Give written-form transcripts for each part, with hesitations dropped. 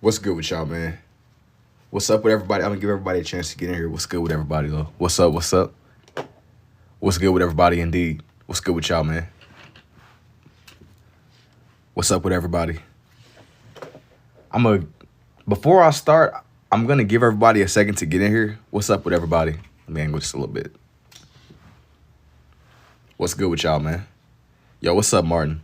What's good with y'all, man? What's up with everybody? I'm gonna give everybody a chance to get in here. What's good with everybody, though? What's up? What's up? What's good with everybody, indeed? What's good with y'all, man? What's up with everybody? Before I start, I'm gonna give everybody a second to get in here. What's up with everybody? Let me angle just a little bit. What's good with y'all, man? Yo, what's up, Martin?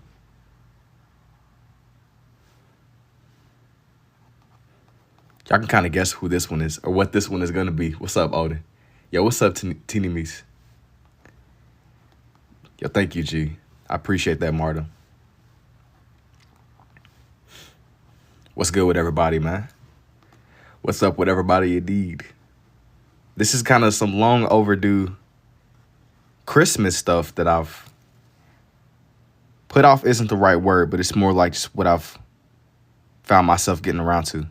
Y'all can kind of guess who this one is or what this one is gonna be. What's up, Odin? Yo, what's up, Teeny Meese? Yo, thank you, G. I appreciate that, Martin. What's good with everybody, man? What's up with everybody, indeed? This is kind of some long overdue Christmas stuff that I've put off isn't the right word, but it's more like just what I've found myself getting around to.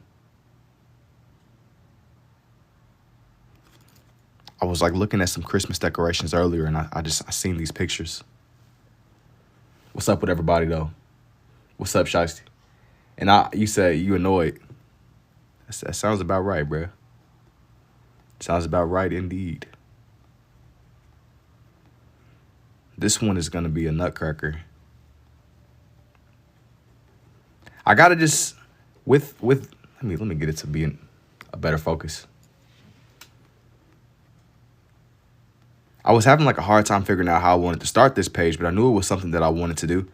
I was like looking at some Christmas decorations earlier and I seen these pictures. What's up with everybody though? What's up, Shiesty? And you said you annoyed. That sounds about right, bruh. Sounds about right indeed. This one is gonna be a nutcracker. I gotta just let me get it to be a better focus. I was having like a hard time figuring out how I wanted to start this page, but I knew it was something that I wanted to do.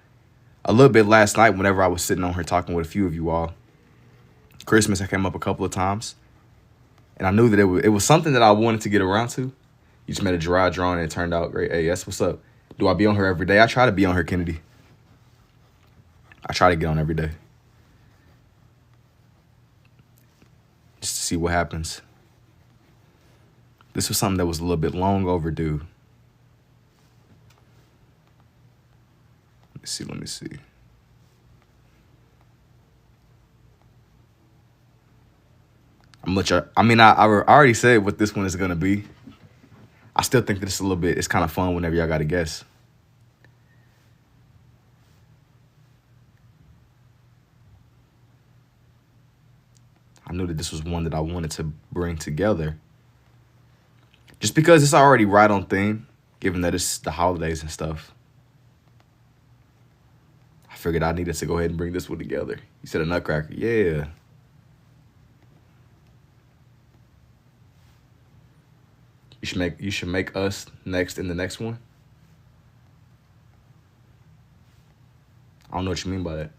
A little bit last night whenever I was sitting on here talking with a few of you all. Christmas, I came up a couple of times. And I knew that it was something that I wanted to get around to. You just made a dry drawing and it turned out great. Hey, that's what's up. Do I be on her every day? I try to be on her, Kennedy. I try to get on every day. Just to see what happens. This was something that was a little bit long overdue. Let me see. I already said what this one is gonna be. I still think that it's kind of fun whenever y'all gotta guess. I knew that this was one that I wanted to bring together. Just because it's already right on theme, given that it's the holidays and stuff. I figured I needed to go ahead and bring this one together. You said a nutcracker. Yeah. You should make us next in the next one. I don't know what you mean by that.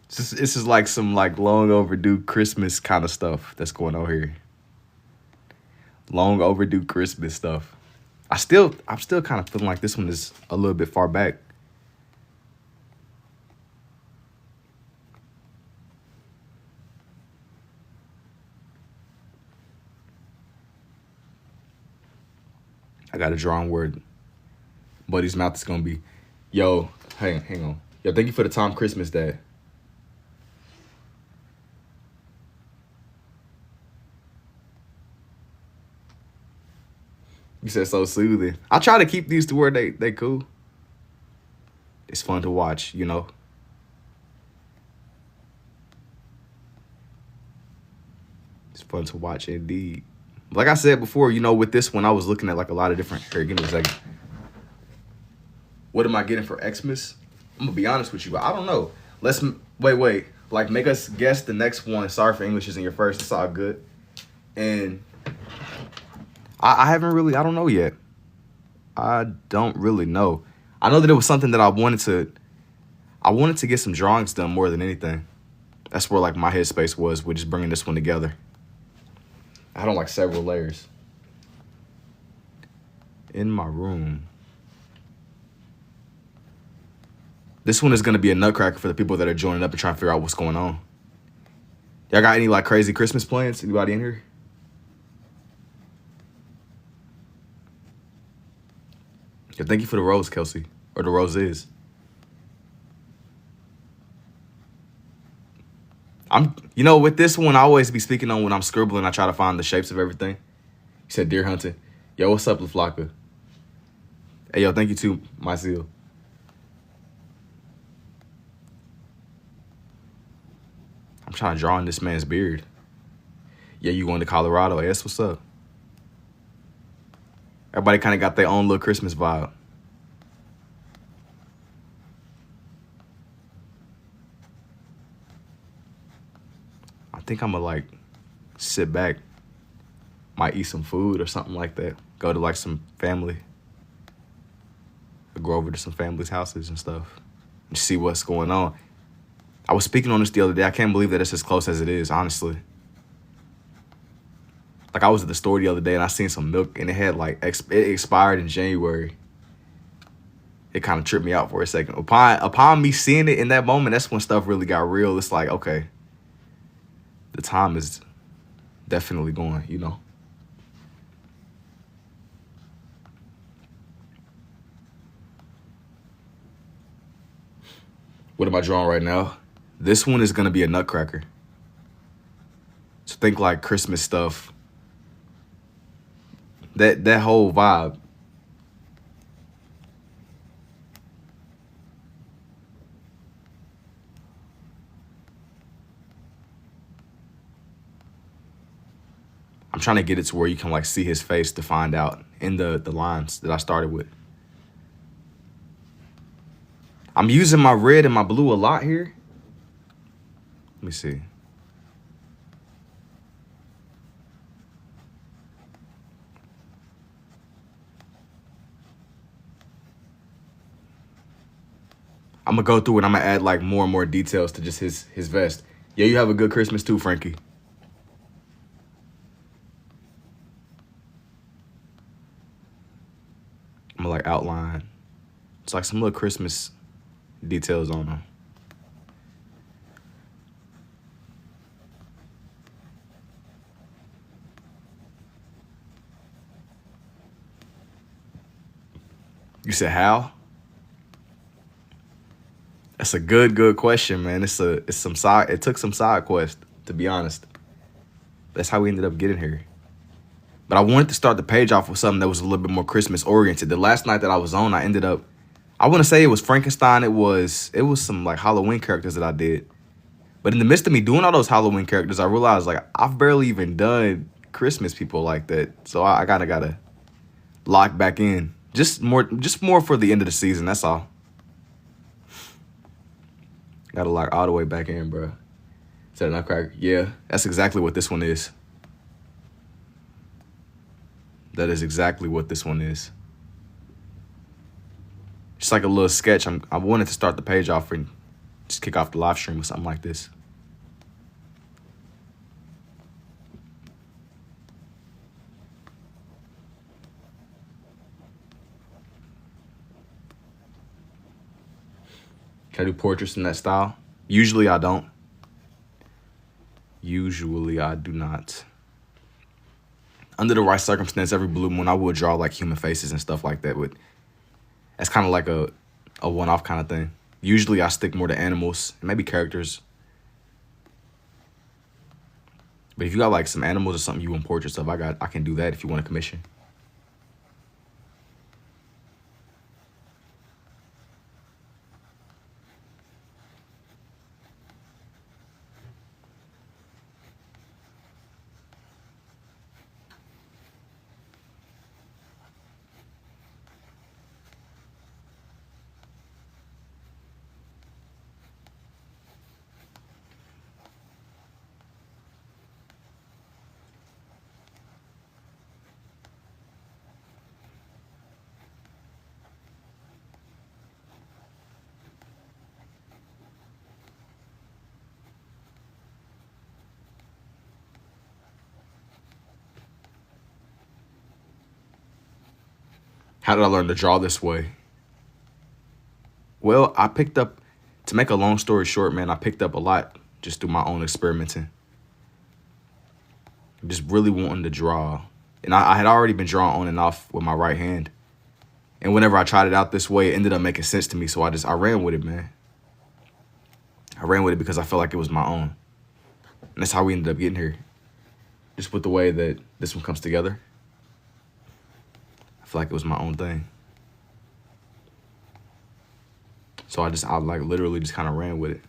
This is like some like long overdue Christmas kind of stuff that's going on here. Long overdue Christmas stuff. I'm still kind of feeling like this one is a little bit far back. I got a drawing word. Buddy's mouth is gonna be, yo, hang on. Yo, thank you for the Tom Christmas, Dad. You said so soothing. I try to keep these to where they cool. It's fun to watch, you know. It's fun to watch indeed. Like I said before, you know, with this one, I was looking at like a lot of different. Here, give me a second. What am I getting for Xmas? I'm gonna be honest with you, but I don't know. Let's wait. Like, make us guess the next one. Sorry for English isn't your first. It's all good. And I haven't really. I don't know yet. I don't really know. I know that it was something that I wanted to get some drawings done more than anything. That's where like my headspace was with just bringing this one together. I had on like several layers. In my room. This one is going to be a nutcracker for the people that are joining up and trying to figure out what's going on. Y'all got any like crazy Christmas plans? Anybody in here? Yeah, thank you for the rose, Kelsey. Or the roses. You know, with this one, I always be speaking on when I'm scribbling. I try to find the shapes of everything. You said deer hunting. Yo, what's up, LaFlocka? Hey, yo, thank you too, my seal. I'm trying to draw in this man's beard. Yeah, you going to Colorado? Hey, that's what's up. Everybody kind of got their own little Christmas vibe. I think I'm gonna like sit back, might eat some food or something like that. Go to like some family, go over to some family's houses and stuff, and see what's going on. I was speaking on this the other day. I can't believe that it's as close as it is, honestly. Like I was at the store the other day and I seen some milk and it had like it expired in January. It kind of tripped me out for a second. Upon me seeing it in that moment, that's when stuff really got real. It's like, okay, the time is definitely going, you know. What am I drawing right now? This one is gonna be a nutcracker. So think like Christmas stuff. That whole vibe. I'm trying to get it to where you can like see his face to find out in the lines that I started with. I'm using my red and my blue a lot here. Let me see. I'm gonna go through and I'm gonna add like more and more details to just his vest. Yeah, you have a good Christmas too, Frankie. I'm gonna like outline. It's like some little Christmas details on them. You said how? That's a good question, man. It took some side quest, to be honest. That's how we ended up getting here. But I wanted to start the page off with something that was a little bit more Christmas oriented. The last night that I was on, I want to say it was Frankenstein. It was some like Halloween characters that I did. But in the midst of me doing all those Halloween characters, I realized like I've barely even done Christmas people like that. So I kind of gotta lock back in. Just more for the end of the season. That's all. Gotta lock all the way back in, bro. Is that a nutcracker? Yeah, that's exactly what this one is. That is exactly what this one is. Just like a little sketch. I wanted to start the page off and just kick off the live stream with something like this. Can I do portraits in that style? Usually I don't. Usually I do not. Under the right circumstance, every blue moon, I would draw like human faces and stuff like that. But that's kind of like a one-off kind of thing. Usually I stick more to animals and maybe characters. But if you got like some animals or something you want portraits of, I can do that if you want a commission. How did I learn to draw this way? Well, to make a long story short, man, I picked up a lot just through my own experimenting. Just really wanting to draw. And I had already been drawing on and off with my right hand. And whenever I tried it out this way, it ended up making sense to me. So I ran with it, man. I ran with it because I felt like it was my own. And that's how we ended up getting here. Just with the way that this one comes together. I feel like it was my own thing. So I like literally just kind of ran with it.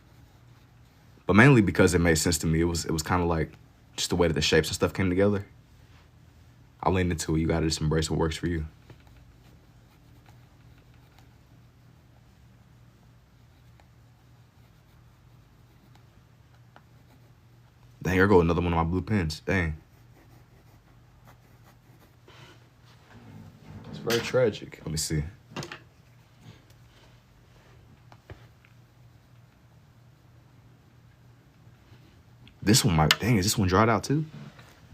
but mainly because it made sense to me. It was kind of like just the way that the shapes and stuff came together. I leaned into it. You gotta just embrace what works for you. Dang, here go another one of my blue pens. Dang. It's very tragic. Let me see. This one might, dang, is this one dried out too?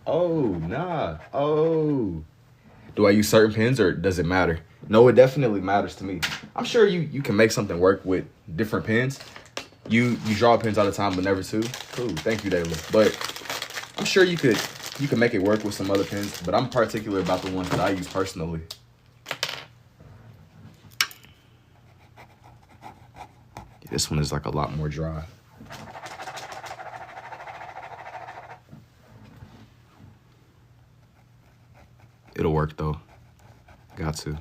Oh, nah. Oh. Do I use certain pens or does it matter? No, it definitely matters to me. I'm sure you can make something work with different pens. You draw pens all the time, but never two. Cool, thank you, Dayla. But I'm sure you can make it work with some other pens, but I'm particular about the ones that I use personally. This one is like a lot more dry. It'll work though. Got to.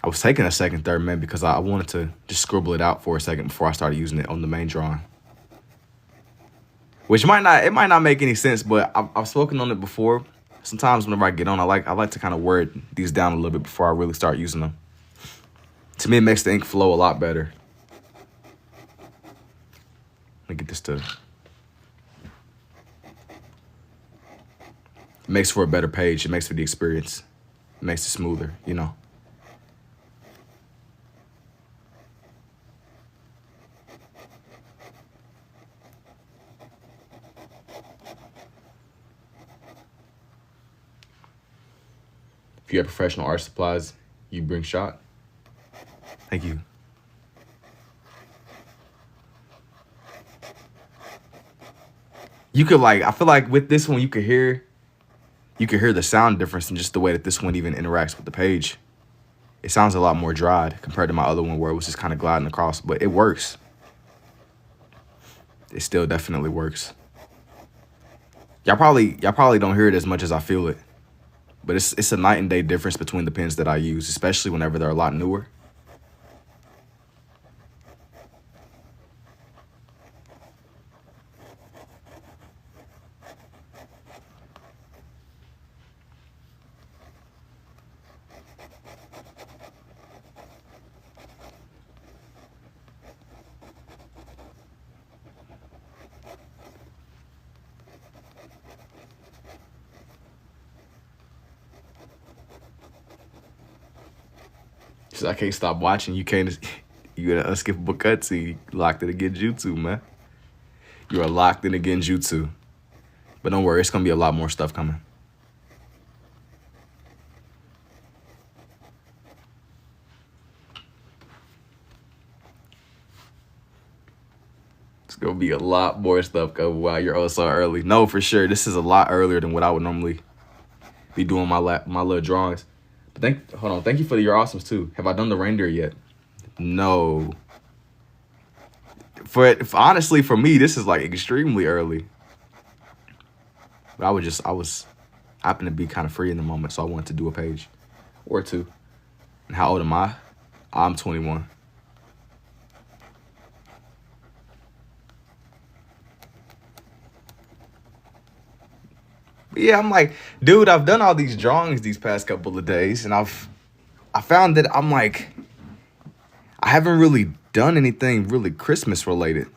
I was taking a second third man because I wanted to just scribble it out for a second before I started using it on the main drawing. Which might not make any sense, but I've spoken on it before. Sometimes whenever I get on, I like to kind of word these down a little bit before I really start using them. To me, it makes the ink flow a lot better. Let me get this to. It makes for a better page. It makes for the experience. It makes it smoother, you know. If you have professional art supplies, you bring shot. Thank you. You could I feel like with this one, you could hear the sound difference in just the way that this one even interacts with the page. It sounds a lot more dried compared to my other one where it was just kind of gliding across, but it works. It still definitely works. Y'all probably don't hear it as much as I feel it, but it's a night and day difference between the pens that I use, especially whenever they're a lot newer. I can't stop watching. You got an unskippable cutscene. Locked in a genjutsu, man. You are locked in a genjutsu. But don't worry, it's gonna be a lot more stuff coming. It's gonna be a lot more stuff coming. Wow, you're oh so early. No, for sure. This is a lot earlier than what I would normally be doing my little drawings. Hold on. Thank you for your awesomes too. Have I done the reindeer yet? No. Honestly, for me, this is like extremely early. But I was happened to be kind of free in the moment, so I wanted to do a page or two. And how old am I? I'm 21. But yeah, I'm like, dude, I've done all these drawings these past couple of days, and I found that I'm like, I haven't really done anything really Christmas related.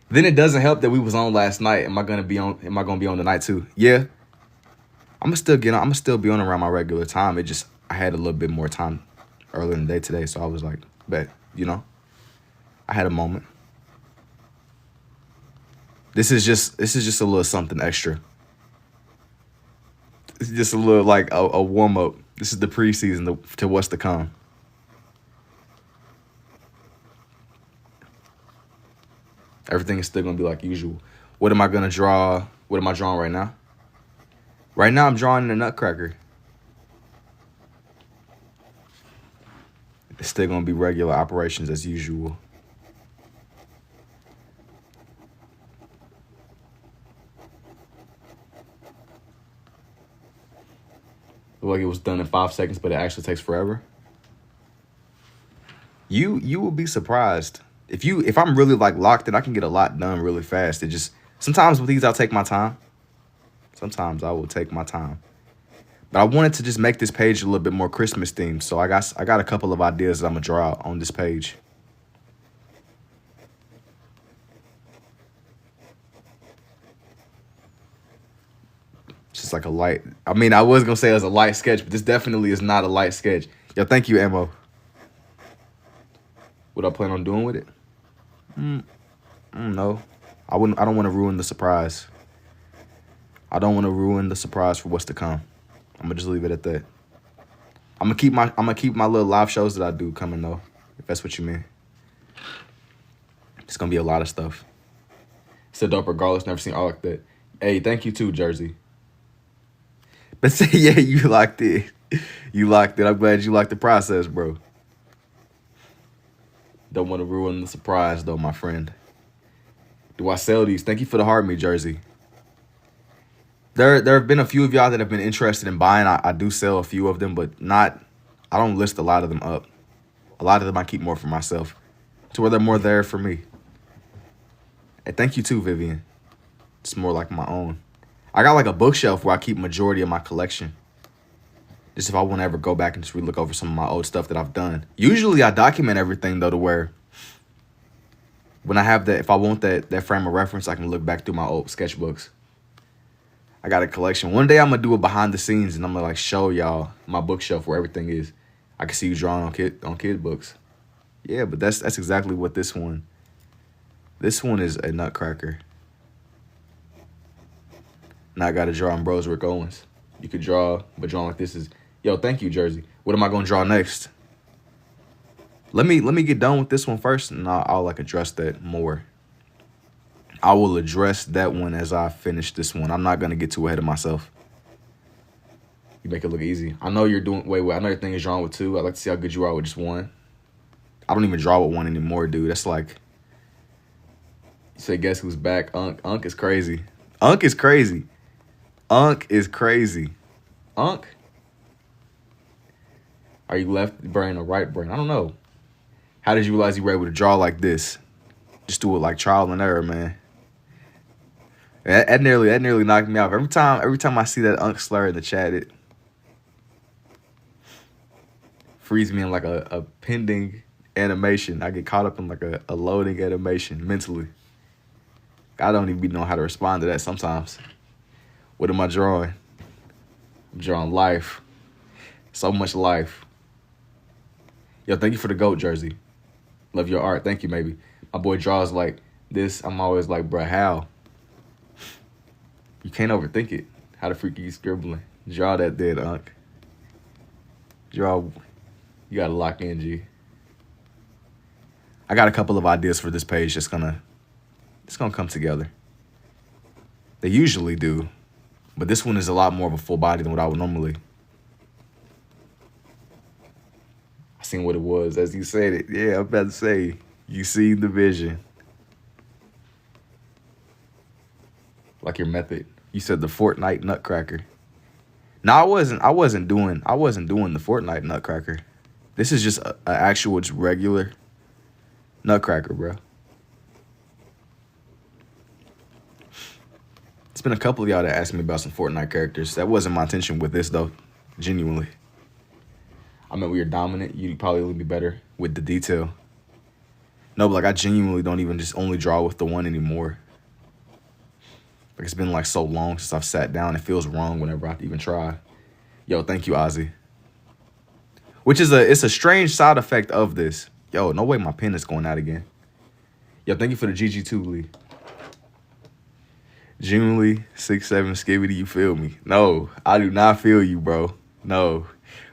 Then it doesn't help that we was on last night. Am I gonna be on tonight too? Yeah. I'm gonna still be on around my regular time. I had a little bit more time earlier in the day today, so I was like, bet, I had a moment. This is just a little something extra. It's just a little like a warm up. This is the preseason to what's to come. Everything is still gonna be like usual. What am I gonna draw? What am I drawing right now? Right now I'm drawing a nutcracker. It's still gonna be regular operations as usual. Like it was done in 5 seconds, but it actually takes forever. You will be surprised. If I'm really like locked in, I can get a lot done really fast. It just sometimes with these I'll take my time. Sometimes I will take my time. But I wanted to just make this page a little bit more Christmas themed. So I got a couple of ideas that I'm gonna draw out on this page. Just like a light. I mean, I was gonna say it was a light sketch, but this definitely is not a light sketch. Yo, thank you, Mo. What I plan on doing with it? I don't know. I don't want to ruin the surprise. I don't want to ruin the surprise for what's to come. I'm gonna just leave it at that. I'm gonna keep my little live shows that I do coming though, if that's what you mean. It's gonna be a lot of stuff. Still dope regardless. Never seen art like that. Hey, thank you too, Jersey. But say yeah, you liked it. You liked it. I'm glad you liked the process, bro. Don't want to ruin the surprise though, my friend. Do I sell these? Thank you for the heart me, Jersey. There have been a few of y'all that have been interested in buying. I do sell a few of them, but I don't list a lot of them up. A lot of them I keep more for myself, to where they're more there for me. And thank you too, Vivian. It's more like my own. I got like a bookshelf where I keep majority of my collection. Just if I want to ever go back and just relook over some of my old stuff that I've done. Usually I document everything though, to where when I have that, if I want that frame of reference, I can look back through my old sketchbooks. I got a collection. One day I'm gonna do a behind the scenes and I'm gonna like show y'all my bookshelf where everything is. I can see you drawing on kid books. Yeah, but that's exactly what this one. This one is a nutcracker. Now I gotta draw on Bros Rick Owens. You could draw, but drawing like this is, yo, thank you, Jersey. What am I gonna draw next? Let me get done with this one first and I'll like address that more. I will address that one as I finish this one. I'm not gonna get too ahead of myself. You make it look easy. I know you're doing, wait, I know your thing is drawn with 2. I'd like to see how good you are with just 1. I don't even draw with 1 anymore, dude. That's like, you say guess who's back? Unc is crazy. Unc is crazy. Unc is crazy. Unc? Are you left brain or right brain? I don't know. How did you realize you were able to draw like this? Just do it like trial and error, man. That nearly knocked me off. Every time I see that Unc slur in the chat, it frees me in like a pending animation. I get caught up in like a loading animation mentally. I don't even know how to respond to that sometimes. What am I drawing? I'm drawing life. So much life. Yo, thank you for the GOAT jersey. Love your art. Thank you, maybe. My boy draws like this. I'm always like, bruh, how? You can't overthink it. How the freak are you scribbling? Draw that dead, Unc. Draw. You gotta lock in, G. I got a couple of ideas for this page. It's gonna come together. They usually do, but this one is a lot more of a full body than what I would normally. I seen what it was as you said it. Yeah, I'm about to say, you see the vision. Like your method. You said the Fortnite Nutcracker. No, I wasn't doing the Fortnite Nutcracker. This is just an actual, just regular Nutcracker, bro. It's been a couple of y'all that asked me about some Fortnite characters. That wasn't my intention with this, though. Genuinely. I mean, we are dominant. You'd probably be better with the detail. No, but like, I genuinely don't even just only draw with the 1 anymore. Like, it's been like so long since I've sat down. It feels wrong whenever I even try. Yo, thank you, Ozzy. Which is it's a strange side effect of this. Yo, no way my pen is going out again. Yo, thank you for the GG2, Lee. June Lee, 6'7", skibbity, you feel me? No, I do not feel you, bro. No.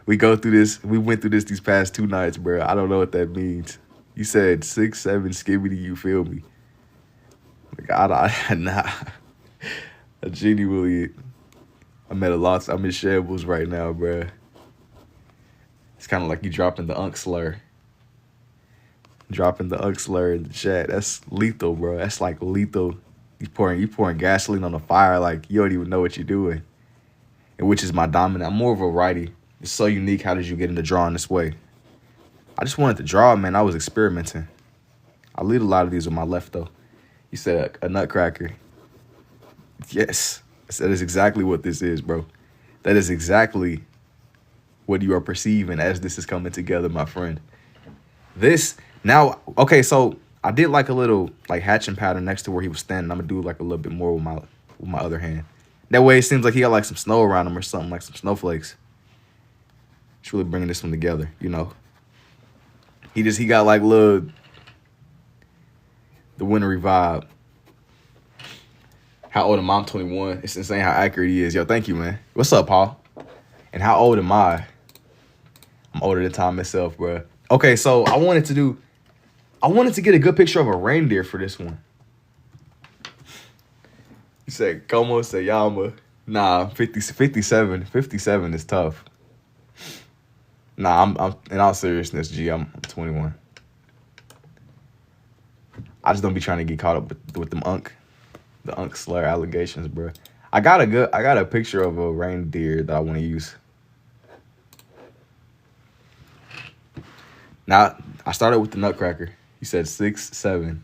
We went through this these past 2 nights, bro. I don't know what that means. You said 6'7", skibbity, you feel me? Like, nah. Genuinely, I'm in shambles right now, bro. It's kind of like you dropping the Unc slur. Dropping the Unc slur in the chat. That's lethal, bro. That's like lethal. You pouring gasoline on the fire like you don't even know what you're doing. and which is my dominant. I'm more of a righty. It's so unique. How did you get into drawing this way? I just wanted to draw, man. I was experimenting. I lead a lot of these with my left, though. You said a nutcracker. Yes, that is exactly what this is, bro. That is exactly what you are perceiving as this is coming together, my friend. This, now, okay, so I did like a little like hatching pattern next to where he was standing. I'm gonna do like a little bit more with my other hand. That way it seems like he got like some snow around him or something, like some snowflakes. It's really bringing this one together, you know. He got like the wintry vibe. How old am I? I'm 21. It's insane how accurate he is. Yo, thank you, man. What's up, Paul? And how old am I? I'm older than time itself, bro. Okay, so I wanted to get a good picture of a reindeer for this one. You said, como se llama? Nah, 57. 57 is tough. Nah, I'm in all seriousness, G, I'm 21. I just don't be trying to get caught up with them the Unk slur allegations, bro. I got a picture of a reindeer that I want to use. Now, I started with the nutcracker. You said 6, 7.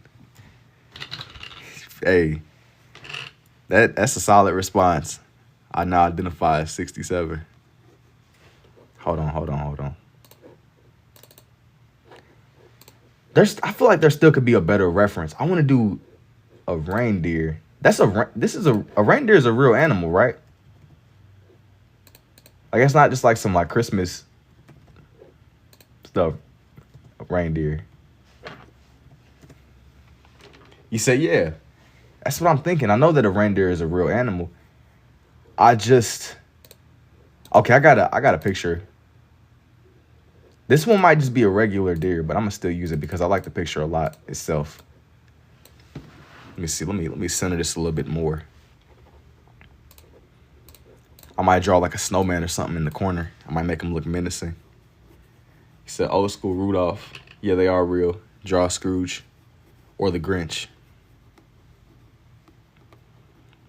Hey, that's a solid response. I now identify as 67. Hold on. I feel like there still could be a better reference. I want to do a reindeer. A reindeer is a real animal, right? Like, it's not just like some like Christmas stuff. A reindeer. You say, yeah. That's what I'm thinking. I know that a reindeer is a real animal. Okay, I got a picture. This one might just be a regular deer, but I'm gonna still use it because I like the picture a lot itself. Let me see. Let me center this a little bit more. I might draw like a snowman or something in the corner. I might make him look menacing. He said, old school Rudolph. Yeah, they are real. Draw Scrooge or the Grinch.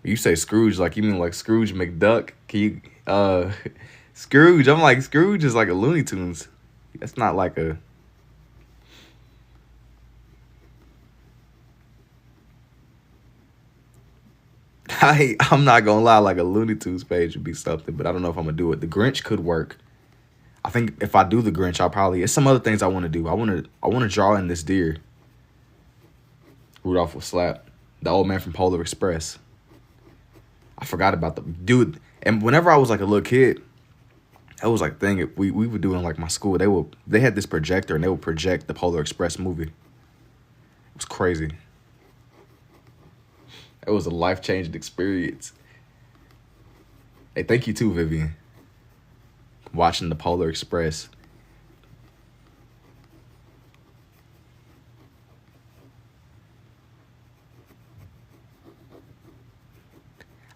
You say Scrooge, like you mean like Scrooge McDuck? Can you, Scrooge, I'm like, Scrooge is like a Looney Tunes. That's not like a... I'm not gonna lie, like a Looney Tunes page would be something, but I don't know if I'm gonna do it. The Grinch could work. I think if I do the Grinch, it's some other things I want to do. I want to draw in this deer. Rudolph will slap. The old man from Polar Express. I forgot about the dude. And whenever I was like a little kid, that was like thing we would do in like my school. They had this projector and they would project the Polar Express movie. It was crazy. It was a life-changing experience. Hey, thank you too, Vivian. Watching the Polar Express.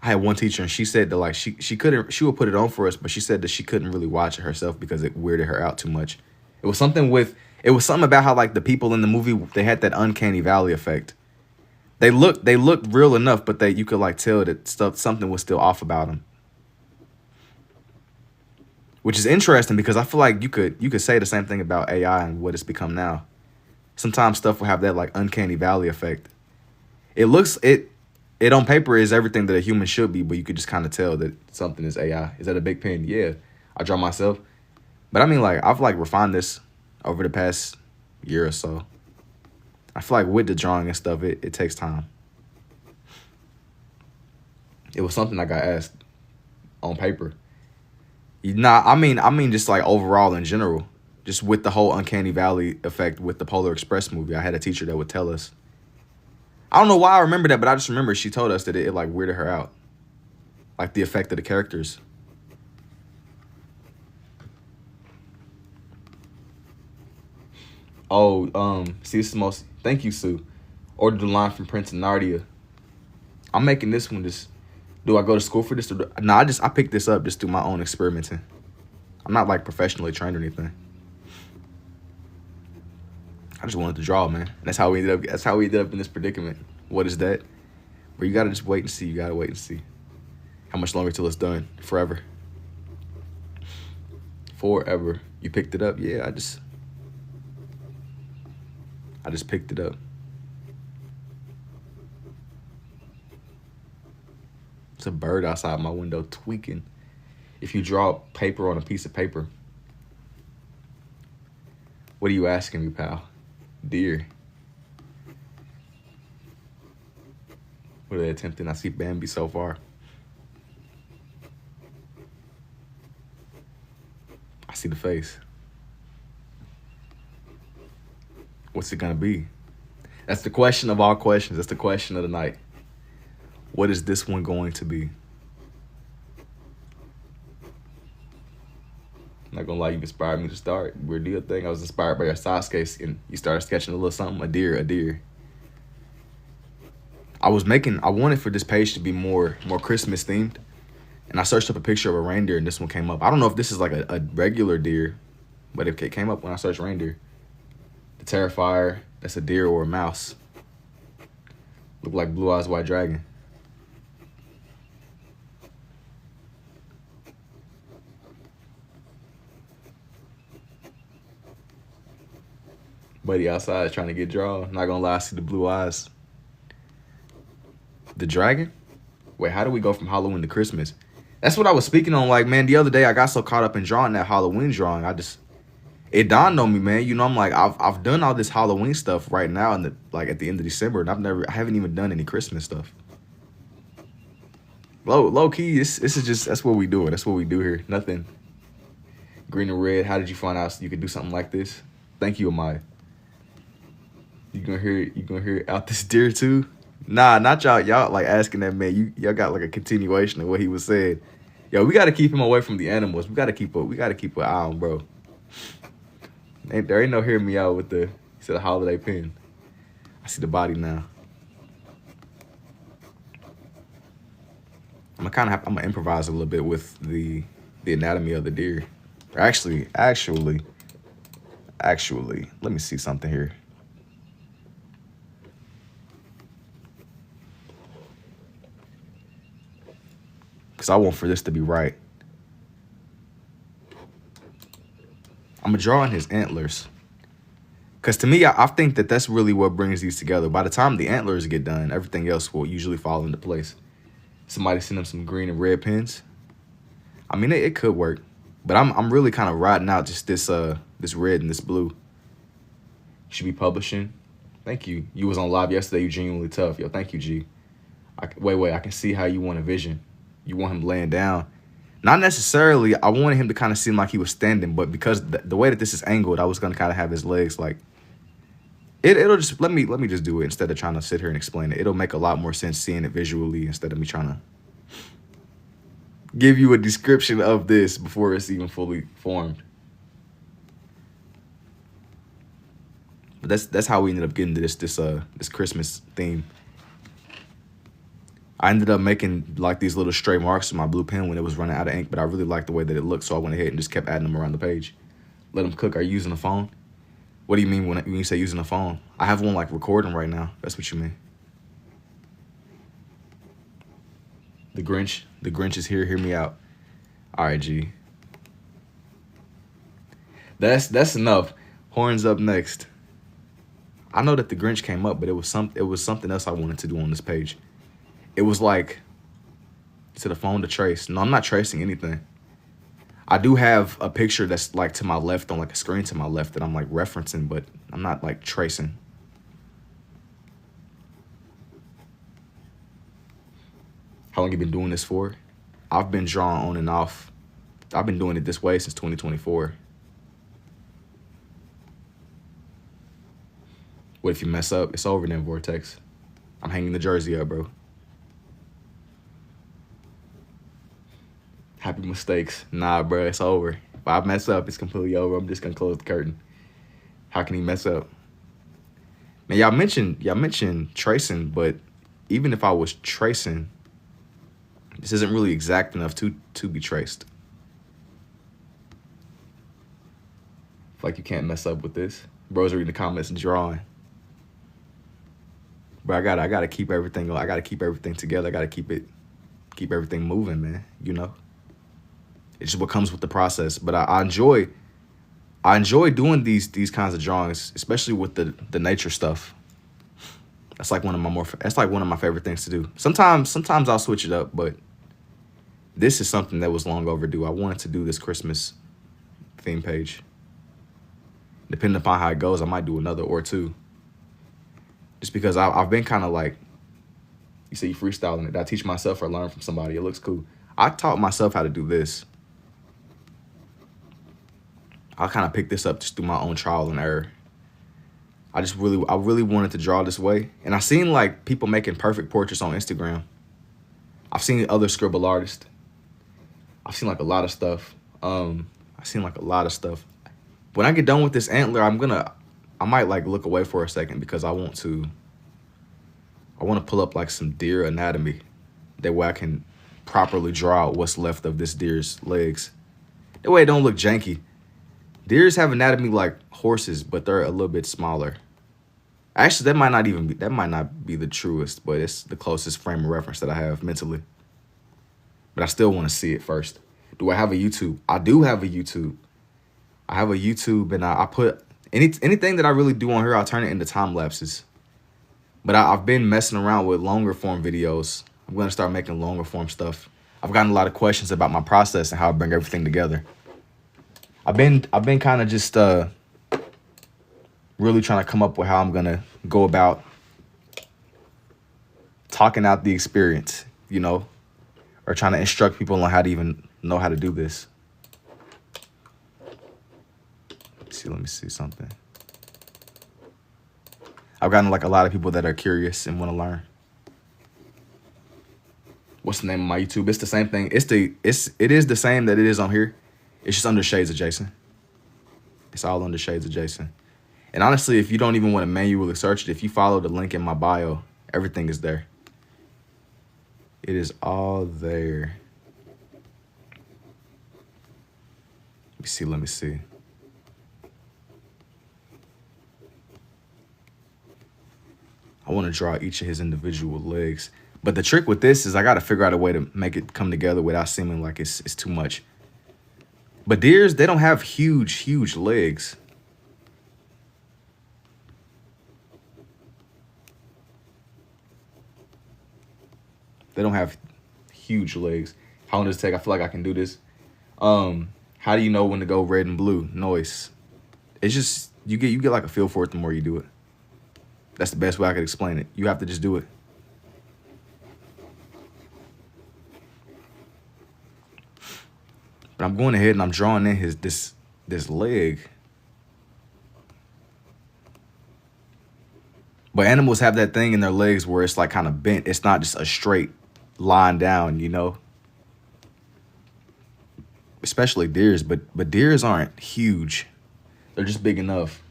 I had one teacher and she said that like she would put it on for us, but she said that she couldn't really watch it herself because it weirded her out too much. It was something about how like the people in the movie, they had that uncanny valley effect. They looked real enough, but you could like tell that something was still off about them. Which is interesting because I feel like you could say the same thing about AI and what it's become now. Sometimes stuff will have that like uncanny valley effect. It on paper is everything that a human should be, but you could just kind of tell that something is AI. Is that a big pen? Yeah, I draw myself. But I mean, like, I've like refined this over the past year or so. I feel like with the drawing and stuff, it takes time. It was something I got asked on paper. Nah, I mean just like overall in general, just with the whole uncanny valley effect with the Polar Express movie. I had a teacher that would tell us. I don't know why I remember that, but I just remember she told us that it like weirded her out. Like the effect of the characters. Oh, see, this is most... Thank you, Sue. Ordered the line from Prince and Nardia. I'm making this one just... Do I go to school for this? No, I picked this up just through my own experimenting. I'm not like professionally trained or anything. I just wanted to draw, man. That's how we ended up in this predicament. What is that? But you gotta just wait and see. You gotta wait and see. How much longer till it's done? Forever. Forever. You picked it up? Yeah, I just picked it up. It's a bird outside my window tweaking. If you draw paper on a piece of paper, what are you asking me, pal? Deer. What are they attempting? I see Bambi so far. I see the face. What's it gonna be? That's the question of all questions. That's the question of the night. What is this one going to be? I'm not gonna lie, you inspired me to start. Weird deal thing. I was inspired by your Sasuke and you started sketching a little something. A deer. I wanted for this page to be more Christmas themed. And I searched up a picture of a reindeer and this one came up. I don't know if this is like a regular deer, but it came up when I searched reindeer. The Terrifier, that's a deer or a mouse. Look like Blue Eyes White Dragon. Buddy outside is trying to get drawn. Not gonna lie, I see the blue eyes. The dragon? Wait, how do we go from Halloween to Christmas? That's what I was speaking on. Like, man, the other day I got so caught up in drawing that Halloween drawing. It dawned on me, man. You know, I'm like, I've done all this Halloween stuff right now and at the end of December, and I haven't even done any Christmas stuff. Low key, this is just, that's what we do. That's what we do here. Nothing. Green and red. How did you find out you could do something like this? Thank you, Amaya. You gonna hear out this deer too? Nah, not y'all. Y'all like asking that man. Y'all got like a continuation of what he was saying. Yo, we gotta keep him away from the animals. We gotta keep an eye on, bro. There ain't no hear me out with he said a holiday pin. I see the body now. I'm gonna improvise a little bit with the anatomy of the deer. Actually, let me see something here. Because I want for this to be right. I'm going to draw in his antlers. Because to me, I think that's really what brings these together. By the time the antlers get done, everything else will usually fall into place. Somebody send them some green and red pens. I mean, it could work. But I'm really kind of riding out just this red and this blue. You should be publishing. Thank you. You was on live yesterday. You genuinely tough. Yo, thank you, G. Wait. I can see how you want a vision. You want him laying down. Not necessarily. I wanted him to kind of seem like he was standing, but because the way that this is angled, I was going to kind of have his legs like... It'll just... Let me just do it instead of trying to sit here and explain it. It'll make a lot more sense seeing it visually instead of me trying to give you a description of this before it's even fully formed. But that's how we ended up getting to this Christmas theme. I ended up making like these little stray marks with my blue pen when it was running out of ink, but I really liked the way that it looked, so I went ahead and just kept adding them around the page. Let them cook. Are you using a phone? What do you mean when you say using a phone? I have one like recording right now. That's what you mean. The Grinch is here. Hear me out. All right, G. That's enough. Horns up next. I know that the Grinch came up, but it was something else I wanted to do on this page. It was like, to the phone to trace. No, I'm not tracing anything. I do have a picture that's like to my left on like a screen to my left that I'm like referencing, but I'm not like tracing. How long you been doing this for? I've been drawing on and off. I've been doing it this way since 2024. What if you mess up? It's over then, Vortex. I'm hanging the jersey up, bro. Happy mistakes. Nah, bro, it's over. If I mess up, it's completely over. I'm just gonna close the curtain. How can he mess up? Man, y'all mentioned tracing, but even if I was tracing, this isn't really exact enough to be traced. Like you can't mess up with this. Bros are reading the comments and drawing. But I gotta keep everything. I gotta keep everything together. I gotta keep everything moving, man. You know. It's just what comes with the process. But I enjoy doing these kinds of drawings, especially with the nature stuff. That's like one of my favorite things to do. Sometimes I'll switch it up, but this is something that was long overdue. I wanted to do this Christmas theme page. Depending upon how it goes, I might do another or two. Just because I've been kind of like, you say you freestyling it. Did I teach myself or learn from somebody? It looks cool. I taught myself how to do this. I kind of picked this up just through my own trial and error. I really wanted to draw this way. And I've seen like people making perfect portraits on Instagram. I've seen other scribble artists. I've seen like a lot of stuff. When I get done with this antler, I might like look away for a second because I want to pull up like some deer anatomy. That way I can properly draw out what's left of this deer's legs. That way it don't look janky. Deers have anatomy like horses, but they're a little bit smaller. Actually, that might not be the truest, but it's the closest frame of reference that I have mentally. But I still want to see it first. Do I have a YouTube? I do have a YouTube. I have a YouTube, and I put anything that I really do on here, I'll turn it into time lapses. But I've been messing around with longer form videos. I'm going to start making longer form stuff. I've gotten a lot of questions about my process and how I bring everything together. I've been kind of just really trying to come up with how I'm going to go about talking out the experience, you know, or trying to instruct people on how to even know how to do this. Let me see something. I've gotten like a lot of people that are curious and want to learn. What's the name of my YouTube? It's the same thing. It is the same that it is on here. It's just under Shades of Jason. It's all under Shades of Jason. And honestly, if you don't even want to manually search it, if you follow the link in my bio, everything is there. It is all there. Let me see. I want to draw each of his individual legs. But the trick with this is I got to figure out a way to make it come together without seeming like it's too much. But deers, they don't have huge legs. They don't have huge legs. How long does it take? I feel like I can do this. How do you know when to go red and blue? Noise. It's just, you get like a feel for it the more you do it. That's the best way I could explain it. You have to just do it. But I'm going ahead and I'm drawing in this leg. But animals have that thing in their legs where it's like kind of bent. It's not just a straight line down, you know? Especially deers, but deers aren't huge. They're just big enough.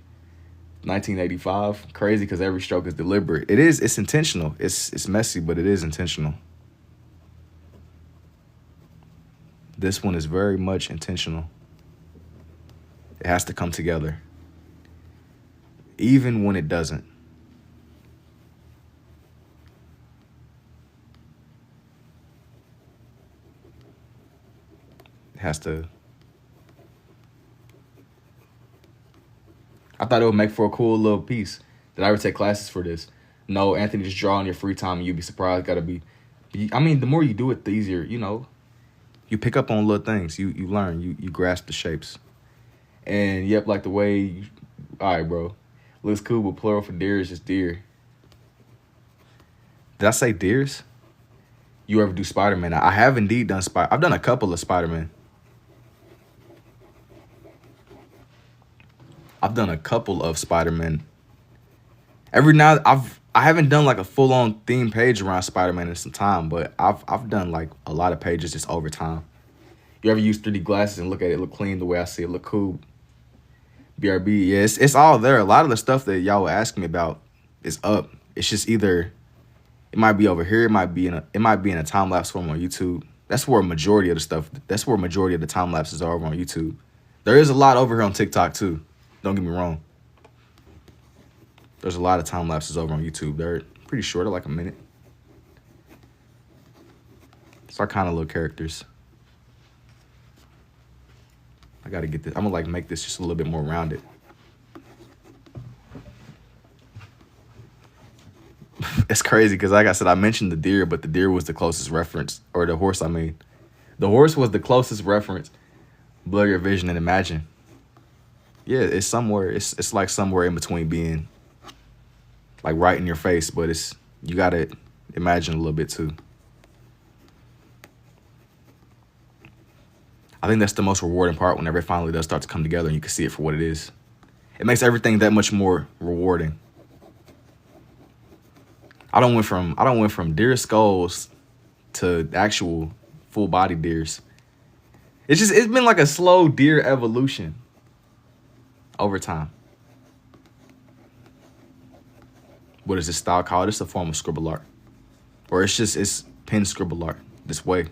1985, crazy because every stroke is deliberate. It's intentional. It's messy, but it is intentional. This one is very much intentional. It has to come together. Even when it doesn't. It has to. I thought it would make for a cool little piece. Did I ever take classes for this? No, Anthony, just draw in your free time and you'd be surprised. I mean, the more you do it, the easier, you know. You pick up on little things. You learn. You grasp the shapes. And, yep, like the way all right, bro. Looks cool, but plural for deer is just deer. Did I say deers? You ever do Spider-Man? I have indeed done I've done a couple of Spider-Man. I've done a couple of Spider-Man. Every now I haven't done like a full-on theme page around Spider-Man in some time, but I've done like a lot of pages just over time. You ever use 3D glasses and look at it look clean the way I see it look cool? BRB, yeah, it's all there. A lot of the stuff that y'all were asking me about is up. It's just either it might be over here, it might be in a time lapse form on YouTube. That's where a majority of the time lapses are over on YouTube. There is a lot over here on TikTok too. Don't get me wrong. There's a lot of time lapses over on YouTube. They're pretty short, they're like a minute. It's our kind of little characters. I gotta get this. I'm gonna like make this just a little bit more rounded. It's crazy because like I said, I mentioned the deer, but the deer was the closest reference, or the horse, I mean. The horse was the closest reference. Blur your vision and imagine. Yeah, it's somewhere, it's like somewhere in between being like right in your face, but it's, you gotta imagine a little bit too. I think that's the most rewarding part whenever it finally does start to come together and you can see it for what it is. It makes everything that much more rewarding. I don't went from deer skulls to actual full body deers. It's been like a slow deer evolution over time. What is this style called? It's a form of scribble art. Or it's pen scribble art this way.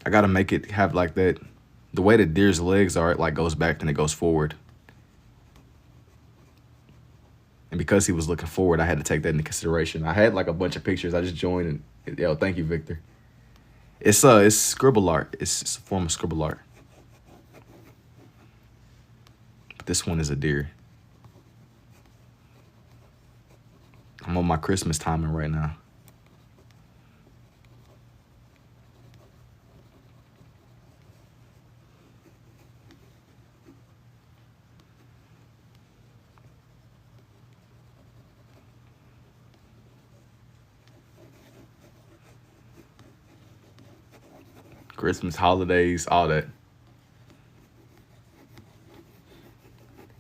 I gotta make it have like that. The way the deer's legs are, it like goes back and it goes forward. And because he was looking forward, I had to take that into consideration. I had like a bunch of pictures. I just joined and, yo, thank you, Victor. It's scribble art. It's a form of scribble art. But this one is a deer. I'm on my Christmas timing right now. Christmas, holidays, all that.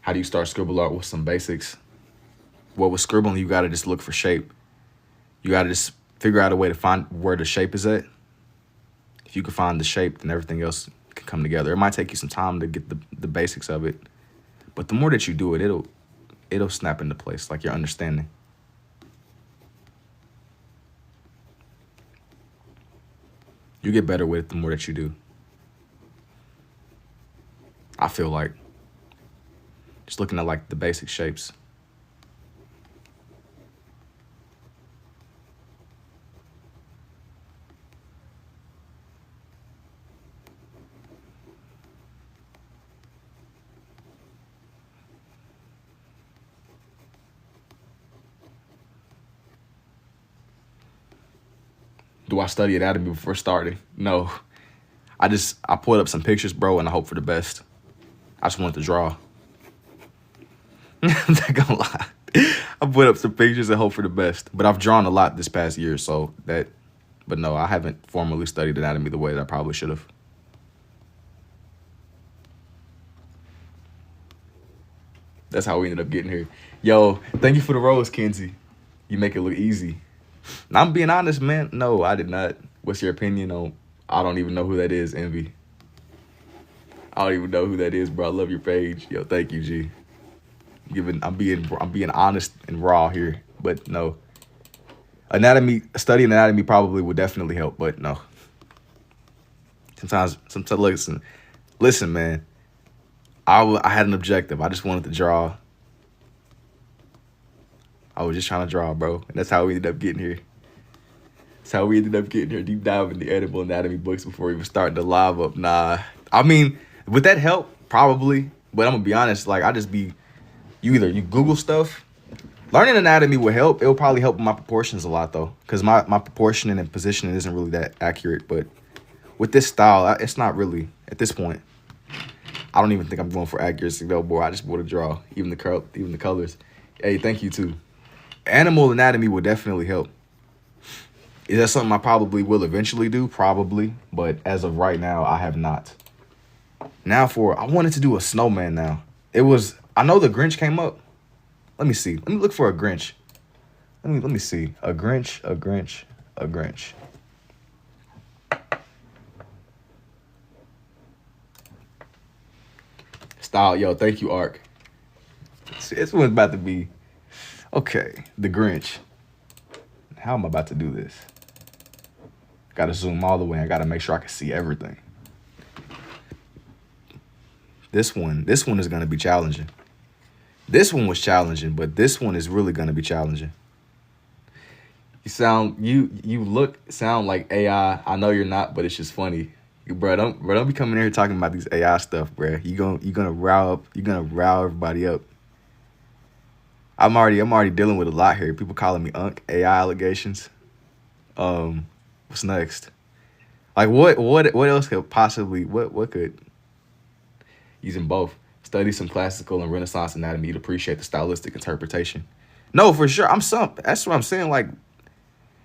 How do you start scribble art with some basics? Well, with scribbling, you gotta just look for shape. You gotta just figure out a way to find where the shape is at. If you can find the shape, then everything else can come together. It might take you some time to get the basics of it, but the more that you do it, it'll snap into place, like your understanding. You get better with it the more that you do. I feel like just looking at like the basic shapes. Do I study anatomy before starting? No. I pulled up some pictures, bro, and I hope for the best. I just wanted to draw. I'm not gonna lie. I put up some pictures and hope for the best. But I've drawn a lot this past year, so that, but no, I haven't formally studied anatomy the way that I probably should have. That's how we ended up getting here. Yo, thank you for the rose, Kenzie. You make it look easy. And I'm being honest, man. No, I did not. What's your opinion on? I don't even know who that is, Envy. I don't even know who that is, bro. I love your page. Yo, thank you, G. I'm being honest and raw here, but no. Studying anatomy probably would definitely help, but no. Sometimes listen, man. I had an objective. I just wanted to draw. I was just trying to draw, bro. And that's how we ended up getting here. That's how we ended up getting here. Deep dive in the edible anatomy books before we were starting to live up. Nah. I mean, would that help? Probably. But I'm going to be honest. Like, you Google stuff. Learning anatomy will help. It'll probably help with my proportions a lot, though. Because my proportioning and positioning isn't really that accurate. But with this style, it's not really, at this point. I don't even think I'm going for accuracy, though, boy. I just want to draw. Even the colors. Hey, thank you, too. Animal anatomy will definitely help. Is that something I probably will eventually do? Probably. But as of right now, I have not. Now I wanted to do a snowman now. I know the Grinch came up. Let me see. Let me look for a Grinch. Let me see. A Grinch. Style. Yo, thank you, Ark. This one's about to be... Okay, the Grinch. How am I about to do this? Gotta zoom all the way. I gotta make sure I can see everything. This one is gonna be challenging. This one was challenging, but this one is really gonna be challenging. You sound like AI. I know you're not, but it's just funny. Don't be coming here talking about these AI stuff, bro. You gonna rile everybody up. I'm already dealing with a lot here. People calling me Unc, AI allegations. What's next? Like what else could possibly what could using both study some classical and Renaissance anatomy to appreciate the stylistic interpretation. No, for sure. That's what I'm saying. Like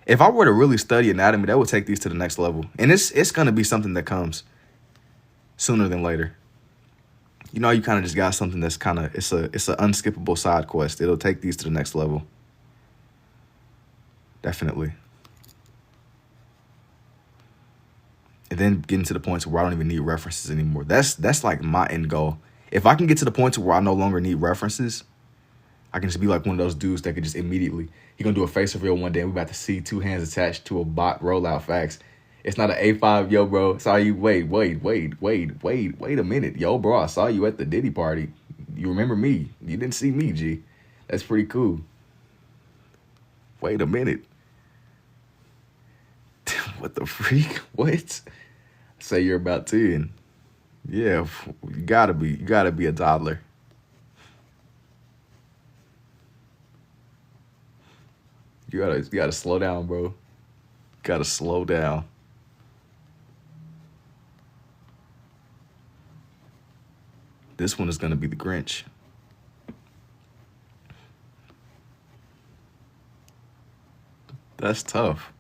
if I were to really study anatomy, that would take these to the next level. And it's gonna be something that comes sooner than later. You know, you kind of just got something that's kind of it's an unskippable side quest. It'll take these to the next level. Definitely. And then getting to the point where I don't even need references anymore. That's like my end goal. If I can get to the point where I no longer need references, I can just be like one of those dudes that could just immediately, he gonna do a face reveal one day and we about to see two hands attached to a bot rollout facts. It's not an A5, yo, bro. Saw you, wait a minute. Yo, bro, I saw you at the Diddy party. You remember me. You didn't see me, G. That's pretty cool. Wait a minute. What the freak? What? Say you're about 10. Yeah, you gotta be a toddler. You gotta slow down, bro. Gotta slow down. This one is gonna be the Grinch. That's tough.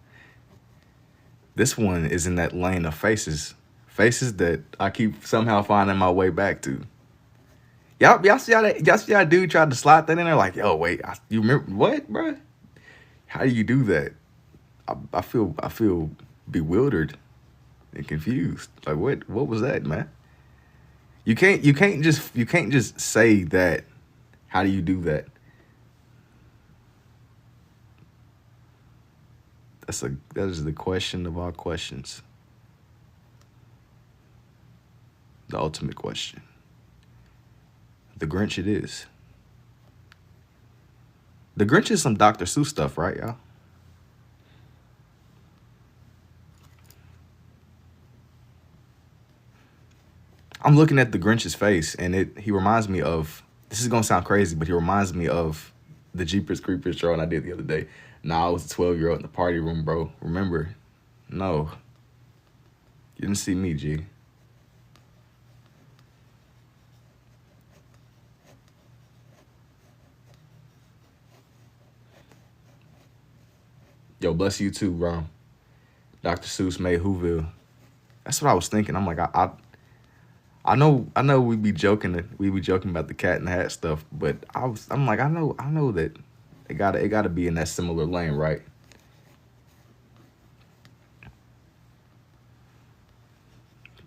This one is in that lane of faces that I keep somehow finding my way back to. Y'all see how dude tried to slide that in there? Like, yo, wait, you remember what, bro? How do you do that? I feel bewildered and confused. Like, what was that, man? You can't just say that. How do you do that? That is the question of all questions. The ultimate question. The Grinch it is. The Grinch is some Dr. Seuss stuff, right, y'all? I'm looking at the Grinch's face, and he reminds me of, this is gonna sound crazy, but he reminds me of the Jeepers Creepers drawing I did the other day. Nah, I was a 12-year-old in the party room, bro. Remember? No. You didn't see me, G. Yo, bless you too, bro. Dr. Seuss made Whoville. That's what I was thinking. I'm like, I know we be joking about the Cat in the Hat stuff, but I'm like, I know that it gotta be in that similar lane, right?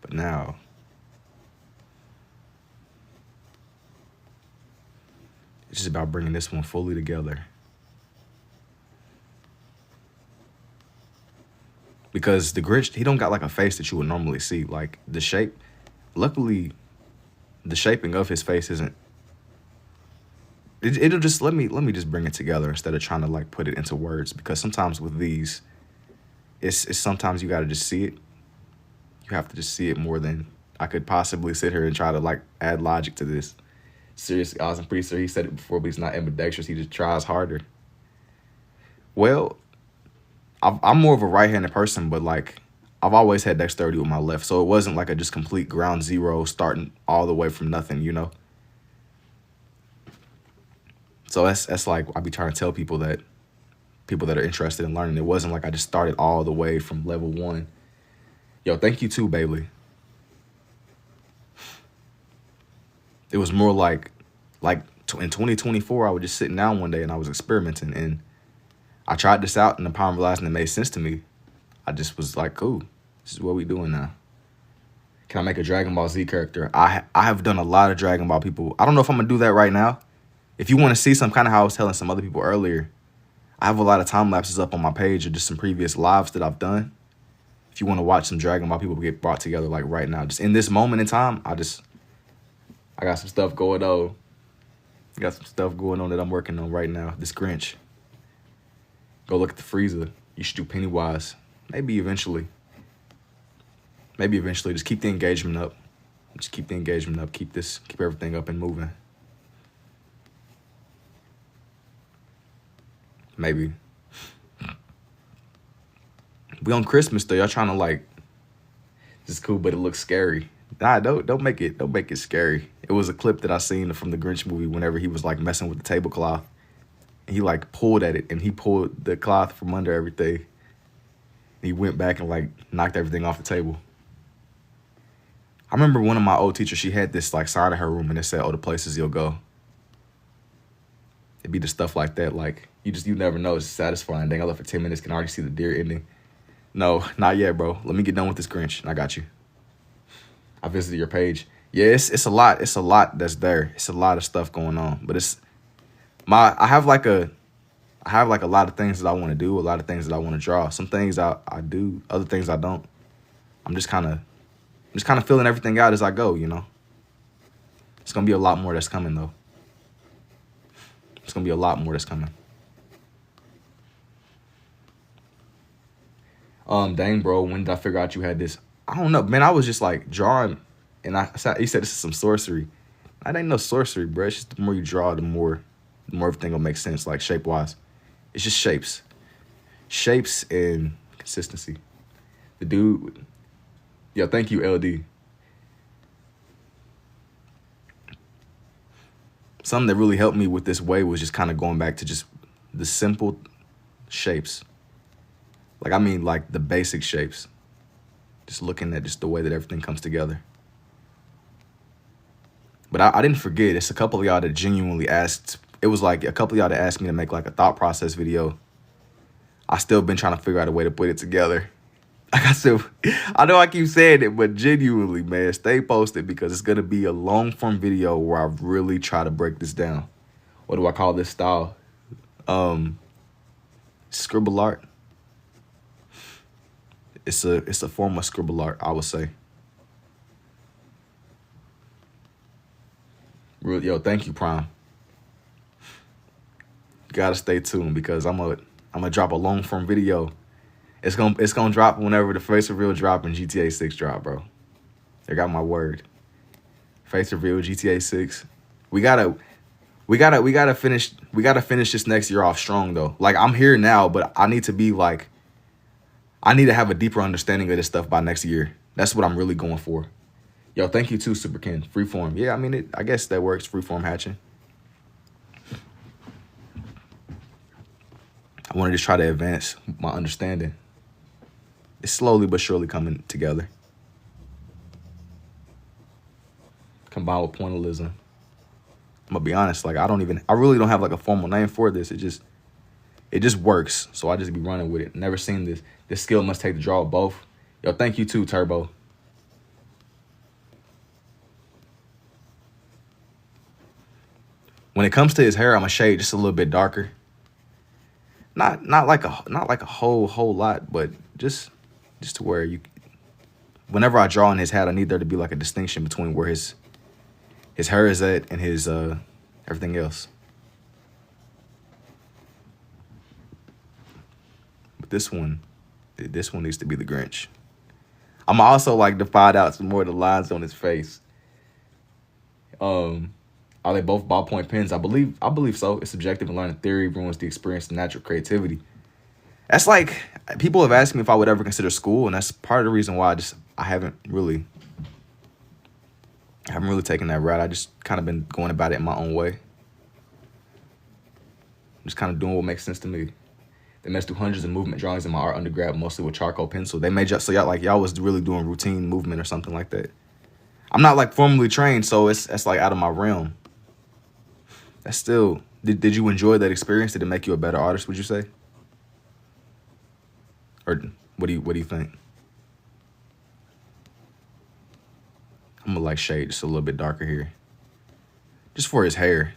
But now it's just about bringing this one fully together. Because the Grinch, he don't got like a face that you would normally see. Like the shape, luckily, the shaping of his face isn't. It'll just let me just bring it together instead of trying to like put it into words. Because sometimes with these, it's sometimes you gotta just see it. You have to just see it more than I could possibly sit here and try to like add logic to this. Seriously, I'm pretty sure he said it before, but he's not ambidextrous. He just tries harder. Well, I'm more of a right-handed person, but like I've always had dexterity with my left, so it wasn't like a just complete ground zero starting all the way from nothing, you know. So that's like I be trying to tell people that are interested in learning. It wasn't like I just started all the way from level 1. Yo, thank you too, Bailey. It was more like in 2024, I was just sitting down one day and I was experimenting and I tried this out and upon realizing it made sense to me, I just was like, cool, this is what we doing now. Can I make a Dragon Ball Z character? I have done a lot of Dragon Ball people. I don't know if I'm gonna do that right now. If you want to see some kind of how I was telling some other people earlier, I have a lot of time lapses up on my page of just some previous lives that I've done. If you want to watch some Dragon Ball people get brought together like right now, just in this moment in time, I got some stuff going on. I got some stuff going on that I'm working on right now. This Grinch. Go look at the Frieza. You should do Pennywise. Maybe eventually. Maybe eventually. Just keep the engagement up. Just keep the engagement up. Keep everything up and moving. Maybe. We on Christmas though. Y'all trying to like, this is cool, but it looks scary. Nah, don't make it scary. It was a clip that I seen from the Grinch movie whenever he was like messing with the tablecloth. And he like pulled at it and he pulled the cloth from under everything. He went back and like knocked everything off the table. I remember one of my old teachers, she had this like sign in her room and it said, "Oh, the places you'll go." It'd be the stuff like that, like you never know. It's satisfying. Dang, I left for 10 minutes, can already see the deer ending. No, not yet, bro. Let me get done with this Grinch and I got you. I visited your page. Yeah, it's a lot. It's a lot that's there. It's a lot of stuff going on. But I have like a lot of things that I want to do, a lot of things that I want to draw. Some things I do, other things I don't. I'm just kind of filling everything out as I go, you know. It's gonna be a lot more that's coming though. It's gonna be a lot more that's coming. Dang, bro, when did I figure out you had this? I don't know, man. I was just like drawing, and he said this is some sorcery. That ain't no sorcery, bro. It's just the more you draw, the more everything will make sense, like shape wise. It's just shapes and consistency. The dude, yo, thank you, LD. Something that really helped me with this way was just kind of going back to just the simple shapes. Like, I mean, like the basic shapes. Just looking at just the way that everything comes together. But I didn't forget. It's a couple of y'all that genuinely asked. It was like a couple of y'all that asked me to make like a thought process video. I still been trying to figure out a way to put it together. Like I said, I know I keep saying it, but genuinely, man, stay posted because it's going to be a long form video where I really try to break this down. What do I call this style? Scribble art. It's a form of scribble art, I would say. Yo, thank you, Prime. You gotta stay tuned because I'm gonna drop a long form video. It's gonna drop whenever the face reveal drop and GTA 6 drop, bro. They got my word. Face reveal, GTA 6. We gotta finish this next year off strong though. Like I'm here now, but I need to have a deeper understanding of this stuff by next year. That's what I'm really going for. Yo, thank you too, Super Ken. Freeform. Yeah, I mean, I guess that works. Freeform hatching. I want to just try to advance my understanding. It's slowly but surely coming together. Combined with pointillism. I'm gonna be honest, like I really don't have like a formal name for this. It just works. So I just be running with it. Never seen this. This skill must take the draw of both. Yo, thank you too, Turbo. When it comes to his hair, I'm gonna shade just a little bit darker. Not like a whole lot, but just to where you. Whenever I draw in his hat, I need there to be like a distinction between where his hair is at and his everything else. But this one needs to be the Grinch. I'm also like to find out some more of the lines on his face. Are they both ballpoint pens? I believe so. It's subjective and learning theory ruins the experience of natural creativity. That's like, people have asked me if I would ever consider school, and that's part of the reason why I haven't really taken that route. I just kind of been going about it in my own way. Just kind of doing what makes sense to me. They messed through hundreds of movement drawings in my art undergrad, mostly with charcoal pencil. They made so y'all was really doing routine movement or something like that. I'm not like formally trained, so it's like out of my realm. That's still. Did you enjoy that experience? Did it make you a better artist? Would you say? Or what do you think? I'm gonna like shade just a little bit darker here, just for his hair.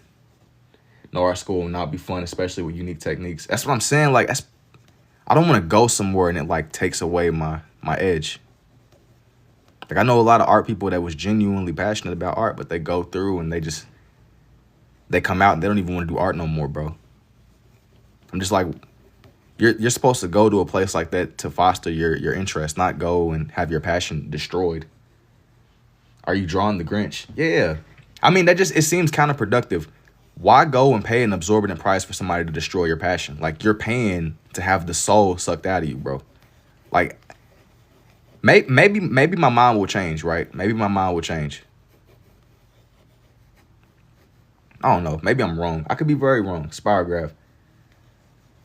No, our school will not be fun, especially with unique techniques. That's what I'm saying. Like I don't want to go somewhere and it like takes away my edge. Like I know a lot of art people that was genuinely passionate about art, but they go through and they come out and they don't even want to do art no more, bro. I'm just like, you're supposed to go to a place like that to foster your interest, not go and have your passion destroyed. Are you drawing the Grinch? Yeah. I mean, it seems counterproductive. Why go and pay an exorbitant price for somebody to destroy your passion? Like, you're paying to have the soul sucked out of you, bro. Like, maybe my mind will change, right? Maybe my mind will change. I don't know. Maybe I'm wrong. I could be very wrong. Spirograph.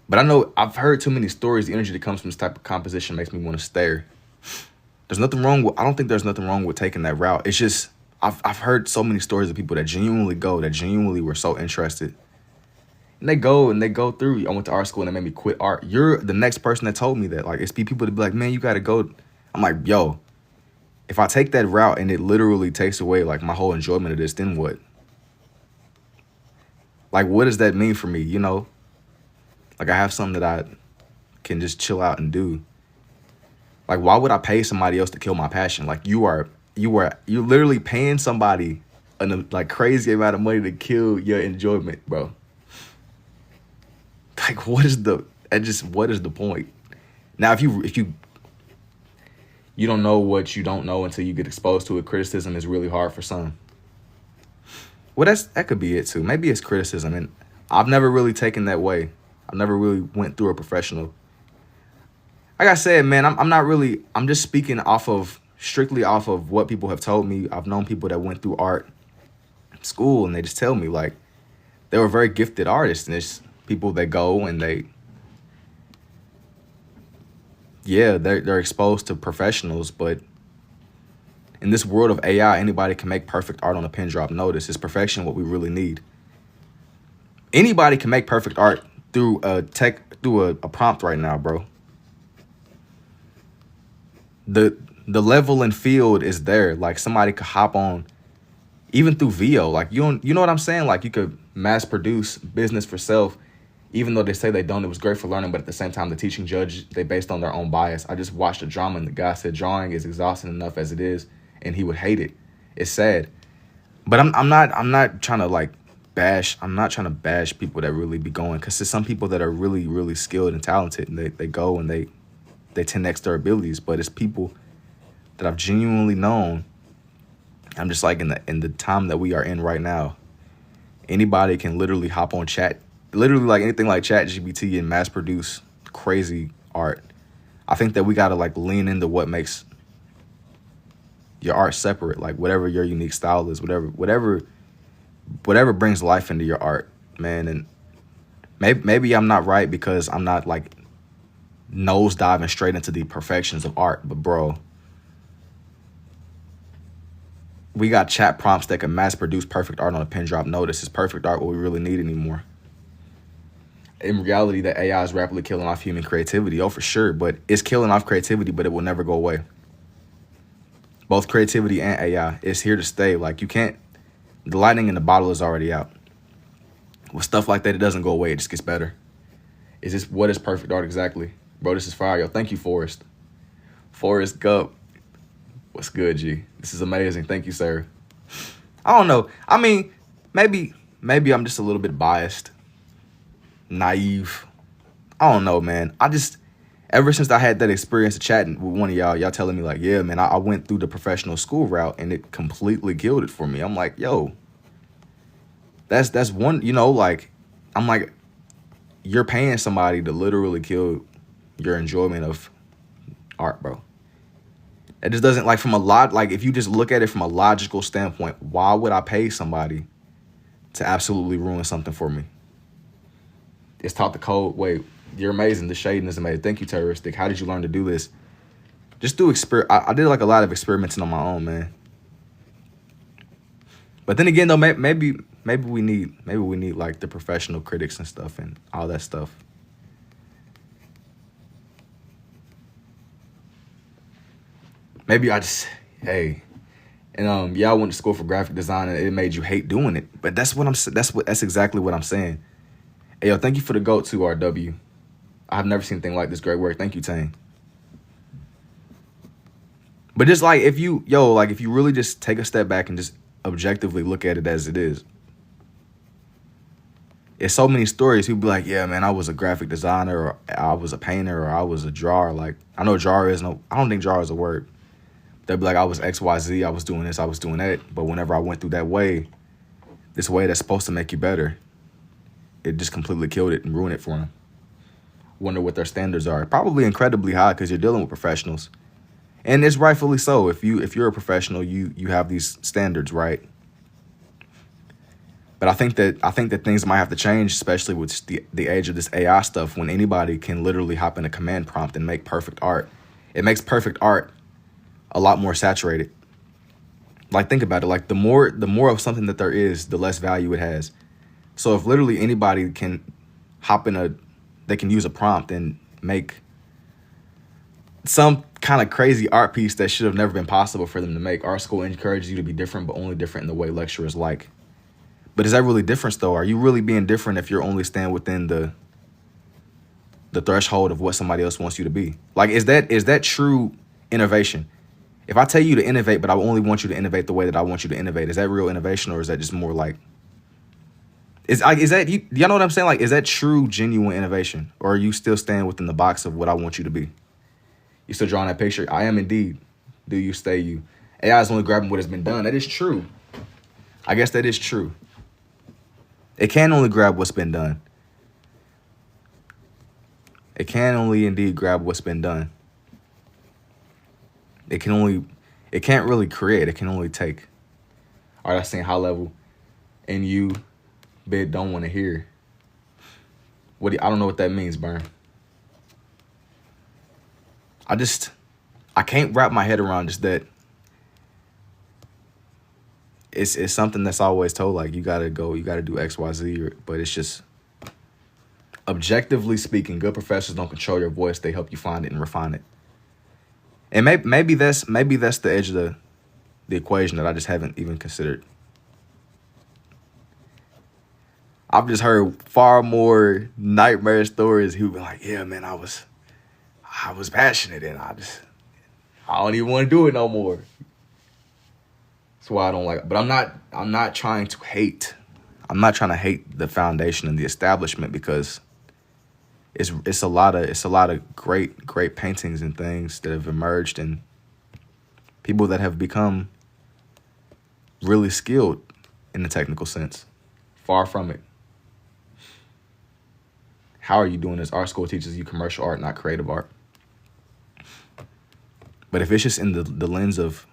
But I know I've heard too many stories. The energy that comes from this type of composition makes me want to stare. There's nothing wrong with, I don't think there's nothing wrong with taking that route. It's just, I've heard so many stories of people that genuinely were so interested. And they go through. I went to art school and they made me quit art. You're the next person that told me that. Like, it's people to be like, man, you got to go. I'm like, yo, if I take that route and it literally takes away like my whole enjoyment of this, then what? Like, what does that mean for me, you know? Like, I have something that I can just chill out and do. Like, why would I pay somebody else to kill my passion? Like, you're literally paying somebody a like crazy amount of money to kill your enjoyment, bro. Like, what is the point? Now, if you don't know what you don't know until you get exposed to it, criticism is really hard for some. Well, that could be it too. Maybe it's criticism, and I've never really taken that way. I've never really went through a professional. Like I said, man, I'm just speaking strictly off of what people have told me. I've known people that went through art school and they just tell me like they were very gifted artists, and it's people that go and they're exposed to professionals, but in this world of AI, anybody can make perfect art on a pin drop notice. Is perfection what we really need? Anybody can make perfect art through a prompt right now, bro. The level and field is there. Like, somebody could hop on even through VO. Like, you know what I'm saying? Like, you could mass produce business for self, even though they say they don't. It was great for learning, but at the same time, the teaching judge, they based on their own bias. I just watched a drama and the guy said drawing is exhausting enough as it is, and he would hate it. It's sad. But I'm not trying to like bash. I'm not trying to bash people that really be going, because there's some people that are really, really skilled and talented, and they go and they 10x their abilities. But it's people that I've genuinely known. I'm just like, in the time that we are in right now, anybody can literally hop on chat, literally like anything like Chat GPT, and mass produce crazy art. I think that we gotta like lean into what makes your art separate, like whatever your unique style is, whatever brings life into your art, man. And maybe I'm not right because I'm not like nose diving straight into the perfections of art, but bro, we got chat prompts that can mass produce perfect art on a pin drop notice. Is perfect art what we really need anymore? In reality, the AI is rapidly killing off human creativity. Oh, for sure. But it's killing off creativity, but it will never go away. Both creativity and AI is here to stay. Like, you can't, the lightning in the bottle is already out. With stuff like that, it doesn't go away. It just gets better. Is this, what is perfect art exactly? Bro, this is fire. Yo, thank you, Forrest. Forrest Gump. What's good, G? This is amazing. Thank you, sir. I don't know. I mean, maybe I'm just a little bit biased, naive. I don't know, man. Ever since I had that experience of chatting with one of y'all telling me like, yeah, man, I went through the professional school route and it completely killed it for me. I'm like, yo, that's one, you know, like, I'm like, you're paying somebody to literally kill your enjoyment of art, bro. It just doesn't, like, from a lot, like, if you just look at it from a logical standpoint, why would I pay somebody to absolutely ruin something for me? It's taught the code. Wait, you're amazing. The shading is amazing. Thank you, Terroristic. How did you learn to do this? Just do I did like a lot of experimenting on my own, man. But then again, though, maybe we need like the professional critics and stuff and all that stuff. Maybe hey, and yeah, I went to school for graphic design and it made you hate doing it. But that's exactly what I'm saying. Hey, yo, thank you for the GOAT to RW. I've never seen anything like this. Great work. Thank you, Tane. But just like if you really just take a step back and just objectively look at it as it is. It's so many stories. People be like, yeah, man, I was a graphic designer, or I was a painter, or I was a drawer. Like, I know drawer is no, I don't think drawer is a word. They'd be like, I was XYZ, I was doing this, I was doing that. But whenever I went through that way, this way that's supposed to make you better, it just completely killed it and ruined it for them. Wonder what their standards are. Probably incredibly high because you're dealing with professionals. And it's rightfully so. If you're a professional, you have these standards, right? But I think that things might have to change, especially with the age of this AI stuff, when anybody can literally hop in a command prompt and make perfect art. It makes perfect art a lot more saturated. Like, think about it. Like, the more of something that there is, the less value it has. So if literally anybody can they can use a prompt and make some kind of crazy art piece that should have never been possible for them to make. Art school encourages you to be different, but only different in the way lecturers like. But is that really difference, though? Are you really being different if you're only staying within the threshold of what somebody else wants you to be? Like, is that true innovation? If I tell you to innovate, but I only want you to innovate the way that I want you to innovate, is that real innovation, or is that just more like... Is that y'all know what I'm saying? Like, is that true, genuine innovation, or are you still staying within the box of what I want you to be? You still drawing that picture? I am indeed. Do you, stay you. AI is only grabbing what has been done. That is true. I guess that is true. It can only grab what's been done. It can only indeed grab what's been done. It can't really create. It can only take. All right, I seen high level. And you, bid, don't want to hear. I don't know what that means, Burn. I can't wrap my head around just that. It's something that's always told, like, you gotta do X, Y, Z, but it's just, objectively speaking, good professors don't control your voice. They help you find it and refine it. And maybe that's the edge of the equation that I just haven't even considered. I've just heard far more nightmare stories. Who've been like, yeah, man, I was passionate, and I don't even want to do it no more. That's why I don't like it. But I'm not trying to hate. I'm not trying to hate the foundation and the establishment, because it's a lot of great paintings and things that have emerged, and people that have become really skilled in the technical sense. Far from it. How are you doing this? Art school teaches you commercial art, not creative art. But if it's just in the lens of,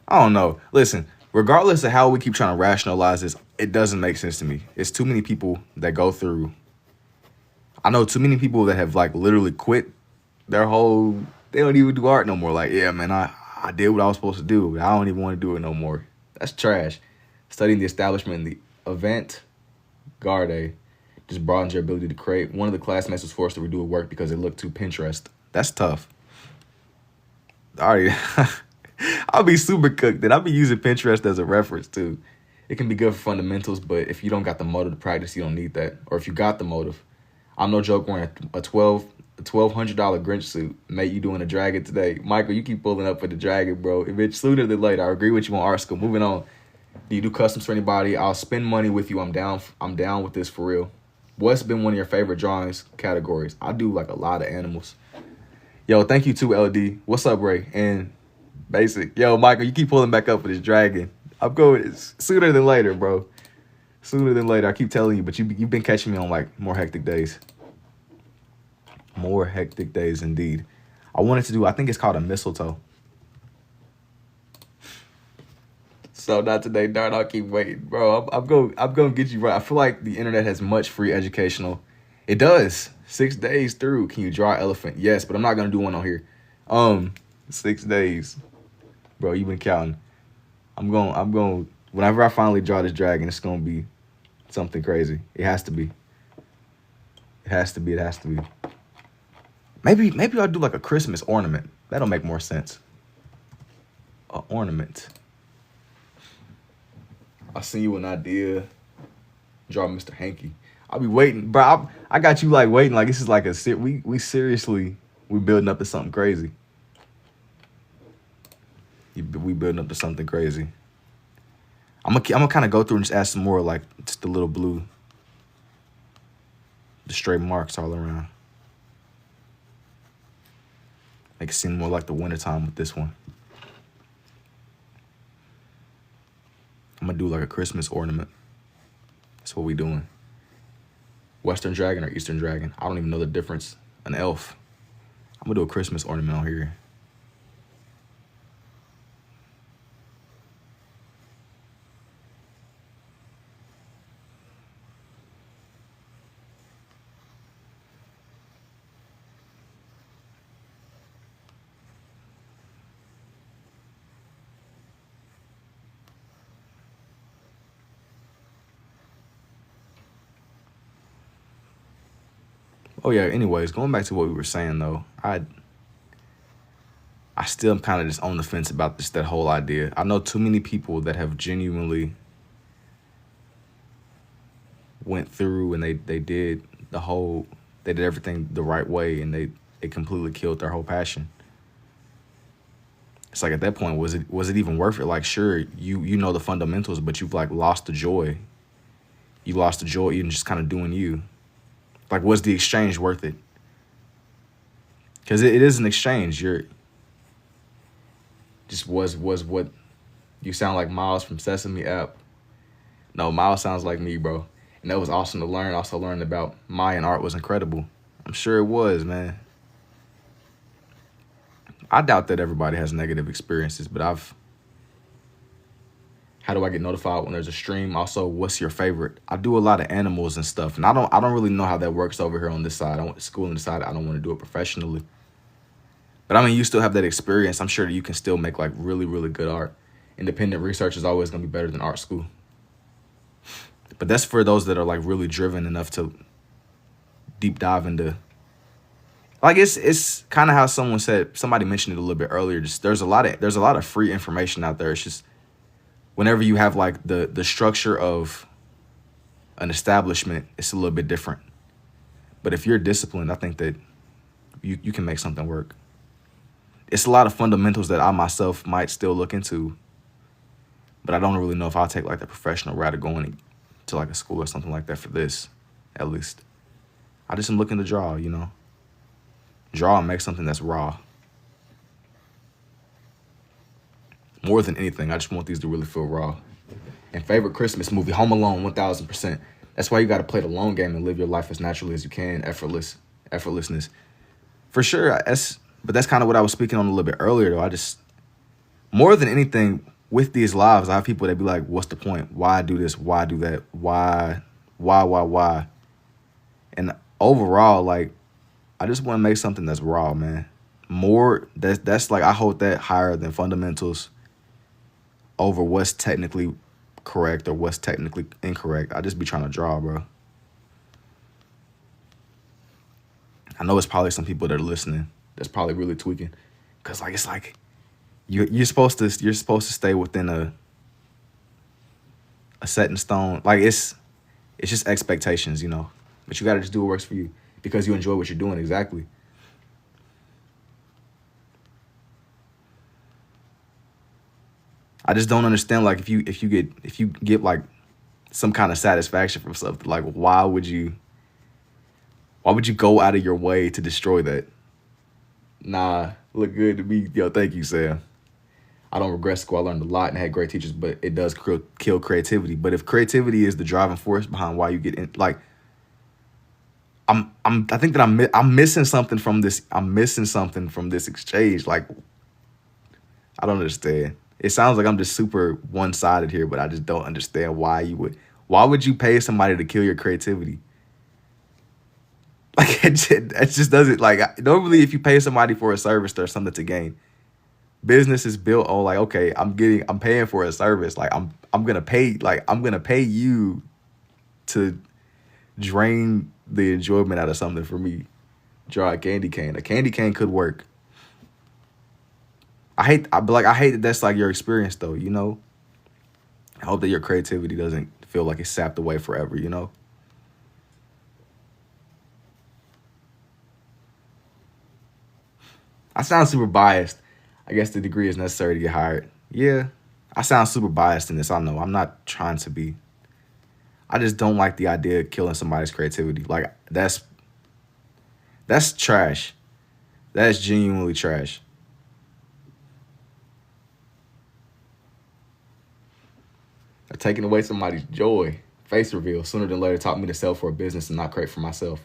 I don't know. Listen, regardless of how we keep trying to rationalize this, it doesn't make sense to me. It's too many people that go through. I know too many people that have, like, literally quit their whole, they don't even do art no more. Like, yeah, man, I did what I was supposed to do, but I don't even want to do it no more. That's trash. Studying the establishment and the avant-garde just broadens your ability to create. One of the classmates was forced to redo a work because it looked too Pinterest. That's tough. Alright. I'll be super cooked. Then I'll be using Pinterest as a reference too. It can be good for fundamentals, but if you don't got the motive to practice, you don't need that. Or if you got the motive. I'm no joke wearing a $1,200 Grinch suit. Mate, you doing a dragon today. Michael, you keep pulling up for the dragon, bro. If it's sooner than later, I agree with you on art school. Moving on. Do you do customs for anybody? I'll spend money with you. I'm down with this for real. What's been one of your favorite drawings categories? I do like a lot of animals. Yo, thank you too, LD. What's up, Ray? And Basic. Yo, Michael, you keep pulling back up for this dragon. I'm going, it's sooner than later, bro. Sooner than later. I keep telling you, but you've been catching me on, like, more hectic days. More hectic days indeed. I wanted to do, I think it's called a mistletoe. So not today, darn, I'll keep waiting. Bro, I'm gonna get you right. I feel like the internet has much free educational. It does. 6 days through. Can you draw an elephant? Yes, but I'm not gonna do one on here. 6 days. Bro, you've been counting. I'm going whenever I finally draw this dragon, it's gonna be something crazy. It has to be. It has to be. Maybe I'll do like a Christmas ornament. That'll make more sense. An ornament. I'll send you an idea. Draw Mr. Hanky. I'll be waiting, bro. I got you like waiting, like this is like we seriously we building up to something crazy. We building up to something crazy. I'm gonna kind of go through and just add some more, like just the little blue, the straight marks all around. Make it seem more like the wintertime with this one. I'm gonna do like a Christmas ornament. That's what we doing. Western dragon or Eastern dragon. I don't even know the difference. An elf. I'm gonna do a Christmas ornament on here. Oh yeah, anyways, going back to what we were saying though, I still am kind of just on the fence about that whole idea. I know too many people that have genuinely went through and they did they did everything the right way and they completely killed their whole passion. It's like at that point, was it even worth it? Like, sure, you know the fundamentals, but you've like lost the joy. You lost the joy in just kind of doing you. Like, was the exchange worth it? Because it is an exchange. You're just was what you sound like Miles from Sesame app. No, Miles sounds like me, bro. And that was awesome to learn. Also learned about Mayan art was incredible. I'm sure it was, man. I doubt that everybody has negative experiences, but how do I get notified when there's a stream? Also, what's your favorite? I do a lot of animals and stuff, and I don't really know how that works over here on this side. I went to school on this side. I don't want to do it professionally. But I mean, you still have that experience. I'm sure that you can still make like really, really good art. Independent research is always going to be better than art school. But that's for those that are like really driven enough to deep dive into. Like it's kind of how somebody mentioned it a little bit earlier. Just there's a lot of free information out there. It's just whenever you have like the structure of an establishment, it's a little bit different. But if you're disciplined, I think that you can make something work. It's a lot of fundamentals that I myself might still look into, but I don't really know if I'll take like the professional route of going to like a school or something like that for this, at least. I just am looking to draw, you know. Draw and make something that's raw. More than anything, I just want these to really feel raw. And favorite Christmas movie, Home Alone, 1000%. That's why you got to play the long game and live your life as naturally as you can, effortlessness. For sure, but that's kind of what I was speaking on a little bit earlier, though. More than anything, with these lives, I have people that be like, what's the point? Why do this? Why do that? Why? And overall, like, I just want to make something that's raw, man. That's like, I hold that higher than fundamentals over what's technically correct or what's technically incorrect. I just be trying to draw, bro. I know it's probably some people that are listening that's probably really tweaking, cause like it's like you're supposed to stay within a set in stone. Like it's just expectations, you know. But you gotta just do what works for you because you enjoy what you're doing. Exactly. I just don't understand, like, if you get like some kind of satisfaction from something, like why would you go out of your way to destroy that? Nah, look good to me. Yo, thank you, Sam. I don't regret school. I learned a lot and had great teachers, but it does kill creativity. But if creativity is the driving force behind why you get in, like, I think that I'm missing something from this. I'm missing something from this exchange. Like, I don't understand. It sounds like I'm just super one-sided here, but I just don't understand why would you pay somebody to kill your creativity? Like, it just doesn't, like, normally if you pay somebody for a service, there's something to gain. Business is built on, like, okay, I'm paying for a service. Like, I'm gonna pay you to drain the enjoyment out of something for me. Draw a candy cane. A candy cane could work. I hate that that's like your experience though, you know? I hope that your creativity doesn't feel like it's sapped away forever, you know? I sound super biased. I guess the degree is necessary to get hired. Yeah, I sound super biased in this. I know. I'm not trying to be. I just don't like the idea of killing somebody's creativity. Like, that's trash. That's genuinely trash. Taking away somebody's joy. Face reveal. Sooner than later taught me to sell for a business and not create for myself.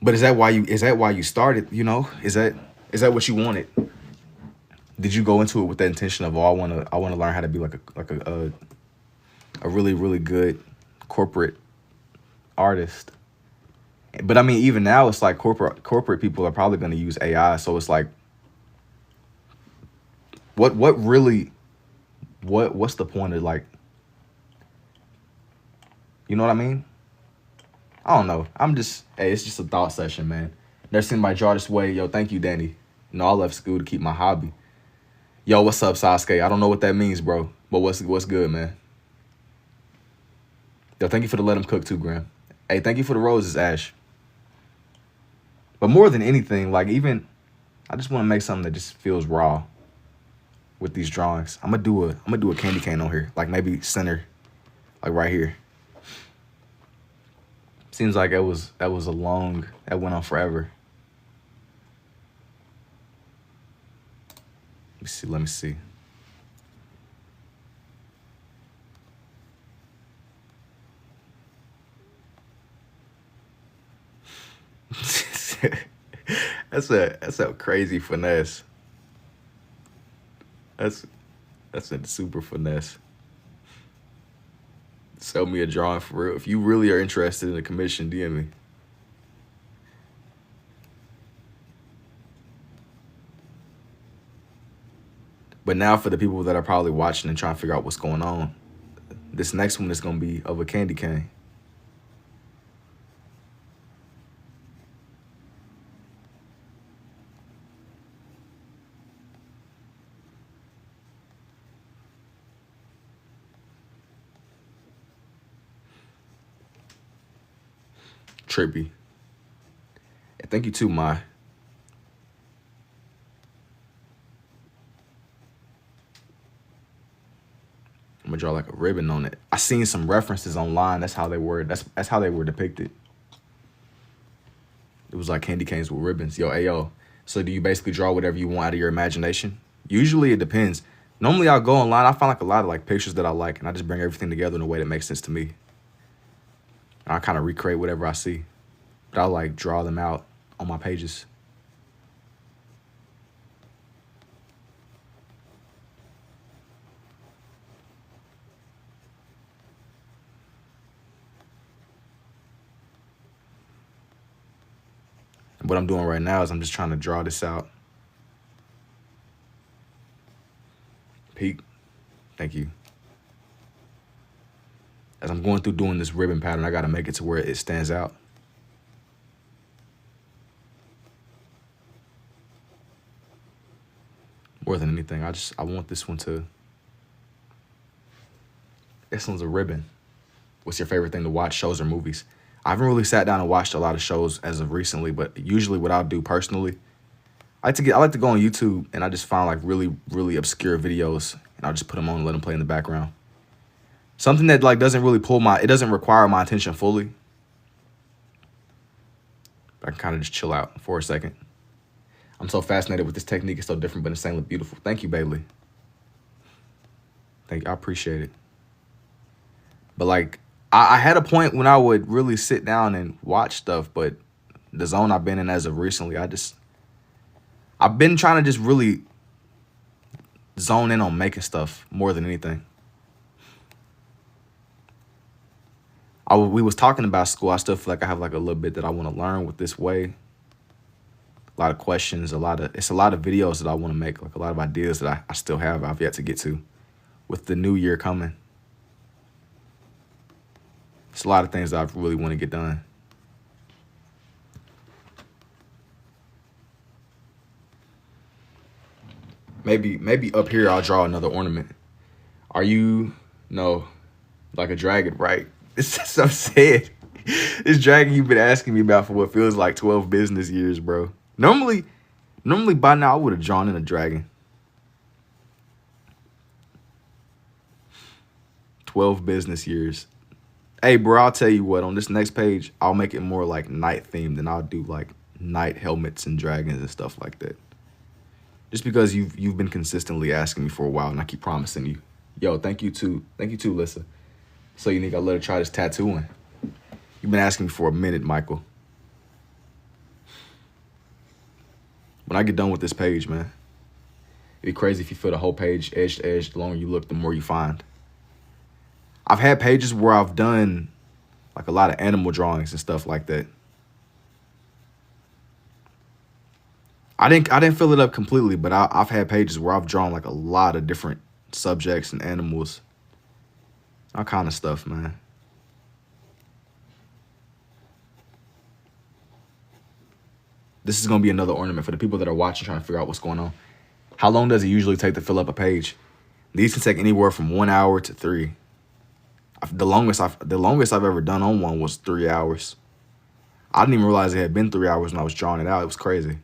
But is that why you started, you know? Is that what you wanted? Did you go into it with the intention of, oh, I wanna learn how to be like a really, really good corporate artist? But I mean, even now it's like corporate people are probably gonna use AI. So it's like, what's the point of, like, you know what I mean? I don't know. Hey, it's just a thought session, man. Never seen anybody draw this way. Yo, thank you, Danny. You know, I left school to keep my hobby. Yo, what's up, Sasuke? I don't know what that means, bro. But what's good, man? Yo, thank you for the let him cook too, Graham. Hey, thank you for the roses, Ash. But more than anything, like, I just want to make something that just feels raw with these drawings. I'm gonna do a candy cane on here, like maybe center, like right here. Seems like that went on forever. Let me see. That's a crazy finesse. That's a super finesse. Sell me a drawing for real. If you really are interested in a commission, DM me. But now for the people that are probably watching and trying to figure out what's going on, this next one is going to be of a candy cane. Trippy. And thank you too, Mai. I'm gonna draw like a ribbon on it. I seen some references online. That's how they were. That's how they were depicted. It was like candy canes with ribbons. Yo, ayo. So do you basically draw whatever you want out of your imagination? Usually it depends. Normally I'll go online. I find like a lot of like pictures that I like, and I just bring everything together in a way that makes sense to me. I kind of recreate whatever I see, but I like draw them out on my pages. And what I'm doing right now is I'm just trying to draw this out. Peek, thank you. As I'm going through doing this ribbon pattern, I got to make it to where it stands out. More than anything, I want this one to... This one's a ribbon. What's your favorite thing to watch, shows or movies? I haven't really sat down and watched a lot of shows as of recently, but usually what I'll do personally, I like to go on YouTube and I just find like really, really obscure videos and I'll just put them on and let them play in the background. Something that like doesn't really it doesn't require my attention fully. But I can kind of just chill out for a second. I'm so fascinated with this technique. It's so different, but insanely beautiful. Thank you, Bailey. Thank you. I appreciate it. But like, I had a point when I would really sit down and watch stuff, but the zone I've been in as of recently, I've been trying to just really zone in on making stuff more than anything. We was talking about school. I still feel like I have like a little bit that I want to learn with this way. A lot of questions, it's a lot of videos that I want to make, like a lot of ideas that I still have, I've yet to get to with the new year coming. It's a lot of things that I really want to get done. Maybe up here I'll draw another ornament. Are you, no, like a dragon, right? It's just so sad. This dragon you've been asking me about for what feels like 12 business years, bro. Normally, Normally by now I would have drawn in a dragon. 12 business years. Hey, bro, I'll tell you what. On this next page, I'll make it more like night themed, and I'll do like night helmets and dragons and stuff like that. Just because you've been consistently asking me for a while, and I keep promising you. Yo, thank you too, Lissa. So you think I let her try this tattooing? You've been asking me for a minute, Michael. When I get done with this page, man, it'd be crazy if you fill the whole page edge to edge. The longer you look, the more you find. I've had pages where I've done like a lot of animal drawings and stuff like that. I didn't fill it up completely, but I've had pages where I've drawn like a lot of different subjects and animals. All kind of stuff, man. This is going to be another ornament for the people that are watching, trying to figure out what's going on. How long does it usually take to fill up a page? These can take anywhere from 1 hour to 3. The longest I've ever done on one was 3 hours. I didn't even realize it had been 3 hours when I was drawing it out. It was crazy.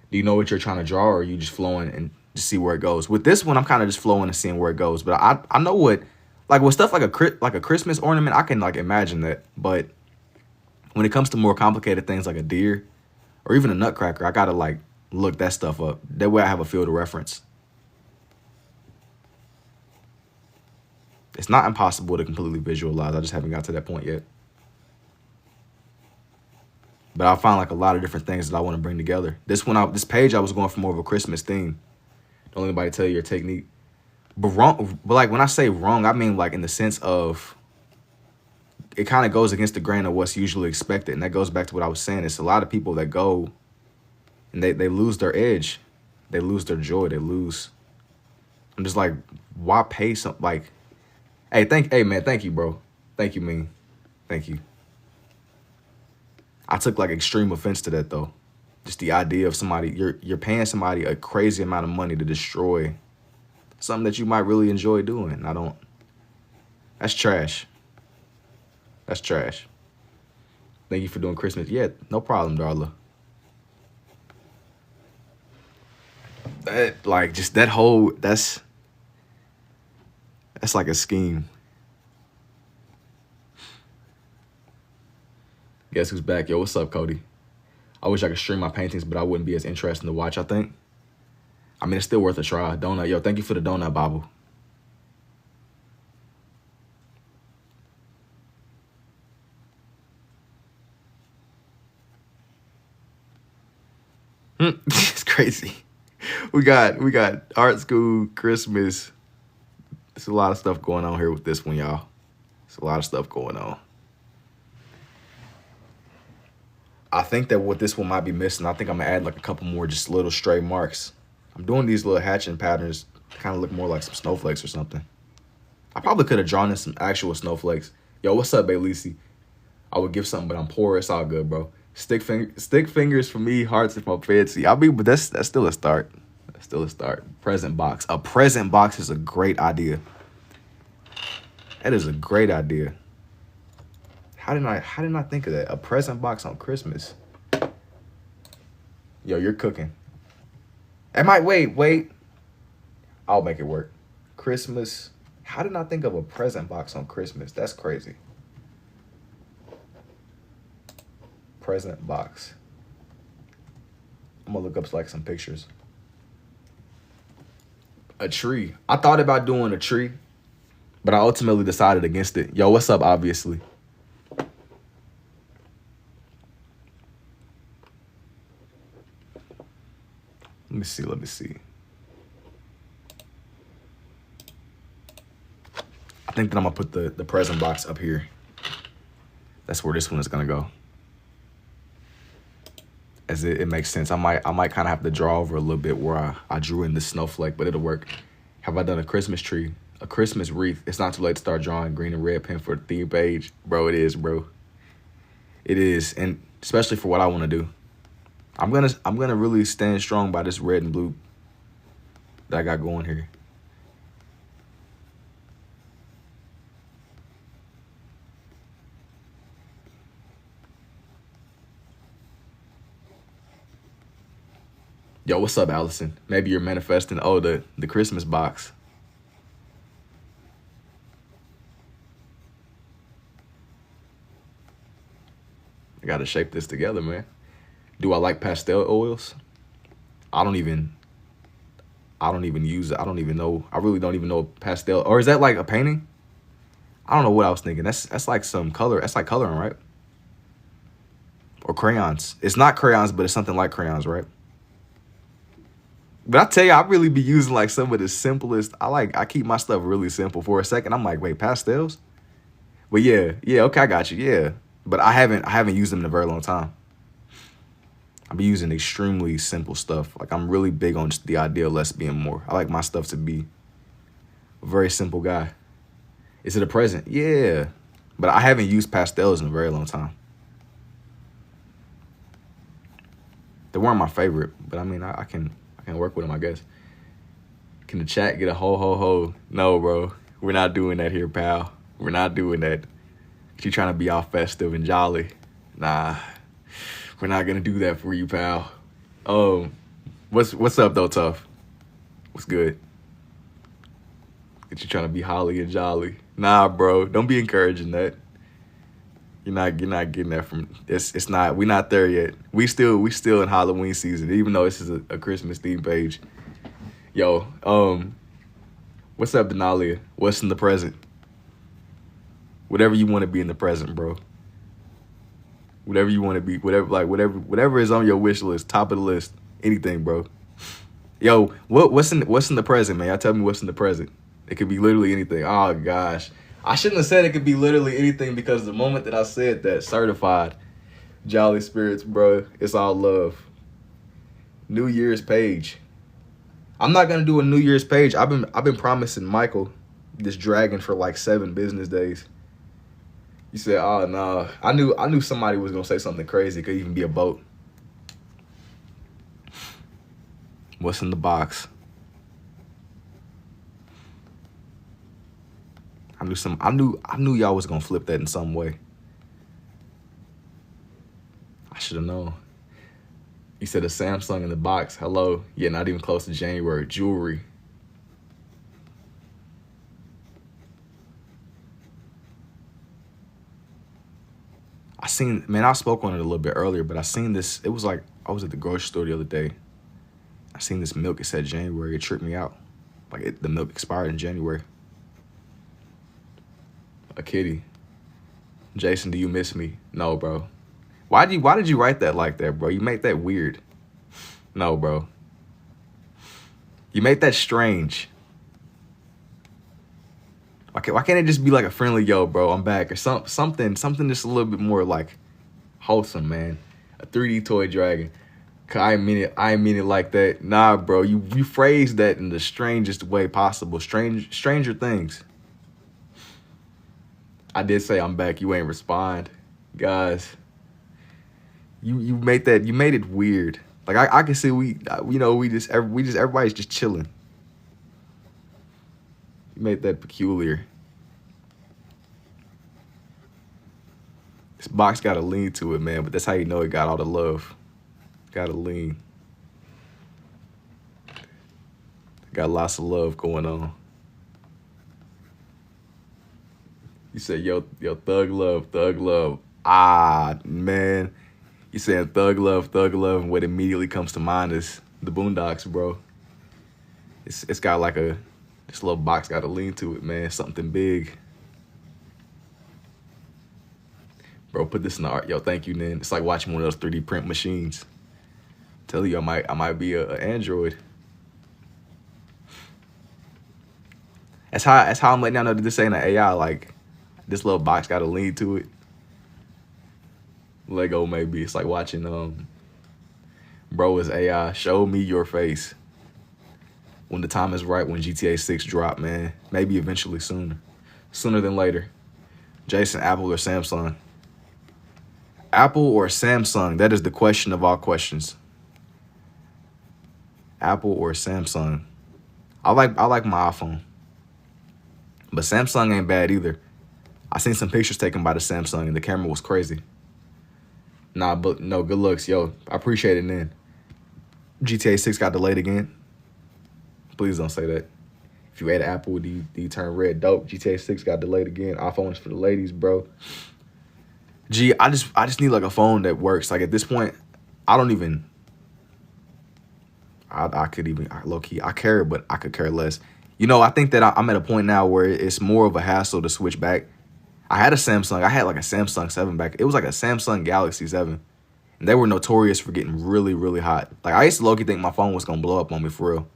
Do you know what you're trying to draw, or are you just flowing and just see where it goes? With this one, I'm kind of just flowing and seeing where it goes. But I know what, like with stuff like a Christmas ornament, I can like imagine that. But when it comes to more complicated things like a deer or even a nutcracker, I gotta like look that stuff up. That way I have a field of reference. It's not impossible to completely visualize. I just haven't got to that point yet. But I'll find like a lot of different things that I want to bring together. This page, I was going for more of a Christmas theme. Don't let anybody tell you your technique. But like when I say wrong, I mean like in the sense of it kind of goes against the grain of what's usually expected. And that goes back to what I was saying. It's a lot of people that go and they lose their edge. They lose their joy. They lose. I'm just like, why pay something like, hey man, thank you, bro. Thank you, man. Thank you. I took like extreme offense to that though. Just the idea of somebody, you're paying somebody a crazy amount of money to destroy something that you might really enjoy doing. That's trash. That's trash. Thank you for doing Christmas. Yeah, no problem, Darla. That like just that whole that's like a scheme. Guess who's back? Yo, what's up, Cody? I wish I could stream my paintings, but I wouldn't be as interesting to watch, I think. I mean, it's still worth a try. Donut. Yo, thank you for the donut, Bible. It's crazy. We got art school, Christmas. There's a lot of stuff going on here with this one, y'all. There's a lot of stuff going on. I think that what this one might be missing, I think I'm gonna add like a couple more just little stray marks. I'm doing these little hatching patterns, kind of look more like some snowflakes or something. I probably could have drawn in some actual snowflakes. Yo, what's up, Bailisi? I would give something, but I'm poor. It's all good, bro. Stick fingers for me, hearts if I'm fancy. I mean, but that's still a start. That's still a start. Present box. A present box is a great idea. That is a great idea. How did I think of that? A present box on Christmas. Yo, you're cooking. Wait. I'll make it work. Christmas. How did I think of a present box on Christmas? That's crazy. Present box. I'm gonna look up like some pictures. A tree. I thought about doing a tree, but I ultimately decided against it. Yo, what's up, obviously? Let me see. I think that I'm gonna put the present box up here. That's where this one is gonna go. As it makes sense. I might kind of have to draw over a little bit where I drew in the snowflake, but it'll work. Have I done a Christmas tree? A Christmas wreath? It's not too late to start drawing green and red pen for the theme page. Bro, it is, bro. It is, and especially for what I want to do. I'm gonna really stand strong by this red and blue that I got going here. Yo, what's up, Allison? Maybe you're manifesting, oh, the Christmas box. I gotta shape this together, man. Do I like pastel oils? I don't even use it. I don't even know. I really don't even know pastel. Or is that like a painting? I don't know what I was thinking. That's like some color. That's like coloring, right? Or crayons. It's not crayons, but it's something like crayons, right? But I tell you, I really be using like some of the simplest. I keep my stuff really simple. For a second, I'm like, wait, pastels? But yeah, okay, I got you. Yeah. But I haven't used them in a very long time. I be using extremely simple stuff. Like, I'm really big on just the idea of less being more. I like my stuff to be a very simple guy. Is it a present? Yeah. But I haven't used pastels in a very long time. They weren't my favorite, but I mean, I can work with them, I guess. Can the chat get a ho, ho, ho? No, bro. We're not doing that here, pal. We're not doing that. You trying to be all festive and jolly. Nah. We're not gonna do that for you, pal. What's up though, Tough? What's good? Get you trying to be holly and jolly. Nah, bro. Don't be encouraging that. You're not getting that from it's not, we're not there yet. We still in Halloween season, even though this is a Christmas theme page. Yo, what's up, Denalia? What's in the present? Whatever you want to be in the present, bro. Whatever you want to be, whatever is on your wish list, top of the list, anything, bro. Yo, what's in the present, man? Y'all tell me what's in the present. It could be literally anything. Oh gosh, I shouldn't have said it could be literally anything, because the moment that I said that, certified jolly spirits, bro. It's all love. New Year's page. I'm not gonna do a New Year's page. I've been promising Michael this dragon for like 7 business days. You said, oh, no. I knew somebody was going to say something crazy. It could even be a boat. What's in the box? I knew y'all was going to flip that in some way. I should have known. You said a Samsung in the box. Hello. Yeah, not even close to January. Jewelry. I spoke on it a little bit earlier, but I seen this. It was like, I was at the grocery store the other day. I seen this milk. It said January. It tripped me out. Like, the milk expired in January. A kitty. Jason, do you miss me? No, bro. Why did you write that like that, bro? You make that weird. No, bro. You make that strange. Why can't it just be like a friendly, yo, bro, I'm back, or something just a little bit more like wholesome, man. A 3D toy dragon. I ain't mean it like that. Nah, bro, you phrased that in the strangest way possible. Stranger things. I did say I'm back. You ain't respond, guys. You made it weird. Like, I can see everybody's just chilling. You made that peculiar. This box got a lean to it, man, but that's how you know it got all the love. Got a lean. Got lots of love going on. You said, yo, thug love. Ah, man. You saying thug love, and what immediately comes to mind is the Boondocks, bro. It's got like this little box got a lean to it, man. Something big. Bro, put this in the art. Yo, thank you, Nen. It's like watching one of those 3D print machines. Tell you, I might be a Android. That's how I'm letting y'all know that this ain't an AI. Like, this little box got a lean to it. Lego, maybe. It's like watching bro is AI. Show me your face. When the time is right, when GTA 6 drop, man. Maybe eventually sooner. Sooner than later. Jason, Apple or Samsung? Apple or Samsung? That is the question of all questions. Apple or Samsung? I like my iPhone. But Samsung ain't bad either. I seen some pictures taken by the Samsung and the camera was crazy. Nah, but no, good looks. Yo, I appreciate it, man. GTA 6 got delayed again. Please don't say that. If you ate an apple, do you turn red? Dope. GTA 6 got delayed again. iPhones for the ladies, bro. Gee, I just need like a phone that works. Like at this point, I don't even. I could even low key. I care, but I could care less. You know, I think that I'm at a point now where it's more of a hassle to switch back. I had a Samsung. I had like a Samsung 7 back. It was like a Samsung Galaxy 7. And they were notorious for getting really, really hot. Like I used to low key think my phone was gonna blow up on me for real.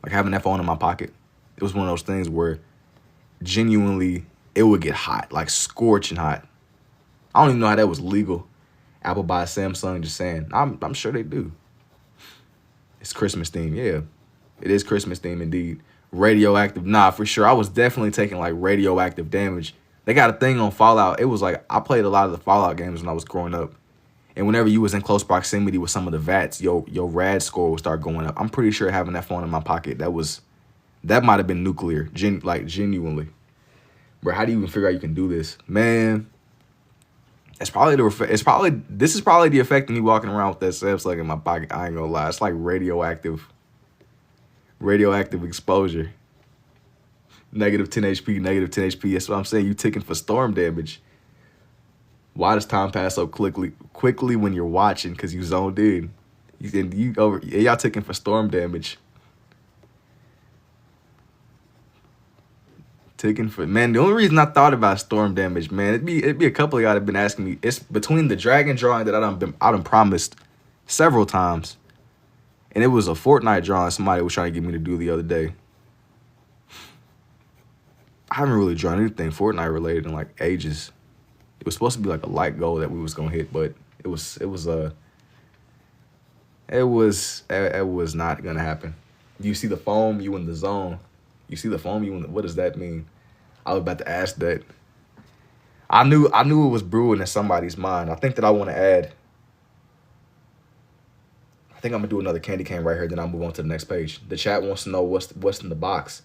Like having that phone in my pocket. It was one of those things where genuinely it would get hot, like scorching hot. I don't even know how that was legal. Apple buys Samsung, just saying. I'm sure they do. It's Christmas theme, yeah. It is Christmas theme indeed. Radioactive, nah, for sure. I was definitely taking like radioactive damage. They got a thing on Fallout. It was like, I played a lot of the Fallout games when I was growing up. And whenever you was in close proximity with some of the VATs, your rad score would start going up. I'm pretty sure having that phone in my pocket, that might have been nuclear, genuinely. Bro, how do you even figure out you can do this? Man, this is probably the effect of me walking around with that Samsung in my pocket. I ain't gonna lie. It's like radioactive exposure. Negative 10 HP, negative 10 HP. That's what I'm saying. You ticking for storm damage. Why does time pass so quickly when you're watching? Because you zoned in. Y'all ticking for storm damage. Ticking for, man, the only reason I thought about storm damage, man, it'd be a couple of y'all that have been asking me. It's between the dragon drawing that I done promised several times. And it was a Fortnite drawing somebody was trying to get me to do the other day. I haven't really drawn anything Fortnite related in like ages. It was supposed to be like a light goal that we was gonna hit, but it was not gonna happen. You see the foam, you in the zone. You see the foam, what does that mean? I was about to ask that. I knew it was brewing in somebody's mind. I think that I want to add. I think I'm gonna do another candy cane right here, then I'll move on to the next page. The chat wants to know what's in the box.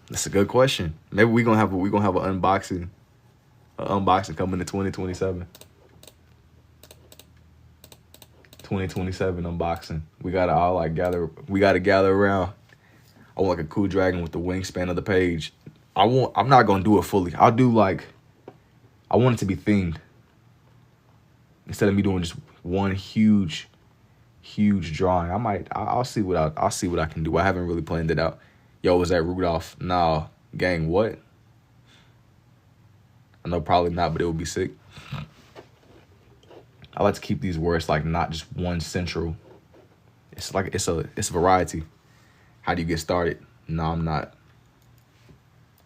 That's a good question. Maybe we're gonna have an unboxing. An unboxing coming in 2027. 2027 unboxing. We gotta gather around. I want like a cool dragon with the wingspan of the page. I'm not gonna do it fully. I want it to be themed. Instead of me doing just one huge drawing. I'll see what I can do. I haven't really planned it out. Yo, was that Rudolph? Nah, gang, what? I know probably not, but it would be sick. I like to keep these words like not just one central. It's like it's a variety. How do you get started? No, I'm not.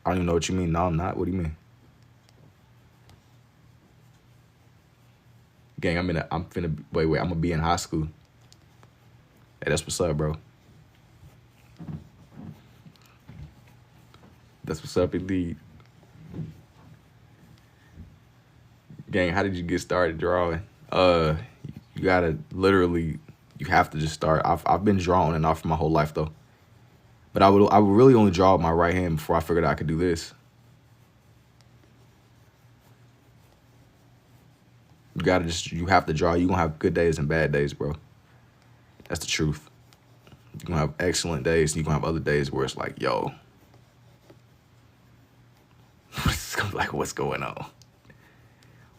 I don't even know what you mean. No, I'm not. What do you mean? Gang, I'm gonna be in high school. Hey, that's what's up, bro. That's what's up indeed. Gang, how did you get started drawing? You have to just start. I've been drawing and off for my whole life though. But I would really only draw with my right hand before I figured out I could do this. You have to draw. You're gonna have good days and bad days, bro. That's the truth. You're gonna have excellent days, and you're gonna have other days where it's like, yo, what's going on?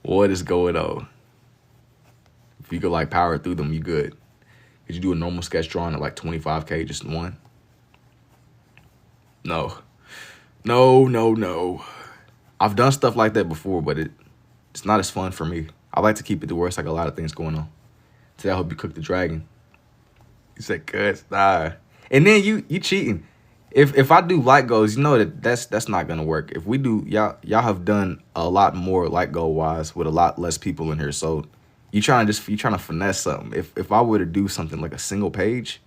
What is going on? If you could like power through them, you good. Could you do a normal sketch drawing at like 25K just one? No. I've done stuff like that before, but it's not as fun for me. I like to keep it to where it's like a lot of things going on. Today I hope you cook the dragon. You said, "Cuz, nah." And then you cheating. If I do light goals, you know that's not gonna work. If we do, y'all have done a lot more light goal wise with a lot less people in here. So you trying to finesse something. If I were to do something like a single page,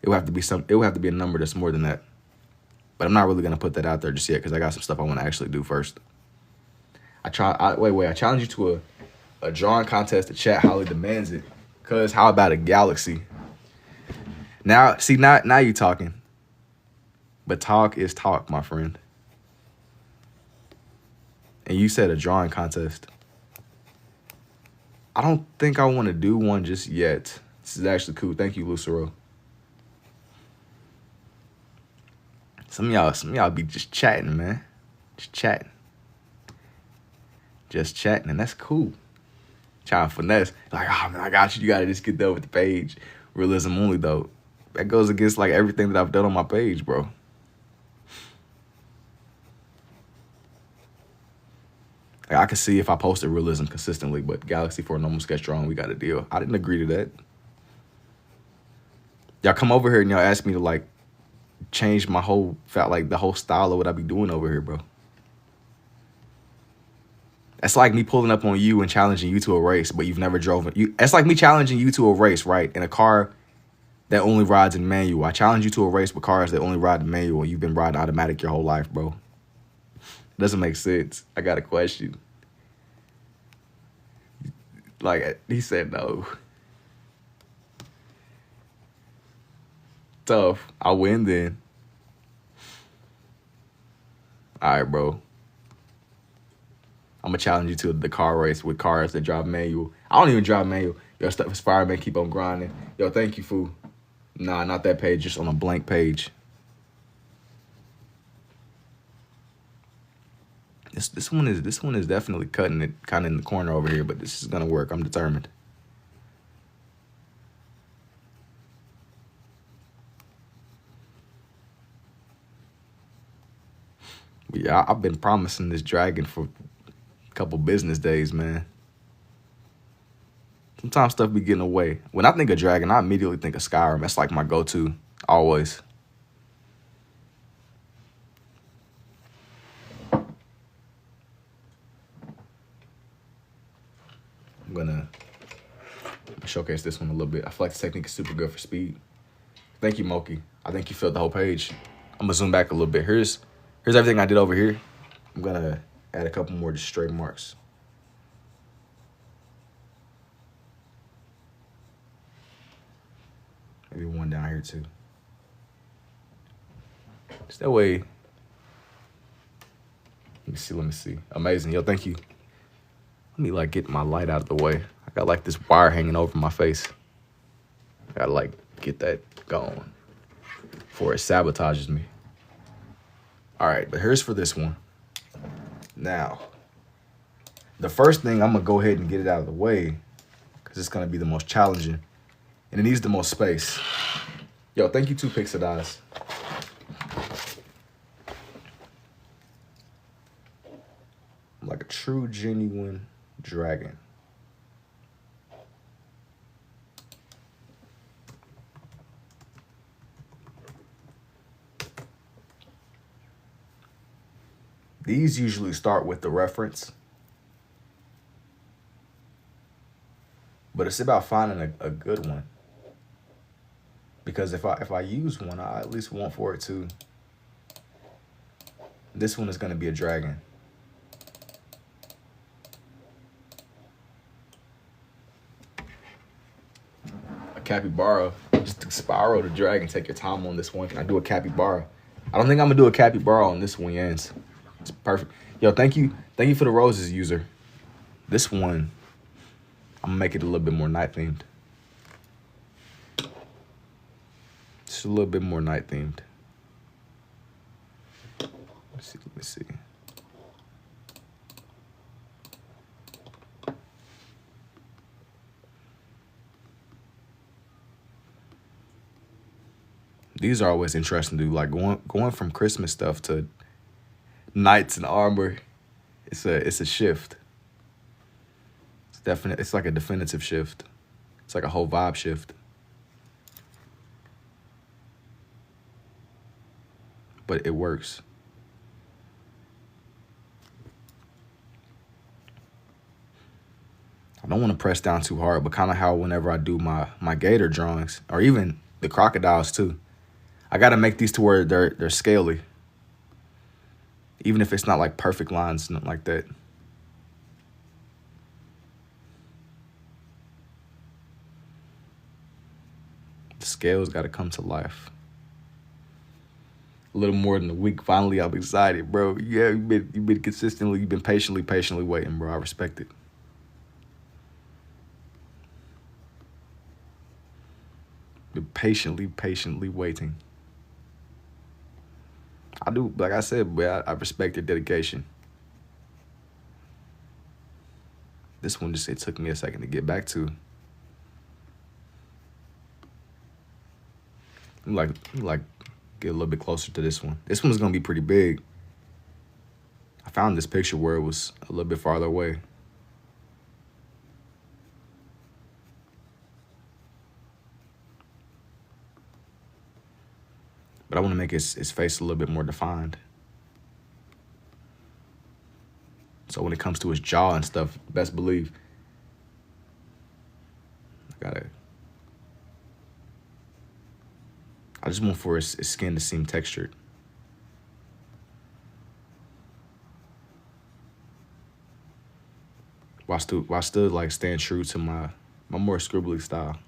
it would have to be a number that's more than that. But I'm not really gonna put that out there just yet because I got some stuff I want to actually do first. I challenge you to a drawing contest. The chat highly demands it. Cause how about a galaxy? Now you talking. But talk is talk, my friend. And you said a drawing contest. I don't think I want to do one just yet. This is actually cool. Thank you, Lucero. Some of y'all be just chatting, man. Just chatting. Just chatting, and that's cool. Trying to finesse. Like, oh man, I got you. You gotta just get done with the page. Realism only though. That goes against like everything that I've done on my page, bro. Like, I could see if I posted realism consistently, but Galaxy for a normal sketch drawing, we got a deal. I didn't agree to that. Y'all come over here and y'all ask me to like change my whole the whole style of what I be doing over here, bro. That's like me pulling up on you and challenging you to a race, but you've never drove it. It's like me challenging you to a race, right? In a car that only rides in manual. I challenge you to a race with cars that only ride in manual. You've been riding automatic your whole life, bro. Doesn't make sense. I got a question. Like, he said no. Tough. I win then. All right, bro. I'm gonna challenge you to the car race with cars that drive manual. I don't even drive manual. Yo, stuff is fire, man. Keep on grinding. Yo, thank you, fool. Nah, not that page. Just on a blank page. This one is definitely cutting it kind of in the corner over here, but this is gonna work. I'm determined. But yeah, I've been promising this dragon for a couple business days, man. Sometimes stuff be getting away. When I think of dragon, I immediately think of Skyrim. That's like my go-to, always. I'm gonna showcase this one a little bit. I feel like the technique is super good for speed. Thank you, Moki. I think you filled the whole page. I'm gonna zoom back a little bit. Here's everything I did over here. I'm gonna add a couple more just straight marks. Maybe one down here too. Just that way. Let me see. Amazing. Yo, thank you. Let me like get my light out of the way. I got like this wire hanging over my face. I gotta like get that going before it sabotages me. All right, but here's for this one. Now, the first thing, I'm gonna go ahead and get it out of the way because it's gonna be the most challenging and it needs the most space. Yo, thank you, 2 Pixodize. I'm like a true, genuine dragon. These usually start with the reference, but it's about finding a good one. Because if I use one, I at least want for it to. This one is gonna be a dragon. A capybara. Just spiral the dragon. Take your time on this one. Can I do a capybara? I don't think I'm gonna do a capybara on this one, Jens. It's perfect. Yo, thank you for the roses, user. This one, I'm gonna make it a little bit more night themed. Just a little bit more night themed. Let me see. These are always interesting to do, like going from Christmas stuff to knights and armor. It's a shift. It's like a definitive shift. It's like a whole vibe shift. But it works. I don't want to press down too hard, but kind of how whenever I do my gator drawings, or even the crocodiles too, I got to make these to where they're scaly. Even if it's not like perfect lines, nothing like that. The scales got to come to life. A little more than a week. Finally, I'm excited, bro. Yeah, you've been patiently waiting, bro. I respect it. Been patiently waiting. I do, like I said, boy, I respect your dedication. This one just, it took me a second to get back to. Like get a little bit closer to this one. This one's gonna be pretty big. I found this picture where it was a little bit farther away. But I want to make his face a little bit more defined. So when it comes to his jaw and stuff, best believe I just want for his skin to seem textured. While still like staying true to my more scribbly style.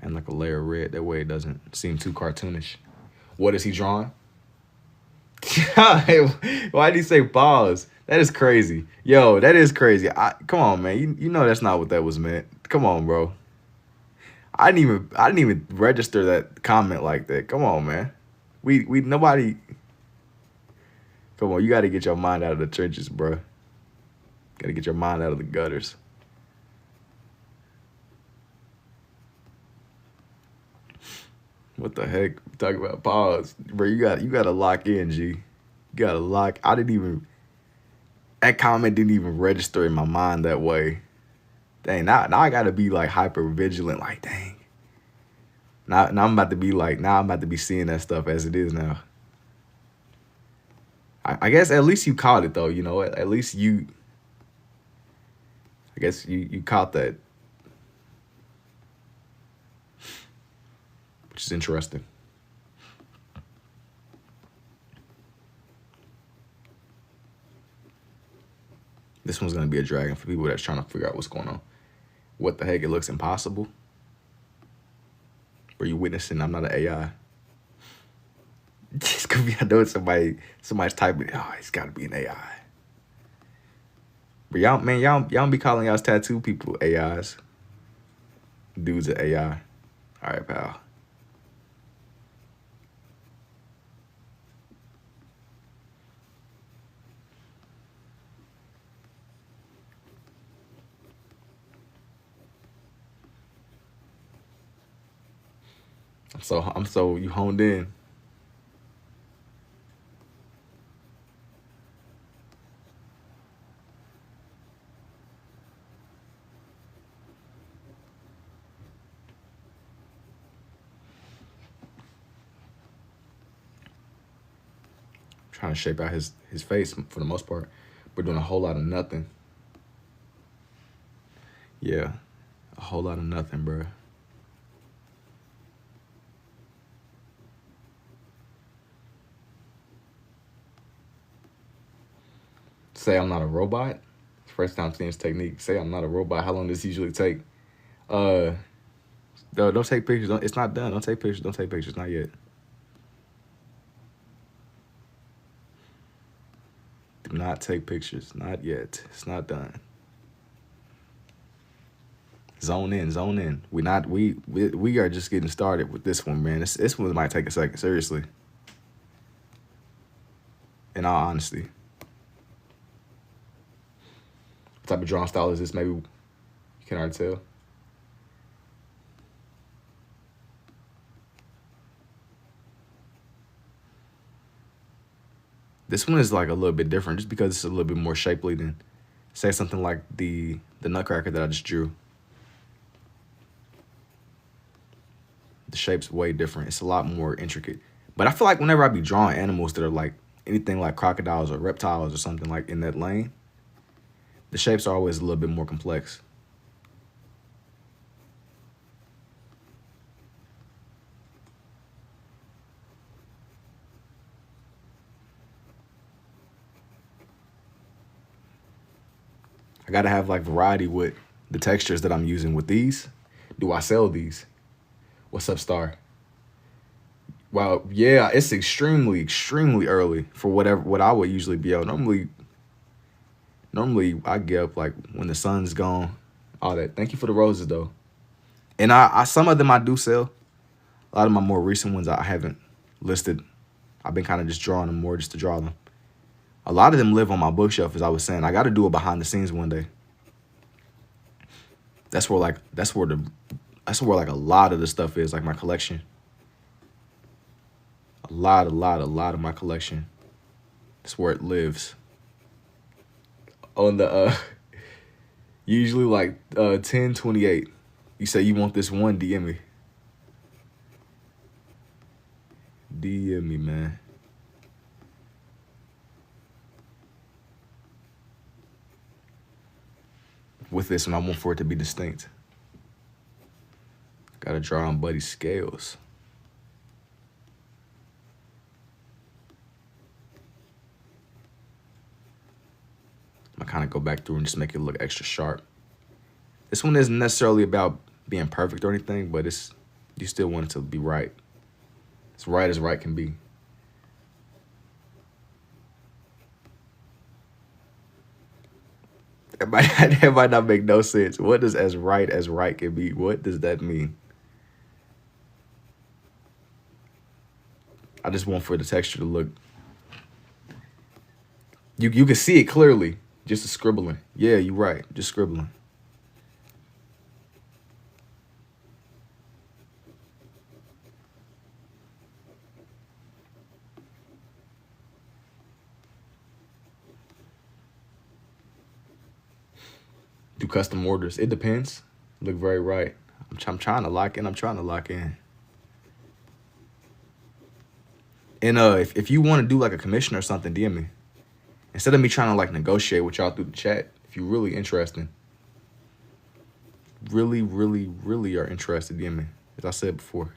And like a layer of red, that way it doesn't seem too cartoonish. What is he drawing? Why did he say pause? That is crazy. Yo, that is crazy. Come on, man. You know that's not what that was meant. Come on, bro. I didn't even register that comment like that. Come on, man. We nobody. Come on, you gotta get your mind out of the trenches, bro. Gotta get your mind out of the gutters. What the heck? Talk about pause, bro. You gotta lock in, G. You gotta lock. That comment didn't even register in my mind that way. Dang, now I gotta be like hyper vigilant. Like, dang. Now I'm about to be like, now I'm about to be seeing that stuff as it is now. I guess at least you caught it though, you know. At least you. I guess you caught that, which is interesting. This one's gonna be a dragon for people that's trying to figure out what's going on. What the heck? It looks impossible. Were you witnessing? I'm not an AI. It's gonna be. I know somebody's typing. Oh, it's gotta be an AI. But y'all don't be calling y'all's tattoo people AIs. Dude's an AI. All right, pal. I'm so you honed in. Trying to shape out his face for the most part. We're doing a whole lot of nothing. Yeah, a whole lot of nothing, bro. Say I'm not a robot. First time seeing this technique. Say I'm not a robot. How long does this usually take? Don't take pictures. It's not done. Don't take pictures. Don't take pictures. Not yet. Do not take pictures. Not yet. It's not done. Zone in. Zone in. We are just getting started with this one, man. This one might take a second. Seriously. In all honesty. What type of drawing style is this? Maybe you can already tell. This one is like a little bit different just because it's a little bit more shapely than, say, something like the nutcracker that I just drew. The shape's way different. It's a lot more intricate. But I feel like whenever I be drawing animals that are like anything like crocodiles or reptiles or something like in that lane, the shapes are always a little bit more complex. I gotta have like variety with the textures that I'm using with these. Do I sell these? What's up, Star? Well, yeah, it's extremely early for what I would usually be out. Normally, Normally, I get up like when the sun's gone, all that. Thank you for the roses, though. And I some of them I do sell. A lot of my more recent ones I haven't listed. I've been kind of just drawing them more just to draw them. A lot of them live on my bookshelf, as I was saying. I got to do it behind the scenes one day. That's where like a lot of the stuff is, like my collection. A lot of my collection. That's where it lives. On the usually like 1028. You say you want this one, DM me. DM me, man. With this one, I want for it to be distinct. Gotta draw on Buddy's scales. I'm gonna kind of go back through and just make it look extra sharp. This one isn't necessarily about being perfect or anything, but you still want it to be right. As right can be. That might not make no sense. What does as right can be? What does that mean? I just want for the texture to look. You can see it clearly. Just a scribbling. Yeah, you're right. Just scribbling. Do custom orders. It depends. Look very right. I'm trying to lock in. And if you want to do like a commission or something, DM me. Instead of me trying to like negotiate with y'all through the chat, if you're really interested, really are interested, DM me. As I said before.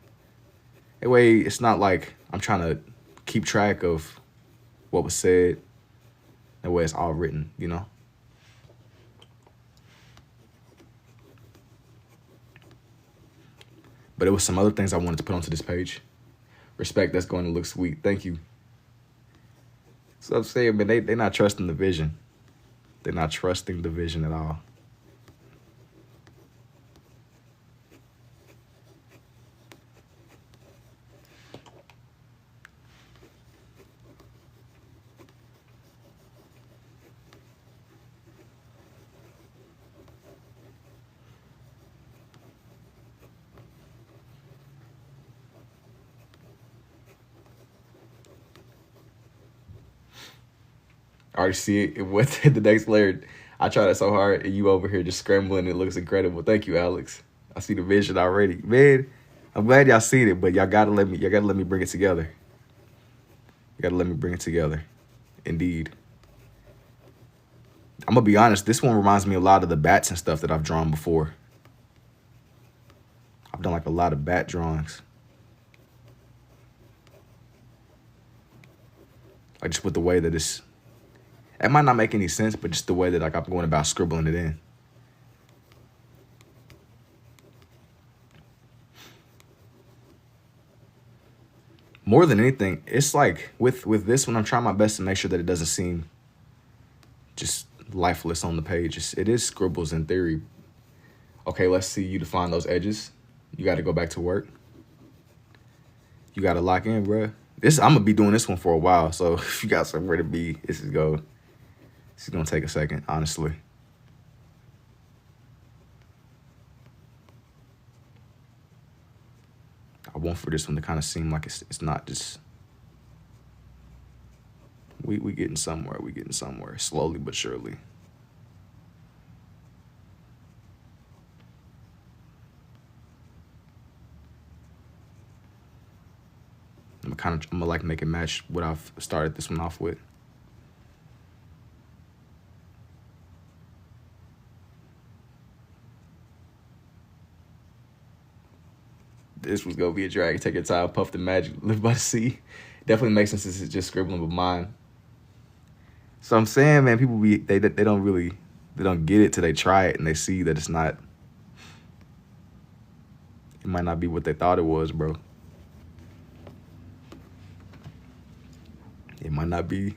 Anyway, it's not like I'm trying to keep track of what was said. That way it's all written, you know? But it was some other things I wanted to put onto this page. Respect, that's going to look sweet. Thank you. So I'm saying, man, they're not trusting the vision. They're not trusting the vision at all. I already see it. It went to the next layer. I tried it so hard, and you over here just scrambling. It looks incredible. Thank you, Alex. I see the vision already, man. I'm glad y'all seen it, but y'all gotta let me bring it together. You gotta let me bring it together. Indeed. I'm gonna be honest. This one reminds me a lot of the bats and stuff that I've drawn before. I've done like a lot of bat drawings. Like just with the way that it's. It might not make any sense, but just the way that like I'm going about scribbling it in. More than anything, it's like with this one, I'm trying my best to make sure that it doesn't seem just lifeless on the page. It is scribbles in theory. Okay, let's see you define those edges. You got to go back to work. You got to lock in, bruh. I'm gonna be doing this one for a while, so if you got somewhere to be, this is gonna take a second, honestly. I want for this one to kind of seem like it's not just. We getting somewhere. We getting somewhere, slowly but surely. I'm gonna like make it match what I've started this one off with. This was gonna be a drag. Take your time, puff the magic, live by the sea. Definitely makes sense. This is just scribbling with mine. So I'm saying, man, people they don't get it till they try it and they see that it's not. It might not be what they thought it was, bro. It might not be.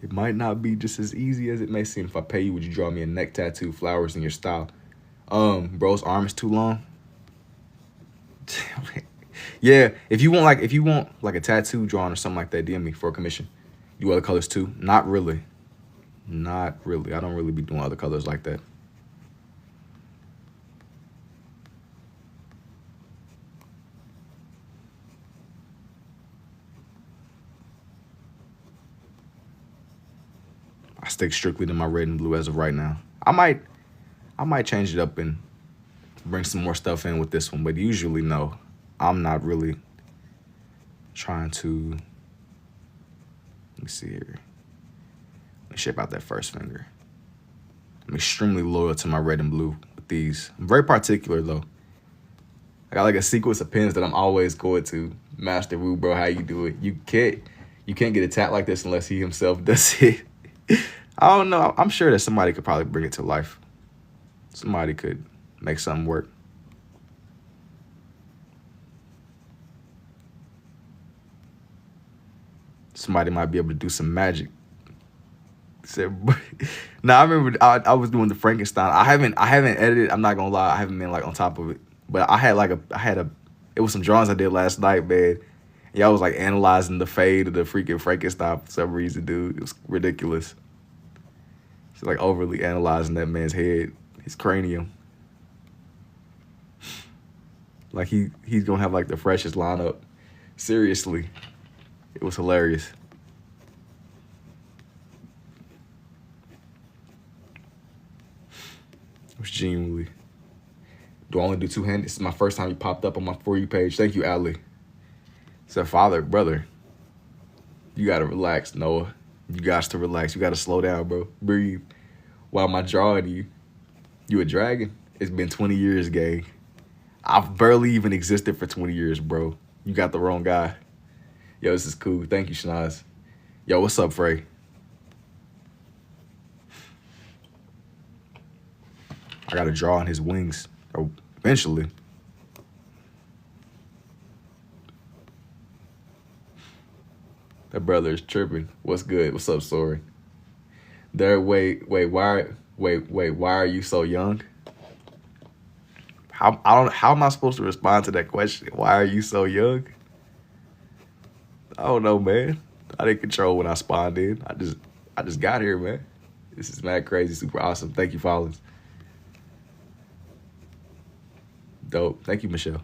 It might not be just as easy as it may seem. If I pay you, would you draw me a neck tattoo, flowers in your style? Bro's arm is too long. Yeah, if you want like a tattoo drawn or something like that, DM me for a commission. Do other colors too? Not really. Not really. I don't really be doing other colors like that. I stick strictly to my red and blue as of right now. I might change it up and bring some more stuff in with this one, but usually no. I'm not really trying to. Let me see here. Let me shape out that first finger. I'm extremely loyal to my red and blue with these. I'm very particular though. I got like a sequence of pins that I'm always going to. Master Wu, bro, how you do it? You can't get a tat like this unless he himself does it. I don't know. I'm sure that somebody could probably bring it to life. Somebody could make something work. Somebody might be able to do some magic. Now I remember I was doing the Frankenstein. I haven't edited. I'm not gonna lie. I haven't been like on top of it. But I had it was some drawings I did last night, man. Y'all was like analyzing the fade of the freaking Frankenstein for some reason, dude. It was ridiculous. It's like overly analyzing that man's head, his cranium. Like he's gonna have like the freshest lineup. Seriously. It was hilarious. It was genuinely. Do I only do two-handed? This is my first time you popped up on my For You page. Thank you, Ali. Said, father, brother, you gotta relax, Noah. You got to relax. You gotta slow down, bro. Breathe. Why am I drawing you? You a dragon? It's been 20 years, gang. I've barely even existed for 20 years, bro. You got the wrong guy. Yo, this is cool. Thank you, Shanaz. Yo, what's up, Frey? I gotta draw on his wings. Eventually. That brother is tripping. What's good? What's up, Soren? Wait, why are you so young? How am I supposed to respond to that question? Why are you so young? I don't know, man. I didn't control when I spawned in. I just got here, man. This is mad crazy, super awesome. Thank you, Follins. Dope. Thank you, Michelle.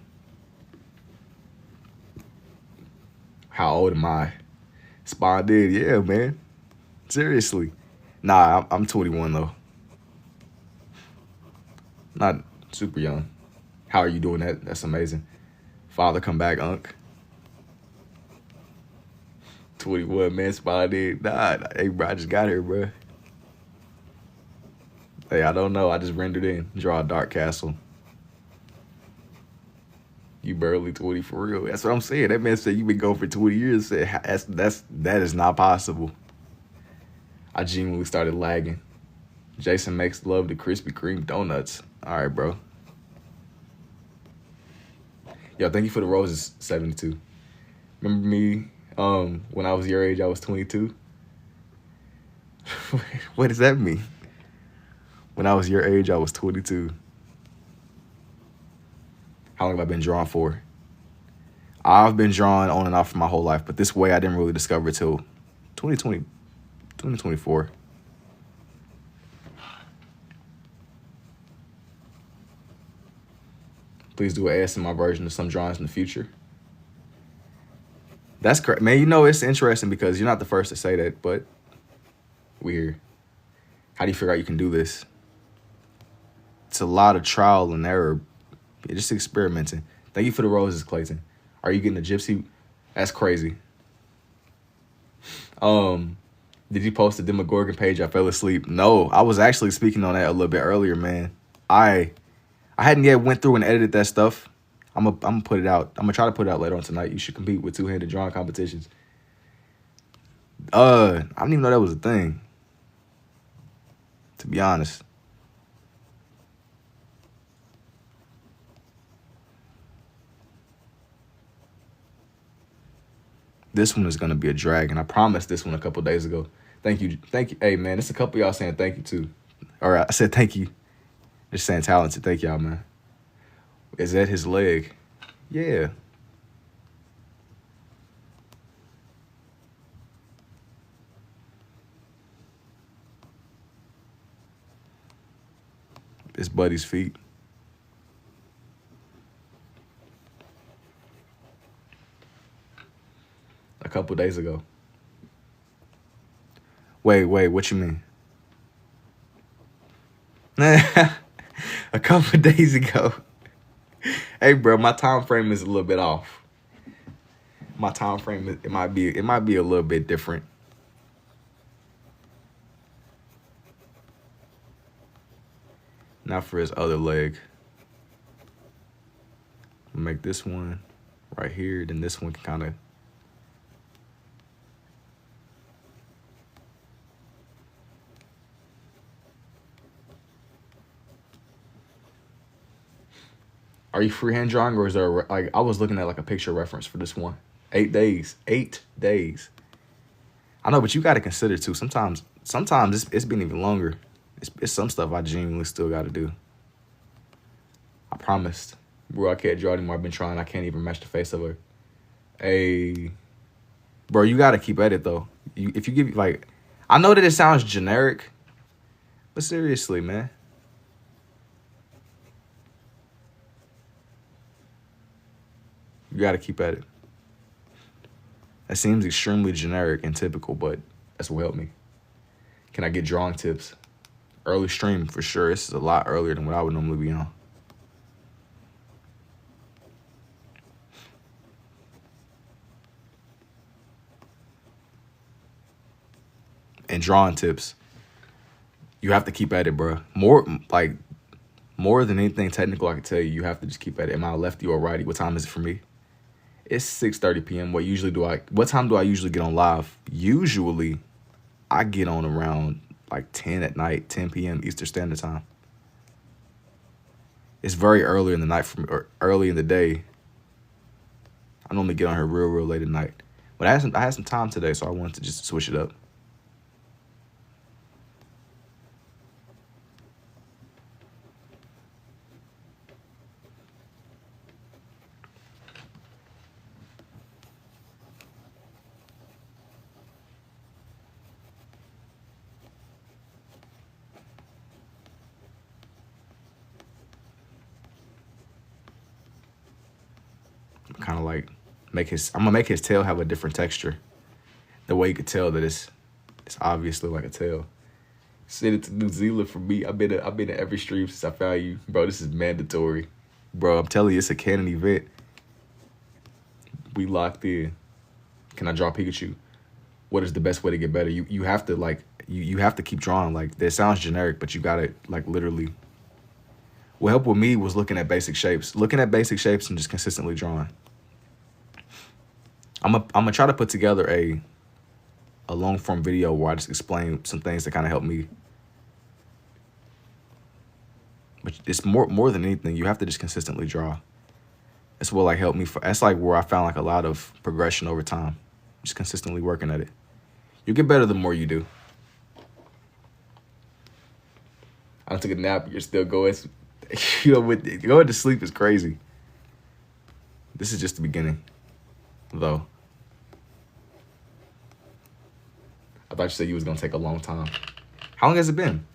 How old am I? Spawned in, yeah, man. Seriously. Nah, I'm 21 though. Not super young. How are you doing that? That's amazing. Father, come back, Unc. 21, man, spawned in. Nah, hey, bro, I just got here, bro. Hey, I don't know. I just rendered in. Draw a dark castle. You barely 20 for real. That's what I'm saying. That man said you been going for 20 years. That is not possible. I genuinely started lagging. Jason makes love to Krispy Kreme donuts. All right, bro. Yo, thank you for the roses, 72. Remember me when I was your age, I was 22? What does that mean? When I was your age, I was 22. How long have I been drawing for? I've been drawing on and off for my whole life, but this way I didn't really discover it till 2024. Please do an ASMR version of some drawings in the future. That's correct. Man, you know, it's interesting because you're not the first to say that, but we're here. How do you figure out you can do this? It's a lot of trial and error. You're just experimenting. Thank you for the roses, Clayton. Are you getting a gypsy? That's crazy. Did you post the Demogorgon page? I fell asleep. No, I was actually speaking on that a little bit earlier, man. I hadn't yet went through and edited that stuff. I'm gonna put it out. I'm gonna try to put it out later on tonight. You should compete with two-handed drawing competitions. I didn't even know that was a thing. To be honest. This one is gonna be a dragon. I promised this one a couple days ago. Thank you. Thank you. Hey, man, it's a couple of y'all saying thank you, too. All right, I said thank you. Just saying talented. Thank y'all, man. Is that his leg? Yeah. It's Buddy's feet. A couple days ago. Wait, what you mean? A couple days ago. Hey, bro, my time frame is a little bit off. My time frame, it might be a little bit different. Now for his other leg. Make this one right here, then this one can kind of. Are you freehand drawing, or is there like I was looking at like a picture reference for this one? 8 days. 8 days. I know, but you got to consider too. Sometimes it's been even longer. It's some stuff I genuinely still got to do. I promised. Bro, I can't draw anymore. I've been trying. I can't even match the face of her. Hey, bro, you got to keep at it though. If you give like, I know that it sounds generic, but seriously, man. You got to keep at it. That seems extremely generic and typical, but that's what helped me. Can I get drawing tips? Early stream, for sure. This is a lot earlier than what I would normally be on. And drawing tips. You have to keep at it, bro. More than anything technical I can tell you, you have to just keep at it. Am I a lefty or a righty? What time is it for me? It's 6:30 p.m. What time do I usually get on live? Usually, I get on around like 10 at night, 10 p.m. Eastern Standard Time. It's very early in the night for me, or early in the day. I normally get on here real late at night. But I had some time today, so I wanted to just switch it up. Kind of like I'm gonna make his tail have a different texture. The way you could tell that it's obviously like a tail. Send it to New Zealand for me. I've been to every stream since I found you, bro. This is mandatory, bro. I'm telling you, it's a canon event. We locked in. Can I draw Pikachu? What is the best way to get better? You have to like you have to keep drawing. Like that sounds generic, but you gotta like literally. What helped with me was looking at basic shapes and just consistently drawing. I'm gonna try to put together a long form video where I just explain some things that kind of help me. But it's more than anything, you have to just consistently draw. That's what like helped me. That's like where I found like a lot of progression over time. Just consistently working at it. You get better the more you do. I took a nap. You're still going. You know, going to sleep is crazy. This is just the beginning, though. I thought you said you was gonna take a long time. How long has it been?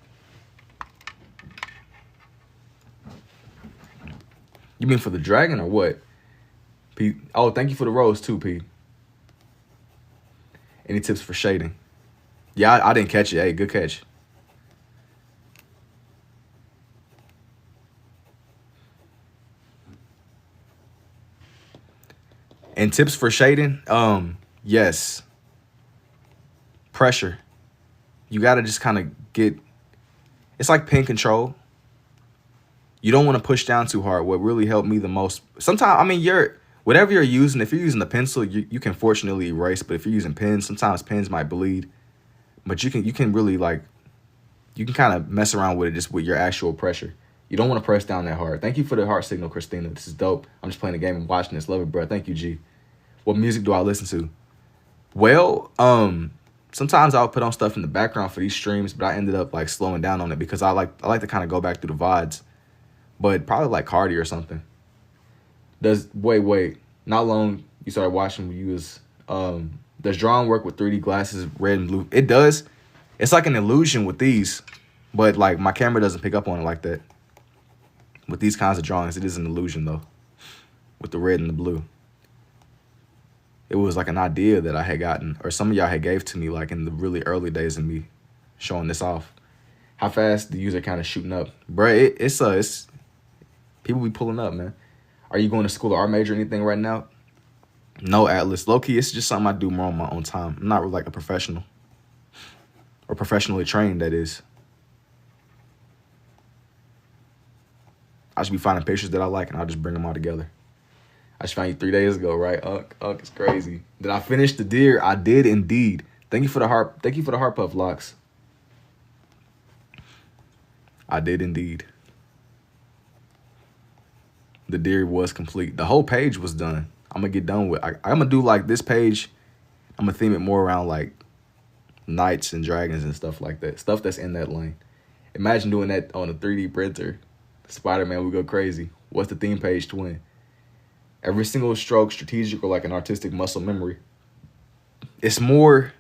You mean for the dragon or what? P. Oh, thank you for the rose too, P. Any tips for shading? Yeah, I didn't catch it. Hey, good catch. And tips for shading? Yes. Pressure. You gotta just kind of get. It's like pen control. You don't want to push down too hard. What really helped me the most. Sometimes, I mean, whatever you're using. If you're using a pencil, you can fortunately erase. But if you're using pens, sometimes pens might bleed. But you can really like. You can kind of mess around with it just with your actual pressure. You don't want to press down that hard. Thank you for the heart signal, Christina. This is dope. I'm just playing the game and watching this. Love it, bro. Thank you, G. What music do I listen to? Well, sometimes I'll put on stuff in the background for these streams, but I ended up like slowing down on it because I like to kind of go back through the VODs. But probably like Cardi or something. Wait. Not long you started watching when you was does drawing work with 3D glasses, red and blue? It does. It's like an illusion with these, but like my camera doesn't pick up on it like that. With these kinds of drawings, it is an illusion though. With the red and the blue. It was like an idea that I had gotten, or some of y'all had gave to me like in the really early days of me showing this off. How fast the user kind of shooting up. Bruh, it's people be pulling up, man. Are you going to school or art major or anything right now? No, Atlas. Low-key, it's just something I do more on my own time. I'm not like a professional. Or professionally trained, that is. I should be finding pictures that I like and I'll just bring them all together. I just found you 3 days ago, right? It's crazy. Did I finish the deer? I did indeed. Thank you for the heart puff locks. I did indeed. The deer was complete. The whole page was done. I'm gonna get done with. I'm gonna do like this page. I'm gonna theme it more around like knights and dragons and stuff like that. Stuff that's in that lane. Imagine doing that on a 3D printer. Spider-Man would go crazy. What's the theme page to win? Every single stroke strategic or like an artistic muscle memory. It's more.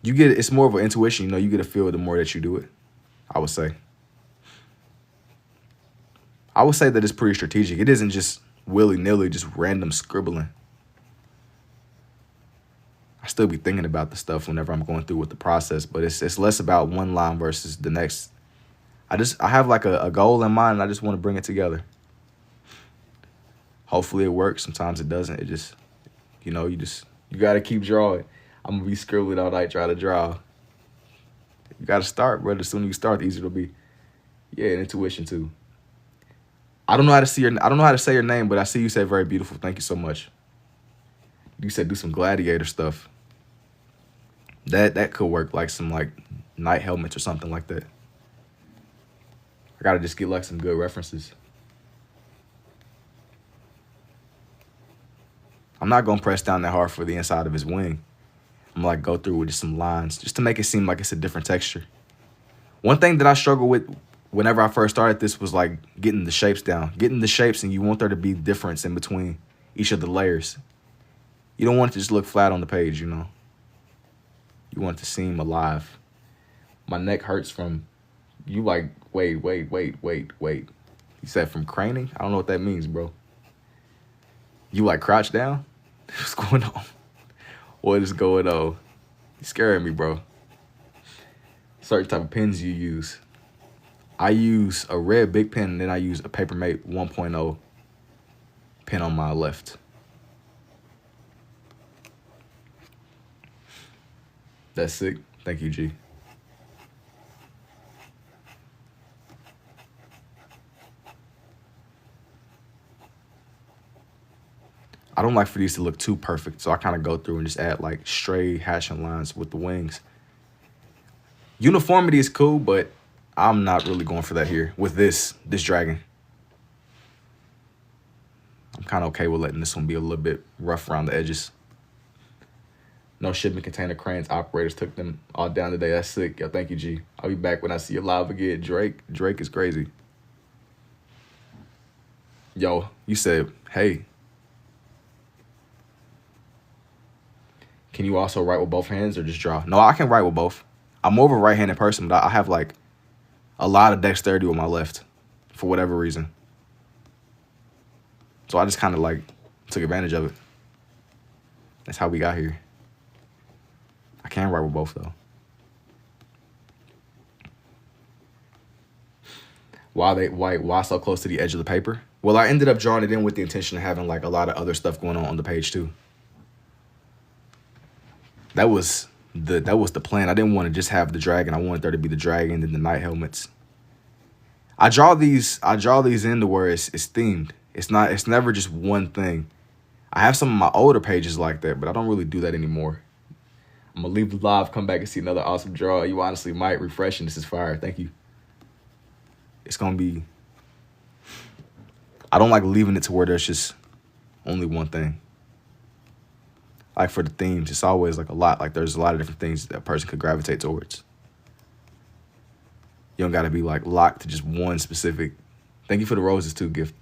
It's more of an intuition. You know, you get a feel the more that you do it. I would say. I would say that it's pretty strategic. It isn't just willy-nilly, just random scribbling. I still be thinking about the stuff whenever I'm going through with the process, but it's less about one line versus the next. I have like a goal in mind and I just want to bring it together. Hopefully it works. Sometimes it doesn't. It just, you got to keep drawing. I'm going to be scribbling all night trying to draw. You got to start, brother. The sooner you start, the easier it'll be. Yeah, and intuition too. I don't know how to say your name, but I see you say very beautiful. Thank you so much. You said do some gladiator stuff. That could work, like some like knight helmets or something like that. I gotta just get like some good references. I'm not gonna press down that hard for the inside of his wing. I'm gonna like go through with just some lines, just to make it seem like it's a different texture. One thing that I struggle with whenever I first started this was like getting the shapes down. Getting the shapes, and you want there to be difference in between each of the layers. You don't want it to just look flat on the page, you know. You want it to seem alive. My neck hurts from, you like, wait. You said from craning? I don't know what that means, bro. You like crouch down? What's going on? What is going on? You're scaring me, bro. Certain type of pens you use. I use a red big pen, and then I use a Papermate 1.0 pen on my left. That's sick. Thank you, G. I don't like for these to look too perfect, so I kind of go through and just add like stray hatching lines with the wings. Uniformity is cool, but I'm not really going for that here with this dragon. I'm kind of okay with letting this one be a little bit rough around the edges. No shipping container cranes operators took them all down today. That's sick. Yo, thank you, G. I'll be back when I see you live again. Drake is crazy. Yo, you said, hey. Can you also write with both hands or just draw? No, I can write with both. I'm more of a right-handed person, but I have like a lot of dexterity with my left for whatever reason. So I just kind of like took advantage of it. That's how we got here. I can write with both though. Why so close to the edge of the paper? Well, I ended up drawing it in with the intention of having like a lot of other stuff going on the page too. That was the plan. I didn't want to just have the dragon. I wanted there to be the dragon and the knight helmets. I draw these in to where it's themed. It's never just one thing. I have some of my older pages like that, but I don't really do that anymore. I'm gonna leave the live, come back and see another awesome draw. You honestly might. Refreshing. This is fire. Thank you. It's gonna be. I don't like leaving it to where there's just only one thing. Like for the themes, it's always like a lot. Like there's a lot of different things that a person could gravitate towards. You don't got to be like locked to just one specific. Thank you for the roses too, gift.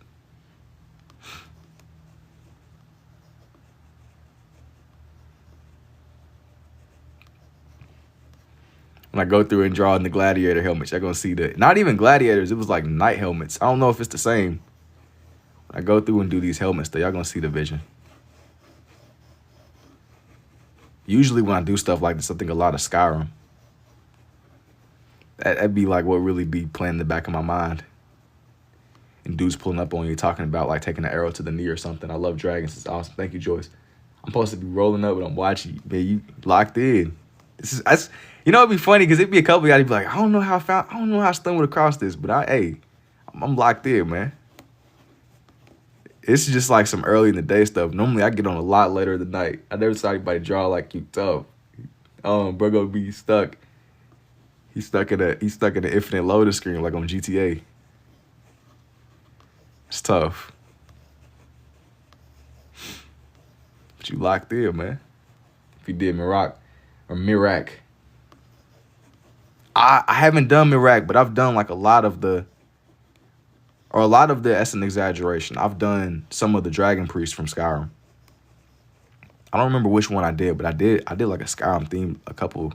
When I go through and draw in the gladiator helmets, you're going to see that. Not even gladiators. It was like knight helmets. I don't know if it's the same. When I go through and do these helmets, though, y'all going to see the vision. Usually when I do stuff like this, I think a lot of Skyrim. That'd be like what really be playing in the back of my mind. And dudes pulling up on you talking about like taking an arrow to the knee or something. I love dragons. It's awesome. Thank you, Joyce. I'm supposed to be rolling up, but I'm watching you. Man, you locked in. You know, it'd be funny because it'd be a couple of y'all be like, I don't know how I stumbled across this, but I'm locked in, man. It's just like some early in the day stuff. Normally I get on a lot later in the night. I never saw anybody draw like you tough. Bro gonna be stuck. He's stuck in the infinite loading screen like on GTA. It's tough. But you locked in, man. If you did Mirak. I haven't done Mirak, but I've done like a lot of the, that's an exaggeration. I've done some of the Dragon Priest from Skyrim. I don't remember which one I did, but I did like a Skyrim theme a couple,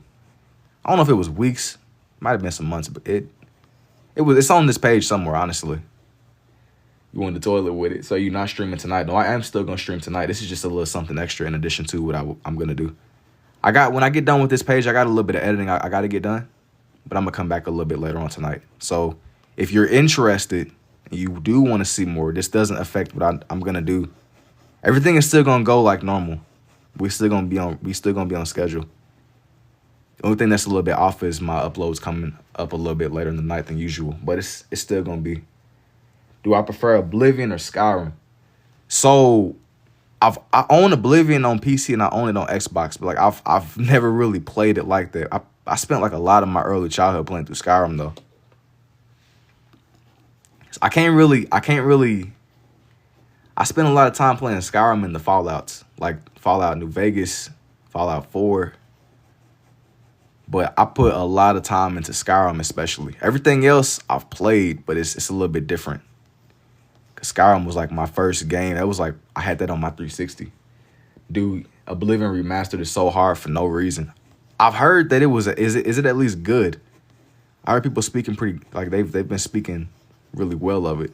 I don't know if it was weeks, might have been some months, but it's on this page somewhere, honestly. You went to the toilet with it, so you're not streaming tonight. No, I am still gonna stream tonight. This is just a little something extra in addition to what I'm gonna do. When I get done with this page, I got a little bit of editing I got to get done, but I'm going to come back a little bit later on tonight. So if you're interested and you do want to see more, this doesn't affect what I'm going to do. Everything is still going to go like normal. We still going to be on schedule. The only thing that's a little bit off is my uploads coming up a little bit later in the night than usual, but it's still going to be. Do I prefer Oblivion or Skyrim? So I own Oblivion on PC and I own it on Xbox, but like I've never really played it like that. I spent like a lot of my early childhood playing through Skyrim though. So I spent a lot of time playing Skyrim in the Fallouts, like Fallout New Vegas, Fallout 4. But I put a lot of time into Skyrim especially. Everything else I've played, but it's a little bit different. Cause Skyrim was like my first game. That was like, I had that on my 360. Dude, Oblivion Remastered is so hard for no reason. I've heard that is it at least good? I heard people speaking pretty, like they've been speaking really well of it.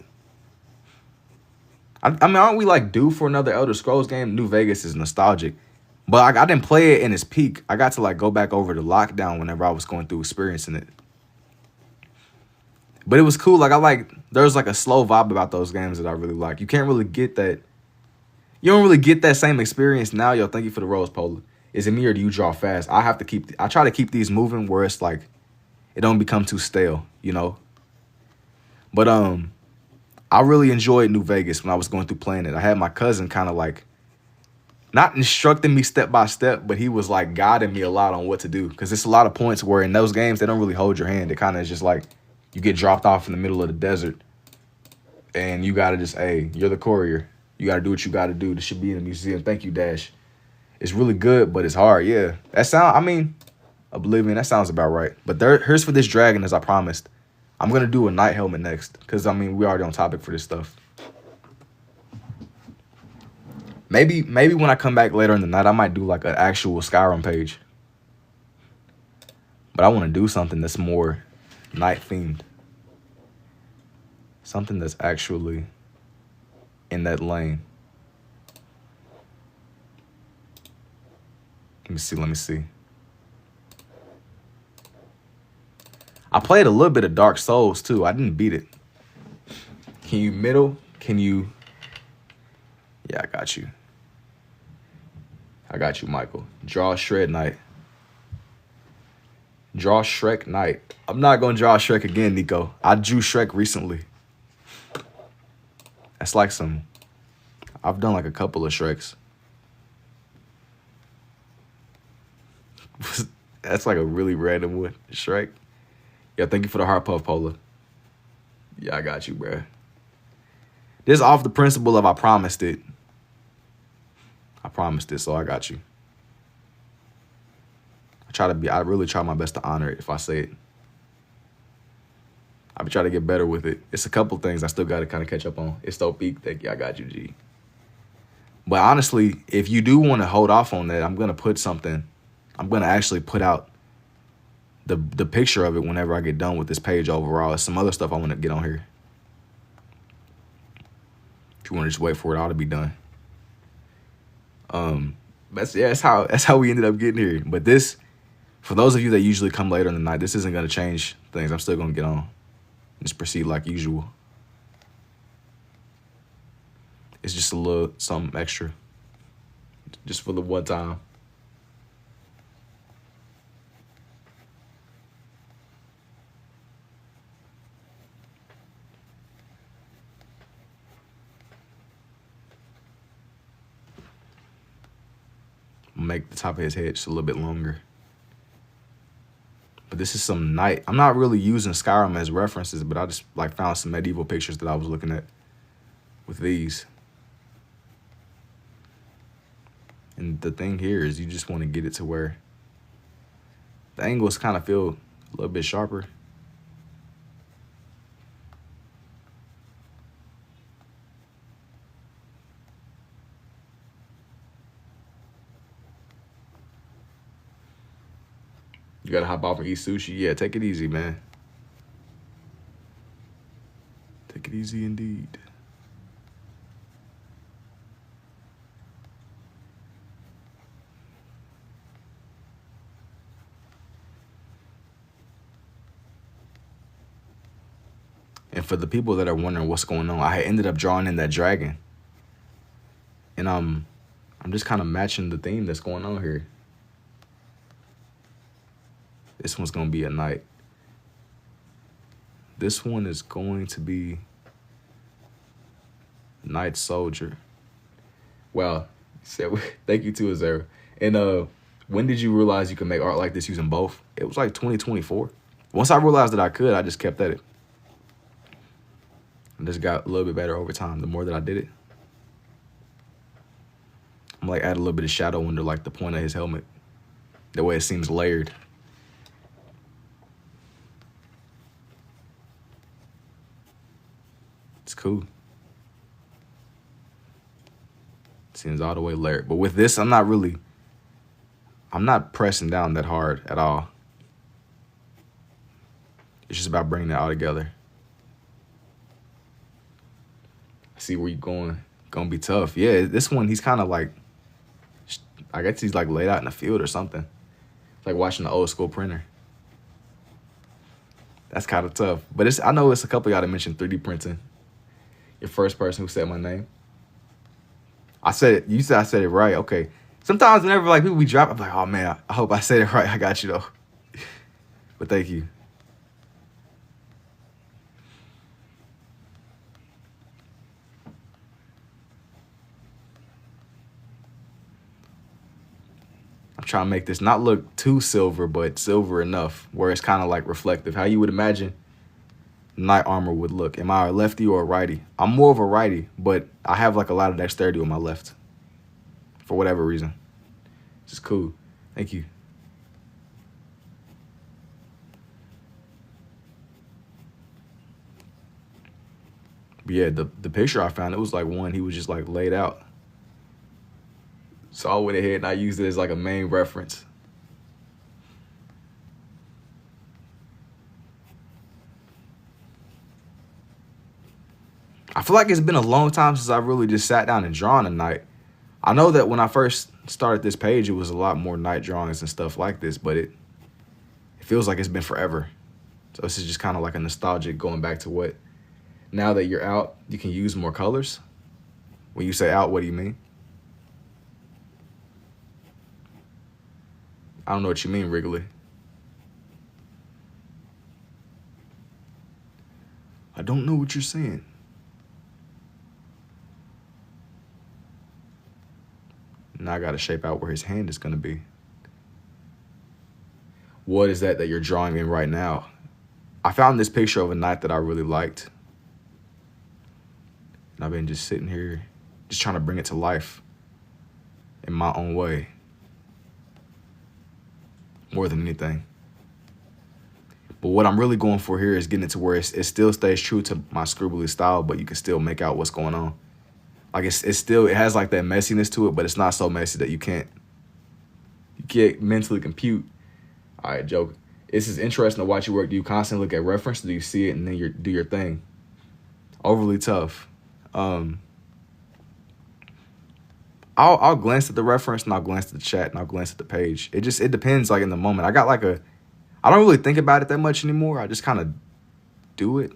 I mean, aren't we like due for another Elder Scrolls game? New Vegas is nostalgic. But I didn't play it in its peak. I got to like go back over the lockdown whenever I was going through experiencing it. But it was cool. There's like a slow vibe about those games that I really like. You can't really get that. You don't really get that same experience now. Yo, thank you for the rose, Polar. Is it me or do you draw fast? I try to keep these moving where it's like, it don't become too stale, you know? But I really enjoyed New Vegas when I was going through playing it. I had my cousin kind of like, not instructing me step by step, but he was like guiding me a lot on what to do. Because it's a lot of points where in those games, they don't really hold your hand. It kind of is just like, you get dropped off in the middle of the desert and you got to just, hey, you're the courier. You got to do what you got to do. This should be in a museum. Thank you, Dash. It's really good, but it's hard. Yeah. Oblivion, that sounds about right. But here's for this dragon, as I promised. I'm going to do a knight helmet next because, we already on topic for this stuff. Maybe when I come back later in the night, I might do like an actual Skyrim page. But I want to do something that's more night themed. Something that's actually in that lane. Let me see. I played a little bit of Dark Souls too. I didn't beat it. Can you middle? Yeah, I got you. Michael. Draw Shred Knight. Draw Shrek Knight. I'm not going to draw Shrek again, Nico. I drew Shrek recently. That's like I've done like a couple of Shreks. That's like a really random one. Shrek. Yeah, thank you for the heart puff, Pola. Yeah, I got you, bruh. This off the principle of I promised it. So I got you. I really try my best to honor it if I say it. I be trying to get better with it. It's a couple things I still got to kind of catch up on. It's so peak. Thank you. I got you, G. But honestly, if you do want to hold off on that, I'm going to put something. I'm going to actually put out the picture of it whenever I get done with this page overall. There's some other stuff I want to get on here. If you want to just wait for it all to be done. That's how we ended up getting here. But this, for those of you that usually come later in the night, this isn't going to change things. I'm still going to get on. Just proceed like usual. It's just a little something extra. Just for the one time. Make the top of his head just a little bit longer. But this is some night. I'm not really using Skyrim as references, but I just like found some medieval pictures that I was looking at with these. And the thing here is you just want to get it to where the angles kind of feel a little bit sharper. You gotta hop off and eat sushi. Yeah, take it easy, man. Take it easy indeed. And for the people that are wondering what's going on, I ended up drawing in that dragon. And I'm just kind of matching the theme that's going on here. This one's going to be a knight. This one is going to be knight soldier. Wow. Thank you too, Azera. And when did you realize you could make art like this using both? It was like 2024. Once I realized that I could, I just kept at it. I just got a little bit better over time. The more that I did it, I'm like add a little bit of shadow under like the point of his helmet. That way it seems layered. It's cool. Seems all the way layered. But with this, I'm not pressing down that hard at all. It's just about bringing it all together. See where you're going. Gonna be tough. Yeah, this one, he's kind of like, I guess he's like laid out in the field or something. Like watching the old school printer. That's kind of tough. But I know it's a couple of y'all that mentioned 3D printing. Your first person who said my name. I said it. You said I said it right. Okay. Sometimes whenever like people be dropping, I'm like, oh man, I hope I said it right. I got you though. But thank you. I'm trying to make this not look too silver, but silver enough where it's kind of like reflective. How you would imagine knight armor would look. Am I a lefty or a righty? I'm more of a righty, but I have like a lot of dexterity on my left for whatever reason. This is cool. Thank you. But yeah, the picture I found, it was like one, he was just like laid out. So I went ahead and I used it as like a main reference. I feel like it's been a long time since I really just sat down and drawn a knight. I know that when I first started this page, it was a lot more knight drawings and stuff like this, but it feels like it's been forever. So this is just kind of like a nostalgic going back to what, now that you're out, you can use more colors. When you say out, what do you mean? I don't know what you mean, Wrigley. I don't know what you're saying. Now I got to shape out where his hand is going to be. What is that you're drawing in right now? I found this picture of a knight that I really liked. And I've been just sitting here, just trying to bring it to life in my own way. more than anything. But what I'm really going for here is getting it to where it still stays true to my scribbly style, but you can still make out what's going on. Like it's still, it has like that messiness to it, but it's not so messy that you can't mentally compute. All right, joke. This is interesting to watch you work. Do you constantly look at reference? Do you see it and then do your thing? Overly tough. I'll glance at the reference and I'll glance at the chat and I'll glance at the page. It depends like in the moment. I don't really think about it that much anymore. I just kind of do it.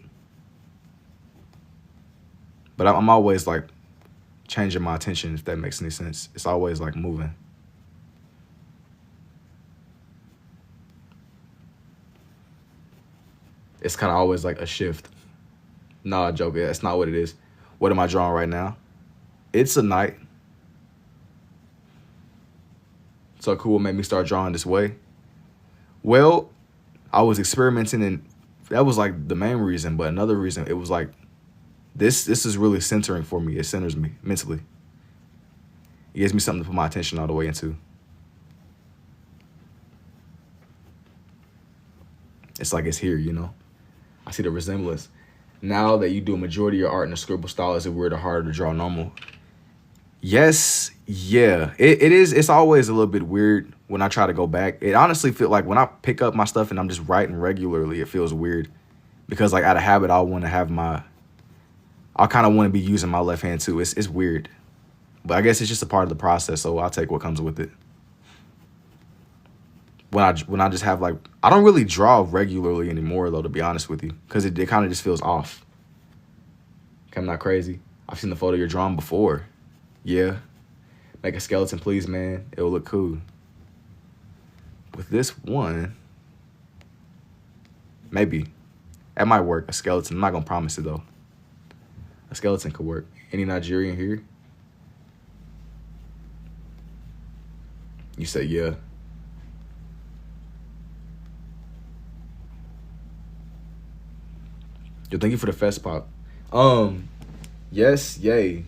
But I'm always like changing my attention, if that makes any sense. It's always like moving. It's kind of always like a shift. Nah, joke. That's not what it is. What am I drawing right now? It's a night. So cool made me start drawing this way. Well, I was experimenting, and that was like the main reason. But another reason, it was like this is really centering for me. It centers me mentally. It gives me something to put my attention all the way into. It's like it's here, you know? I see the resemblance. Now that you do a majority of your art in a scribble style, is it weird or harder to draw normal? Yes, yeah. It is. It's always a little bit weird when I try to go back. It honestly feels like when I pick up my stuff and I'm just writing regularly, it feels weird. Because like out of habit, I kind of want to be using my left hand too. It's weird. But I guess it's just a part of the process, so I'll take what comes with it. When I just have like, I don't really draw regularly anymore though, to be honest with you, because it kind of just feels off. I'm not crazy. I've seen the photo you're drawing before. Yeah. Make a skeleton, please, man. It'll look cool. With this one, maybe. That might work, a skeleton. I'm not going to promise it, though. A skeleton could work. Any Nigerian here? You say yeah. Yo, thank you for the fest pop. Yes, yay.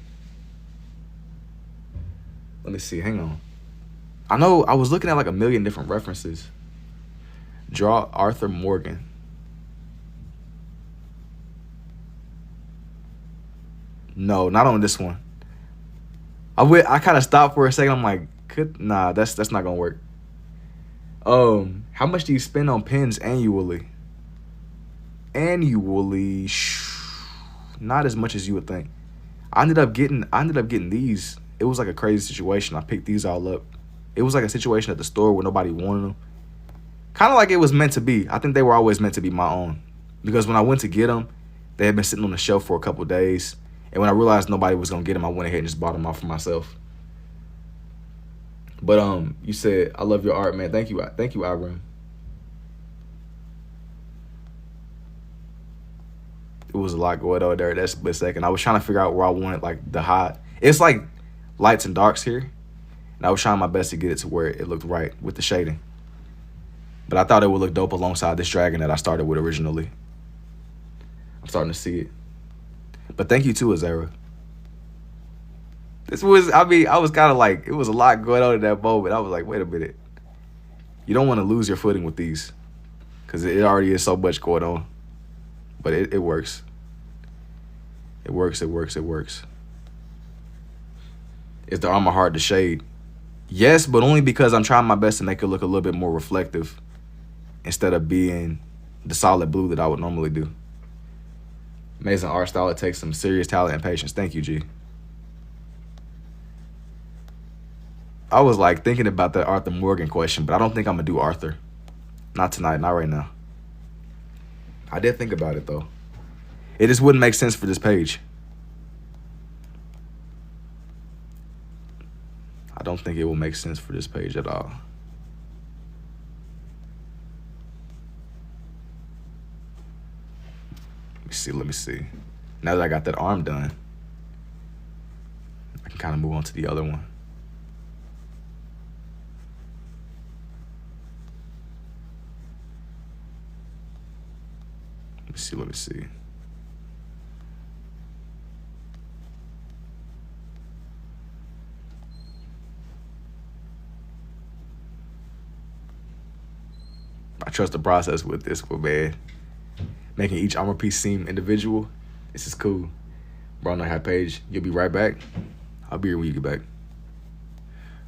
Let me see, hang on. I know I was looking at like a million different references. Draw Arthur Morgan. No, not on this one. I kind of stopped for a second. I'm like, nah, that's not gonna work. How much do you spend on pens annually? Annually, not as much as you would think. I ended up getting these. It was like a crazy situation. I picked these all up. It was like a situation at the store where nobody wanted them. Kind of like it was meant to be. I think they were always meant to be my own. Because when I went to get them, they had been sitting on the shelf for a couple of days. And when I realized nobody was going to get them, I went ahead and just bought them off for myself. But you said, I love your art, man. Thank you, Iram. It was a lot going on there that split second. I was trying to figure out where I wanted like the hot. It's like lights and darks here. And I was trying my best to get it to where it looked right with the shading. But I thought it would look dope alongside this dragon that I started with originally. I'm starting to see it. But thank you too, Azara. I was kind of like, it was a lot going on in that moment. I was like, wait a minute. You don't want to lose your footing with these. Because it already is so much going on. But it works. It works. Is the armor hard to shade? Yes, but only because I'm trying my best to make it look a little bit more reflective instead of being the solid blue that I would normally do. Amazing art style. It takes some serious talent and patience. Thank you, G. I was like thinking about that Arthur Morgan question, but I don't think I'm going to do Arthur. Not tonight, not right now. I did think about it, though. It just wouldn't make sense for this page. I don't think it will make sense for this page at all. Let me see. Now that I got that arm done, I can kind of move on to the other one. Let me see. I trust the process with this one, man. Making each armor piece seem individual. This is cool. Bro, on that page, you'll be right back. I'll be here when you get back.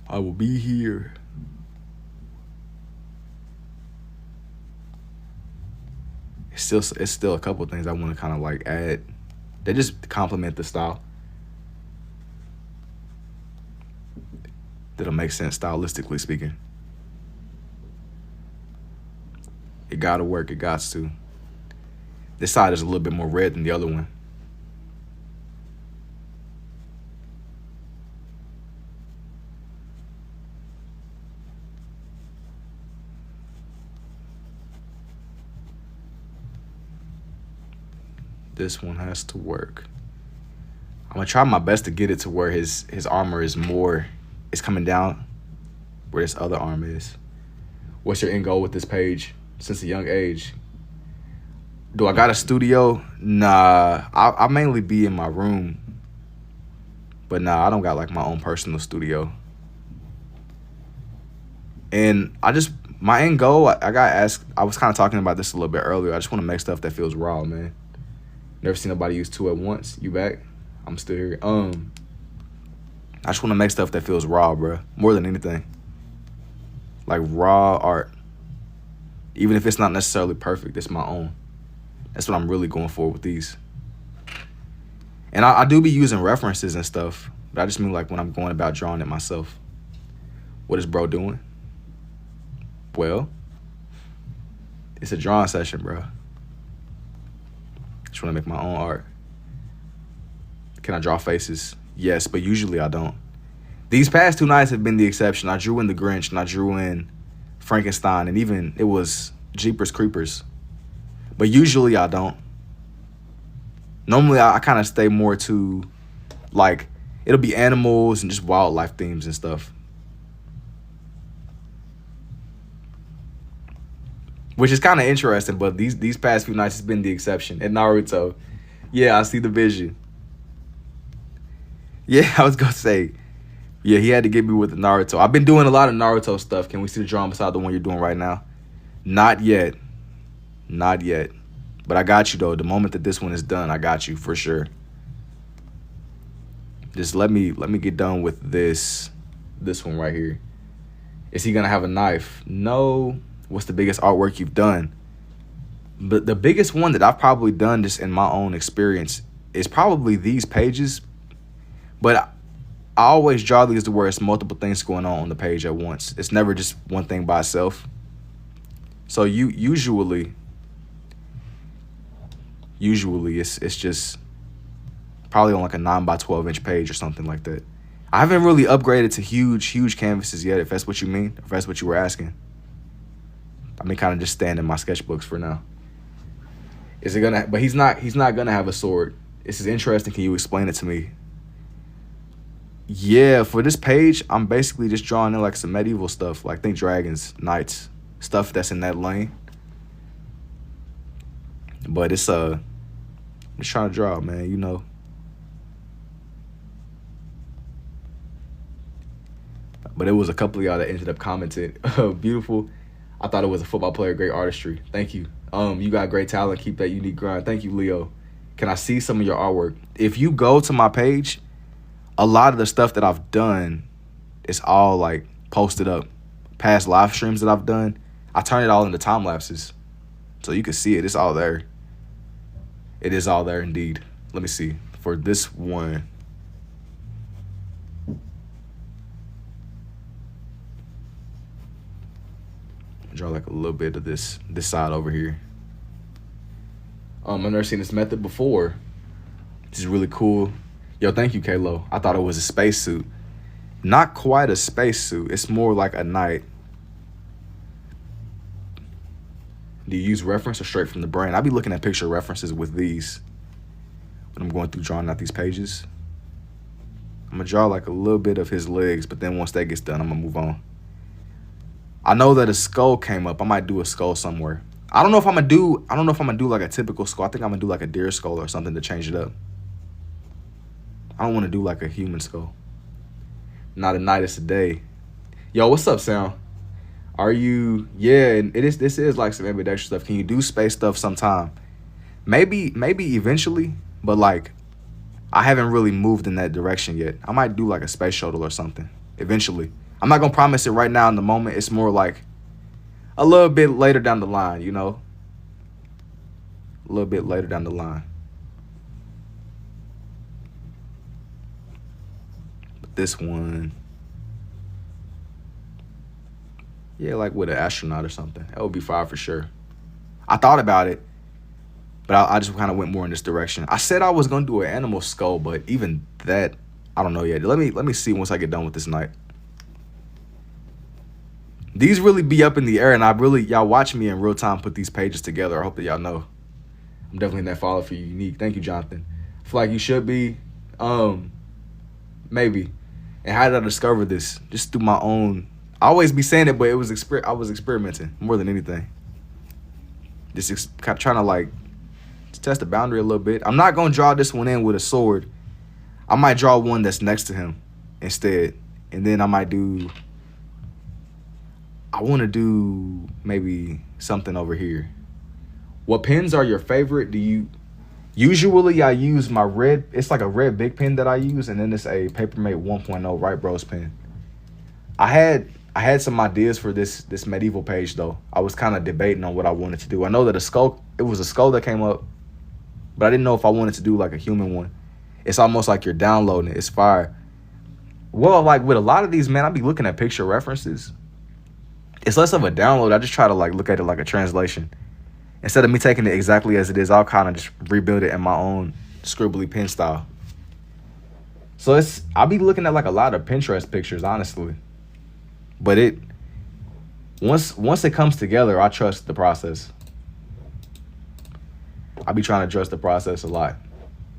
I will be here. It's still a couple things I want to kind of like add. They just complement the style. That'll make sense stylistically speaking. It gotta work, it gots to. This side is a little bit more red than the other one. This one has to work. I'm gonna try my best to get it to where his armor is more, it's coming down where this other arm is. What's your end goal with this page since a young age? Do I got a studio? Nah, I mainly be in my room. But nah, I don't got like my own personal studio. And my end goal, I got asked, I was kind of talking about this a little bit earlier. I just want to make stuff that feels raw, man. Never seen nobody use two at once. You back? I'm still here. I just want to make stuff that feels raw, bro. More than anything. Like raw art. Even if it's not necessarily perfect, it's my own. That's what I'm really going for with these. And I do be using references and stuff, but I just mean like when I'm going about drawing it myself. What is bro doing? Well, it's a drawing session, bro. Just want to make my own art. Can I draw faces? Yes, but usually I don't. These past 2 nights have been the exception. I drew in The Grinch and I drew in Frankenstein, and even it was Jeepers Creepers. But usually I don't. Normally I kind of stay more to like, it'll be animals and just wildlife themes and stuff. Which is kind of interesting, but these past few nights has been the exception. And Naruto, yeah, I see the vision. Yeah, I was gonna say, yeah, he had to get me with the Naruto. I've been doing a lot of Naruto stuff. Can we see the drawing beside the one you're doing right now? Not yet. Not yet. But I got you, though. The moment that this one is done, I got you for sure. Just let me get done with this one right here. Is he gonna have a knife? No. What's the biggest artwork you've done? But the biggest one that I've probably done just in my own experience is probably these pages. But I always draw these to where it's multiple things going on the page at once. It's never just one thing by itself. So usually it's just probably on like a 9 by 12 inch page or something like that. I haven't really upgraded to huge canvases yet, if that's what you mean, if that's what you were asking. I mean, kind of just staying in my sketchbooks for now. Is it gonna? But he's not gonna have a sword. This is interesting. Can you explain it to me? Yeah, for this page, I'm basically just drawing in like some medieval stuff, like think dragons, knights, stuff that's in that lane. But it's I'm just trying to draw, man. You know. But it was a couple of y'all that ended up commenting. Beautiful. I thought it was a football player, great artistry. Thank you. You got great talent. Keep that unique grind. Thank you, Leo. Can I see some of your artwork? If you go to my page, a lot of the stuff that I've done is all like posted up. Past live streams that I've done, I turn it all into time lapses. So you can see it. It's all there. It is all there indeed. Let me see. For this one. Draw like a little bit of this side over here. I've never seen this method before. This is really cool. Yo, thank you, Kalo. I thought it was a spacesuit. Not quite a spacesuit. It's more like a knight. Do you use reference or straight from the brain? I be looking at picture references with these when I'm going through drawing out these pages. I'm gonna draw like a little bit of his legs, but then once that gets done, I'm gonna move on. I know that a skull came up. I might do a skull somewhere. I don't know if I'm gonna do like a typical skull. I think I'm gonna do like a deer skull or something to change it up. I don't want to do like a human skull. Not a night, it's a day. Yo, what's up, Sam? Are you? Yeah, and it is. This is like some ambidextrous stuff. Can you do space stuff sometime? Maybe eventually, but like I haven't really moved in that direction yet. I might do like a space shuttle or something eventually. I'm not gonna promise it right now in the moment. It's more like a little bit later down the line, you know? A little bit later down the line. But this one, yeah, like with an astronaut or something. That would be fire for sure. I thought about it, but I just kind of went more in this direction. I said I was gonna do an animal skull, but even that, I don't know yet. Let me see once I get done with this night. These really be up in the air, and y'all watch me in real time put these pages together. I hope that y'all know. I'm definitely that follow for you, Unique. Thank you, Jonathan. I feel like you should be, maybe. And how did I discover this? Just through my own. I always be saying it, but I was experimenting more than anything. Just kind of trying to like test the boundary a little bit. I'm not gonna draw this one in with a sword. I might draw one that's next to him instead, and then I might do. I want to do maybe something over here. What pens are your favorite? Usually I use my red, it's like a red big pen that I use, and then it's a Papermate 1.0 Right Bros pen. I had some ideas for this medieval page though. I was kind of debating on what I wanted to do. I know that it was a skull that came up, but I didn't know if I wanted to do like a human one. It's almost like you're downloading it. It's fire. Well, like with a lot of these, man, I be looking at picture references. It's less of a download. I just try to like look at it like a translation. Instead of me taking it exactly as it is, I'll kind of just rebuild it in my own scribbly pen style. So I'll be looking at like a lot of Pinterest pictures, honestly. But once it comes together, I trust the process. I be trying to trust the process a lot.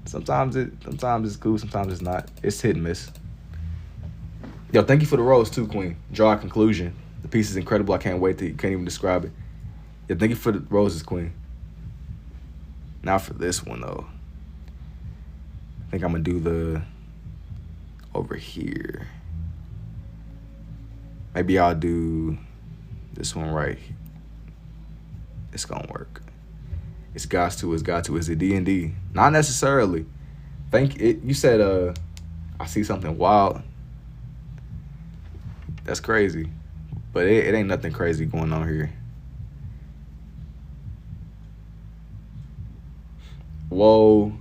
Sometimes it's cool, sometimes it's not. It's hit and miss. Yo, thank you for the rose too, Queen. Draw a conclusion. The piece is incredible. I can't wait to, you can't even describe it. Yeah, thank you for the roses, Queen. Now for this one, though. I think I'm going to do the over here. Maybe I'll do this one right here. It's going to work. It's got to. Is it D&D? Not necessarily. You said, I see something wild. That's crazy. But it ain't nothing crazy going on here. Whoa.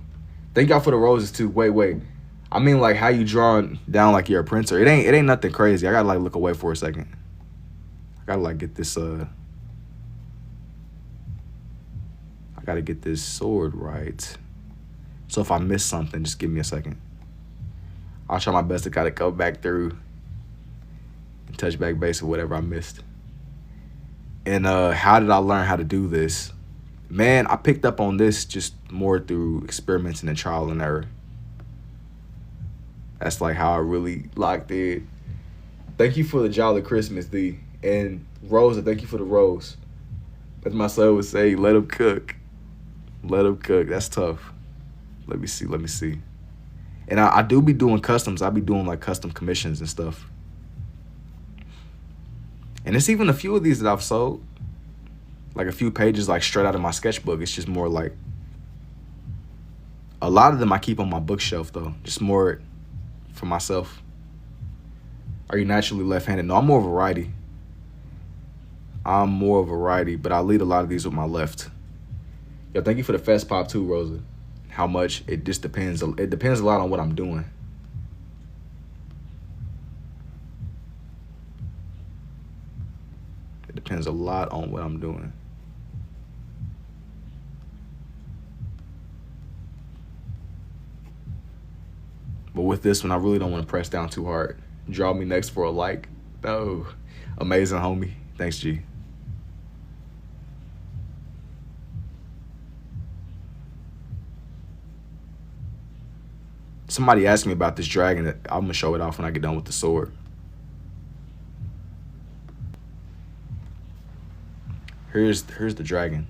Thank y'all for the roses too. Wait. I mean like how you drawing down like you're a printer. It ain't nothing crazy. I gotta like look away for a second. I gotta like get this I gotta get this sword right. So if I miss something, just give me a second. I'll try my best to kind of go back through and touch back base with whatever I missed. And how did I learn how to do this? Man, I picked up on this just more through experimenting and trial and error. That's like how I really locked in. Thank you for the Jolly Christmas, D. And Rosa, thank you for the rose. As my son would say, let him cook. Let him cook. That's tough. Let me see. And I do be doing customs. I be doing like custom commissions and stuff. And it's even a few of these that I've sold. Like a few pages like straight out of my sketchbook. It's just more like, a lot of them I keep on my bookshelf though. Just more for myself. Are you naturally left-handed? No, I'm more of a righty. But I lead a lot of these with my left. Yo, thank you for the fest pop too, Rosa. How much? It just depends. It depends a lot on what I'm doing. It depends a lot on what I'm doing. But with this one, I really don't want to press down too hard. Draw me next for a like. No. Amazing, homie. Thanks, G. Somebody asked me about this dragon. I'm going to show it off when I get done with the sword. Here's the dragon.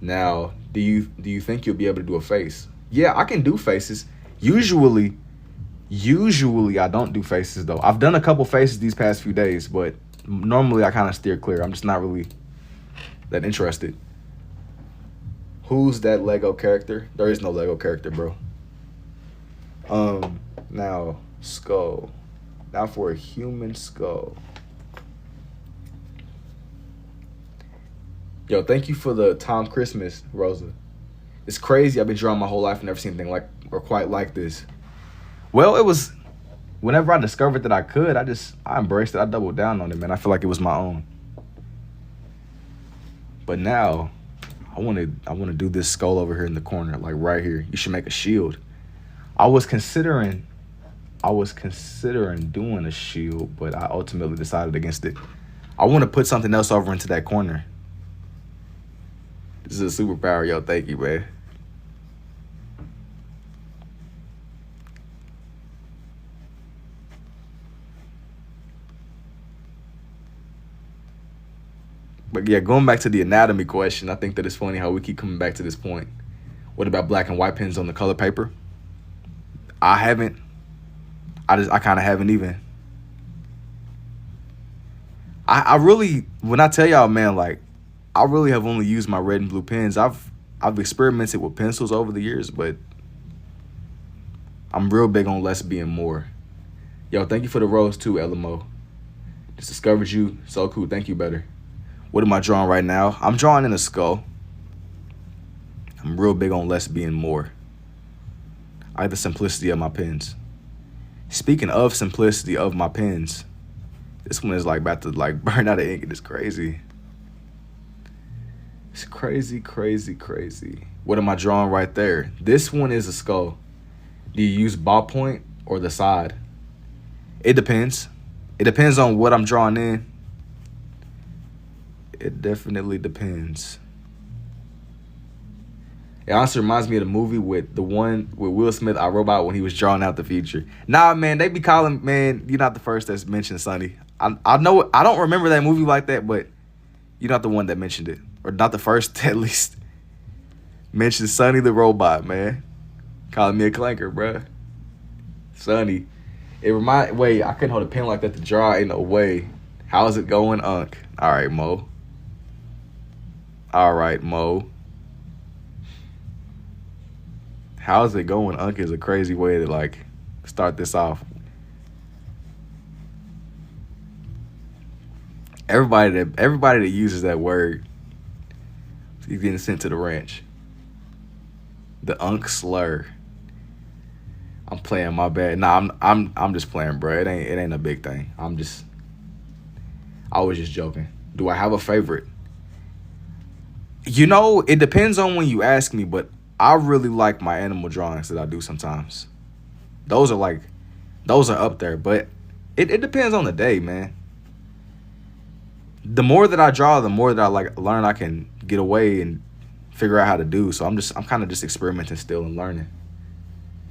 Now, do you think you'll be able to do a face? Yeah, I can do faces. Usually I don't do faces though. I've done a couple faces these past few days, but Normally, I kind of steer clear. I'm just not really that interested. Who's that Lego character? There is no Lego character, bro. Now, skull. Now for a human skull. Yo, thank you for the Tom Christmas, Rosa. It's crazy. I've been drawing my whole life and never seen anything like or quite like this. Well, it was whenever I discovered that I could, I embraced it. I doubled down on it, man. I feel like it was my own. But now, I want to do this skull over here in the corner, like right here. You should make a shield. I was considering doing a shield, but I ultimately decided against it. I want to put something else over into that corner. This is a superpower, yo. Thank you, man. But yeah, going back to the anatomy question, I think that it's funny how we keep coming back to this point. What about black and white pens on the color paper? I kind of haven't even. I really, when I tell y'all, man, like, I really have only used my red and blue pens. I've experimented with pencils over the years, but I'm real big on less being more. Yo, thank you for the rose too, LMO. Just discovered you. So cool. Thank you, better. What am I drawing right now? I'm drawing in a skull. I'm real big on less being more. I like the simplicity of my pens. Speaking of simplicity of my pens, this one is like about to like burn out of ink. It's crazy. It's crazy, crazy, crazy. What am I drawing right there? This one is a skull. Do you use ballpoint or the side? It depends. It depends on what I'm drawing in. It definitely depends. It honestly reminds me of the movie with the one with Will Smith, I Robot, when he was drawing out the future. Nah, man, they be calling, man, you're not the first that's mentioned Sonny. I know, I don't remember that movie like that, but you're not the one that mentioned it. Or not the first, at least. Mentioned Sonny the Robot, man. Calling me a clanker, bruh. Sonny. Wait, I couldn't hold a pen like that to draw. Ain't no way. How's it going, Unc? All right, Mo. All right, Mo. How's it going, Unc is a crazy way to, like, start this off. Everybody that uses that word is getting sent to the ranch. The Unc slur. I'm playing, my bad. Nah, I'm just playing, bro. It ain't a big thing. I was just joking. Do I have a favorite? You know, it depends on when you ask me, but I really like my animal drawings that I do sometimes. Those are up there, but it depends on the day, man. The more that I draw, the more that I learn I can get away and figure out how to do. So I'm kind of just experimenting still and learning.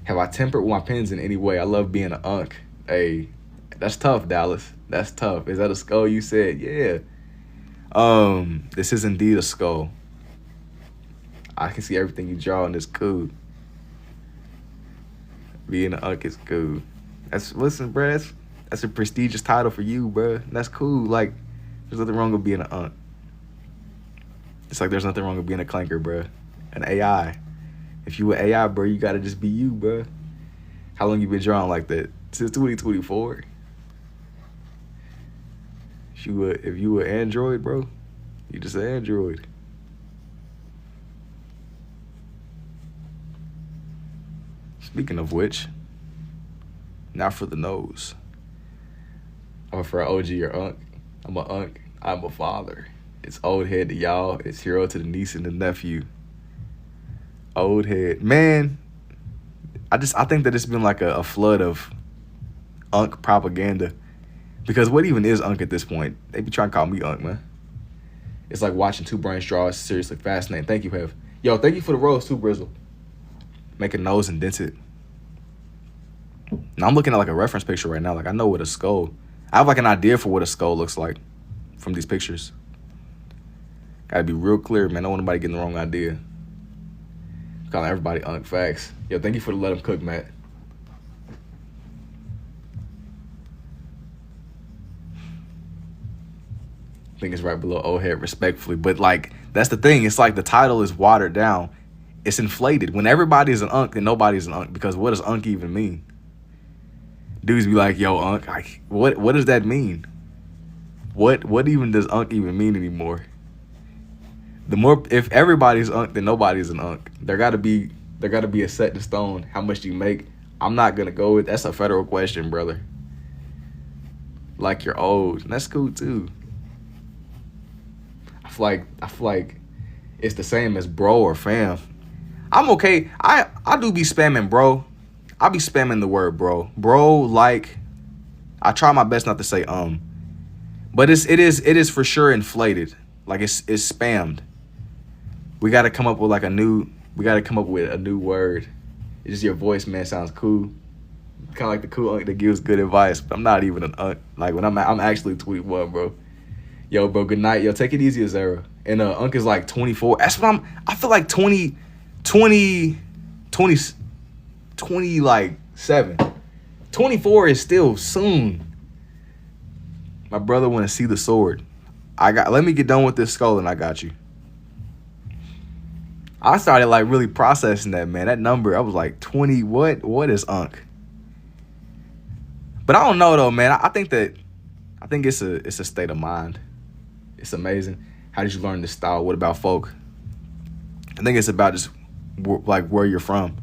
Have I tempered with my pens in any way? I love being an Unc. Hey, that's tough, Dallas. That's tough. Is that a skull you said? Yeah. This is indeed a skull. I can see everything you draw and it's cool. Being an Unc is cool. Listen, bro, that's a prestigious title for you, bro. That's cool. Like, there's nothing wrong with being an Unc. It's like there's nothing wrong with being a clanker, bro. An AI. If you an AI, bro, you gotta just be you, bro. How long you been drawing like that? Since 2024? If you were Android, bro, you just an Android. Speaking of which, now for the nose. Or for an OG or Unc. I'm a Unc. I'm a father. It's old head to y'all. It's hero to the niece and the nephew. Old head. Man, I think that it's been like a flood of Unc propaganda. Because what even is Unc at this point? They be trying to call me Unc, man. It's like watching two brains draw. It's seriously fascinating. Thank you, Hev. Yo, thank you for the rose too, Brizzle. Make a nose and dent it. Now I'm looking at like a reference picture right now. Like I know what a skull. I have like an idea for what a skull looks like from these pictures. Gotta be real clear, man. I don't want nobody getting the wrong idea. Calling everybody Unc. Facts. Yo, thank you for the let 'em cook, Matt. think it's right below old head, respectfully. But like that's the thing. It's like the title is watered down. It's inflated. When everybody's an unk, then nobody's an unk. Because what does unk even mean? Dudes be like, yo, unk. Like, what does that mean? What even does unk even mean anymore? The more, if everybody's unk, then nobody's an unk. There gotta be a set in stone how much you make. I'm not gonna go with that's a federal question, brother. Like you're old, and that's cool too. I feel like it's the same as bro or fam. I'm okay. I do be spamming bro. I be spamming the word bro. Bro, like I try my best not to say but it is for sure inflated. Like it's spammed. We gotta come up with a new word. It's just your voice, man, sounds cool. Kind of like the cool unk that gives good advice, but I'm not even an unk. Like when I'm actually 21, bro. Yo, bro, good night. Yo, take it easy, Azera. And unk is like 24. That's what I feel like 20 like 7. 24 is still soon. My brother want to see the sword. Let me get done with this skull and I got you. I started like really processing that, man. That number, I was like 20. What is unk? But I don't know though, man. I think it's a state of mind. It's amazing. How did you learn this style? What about folk? I think it's about just like where you're from.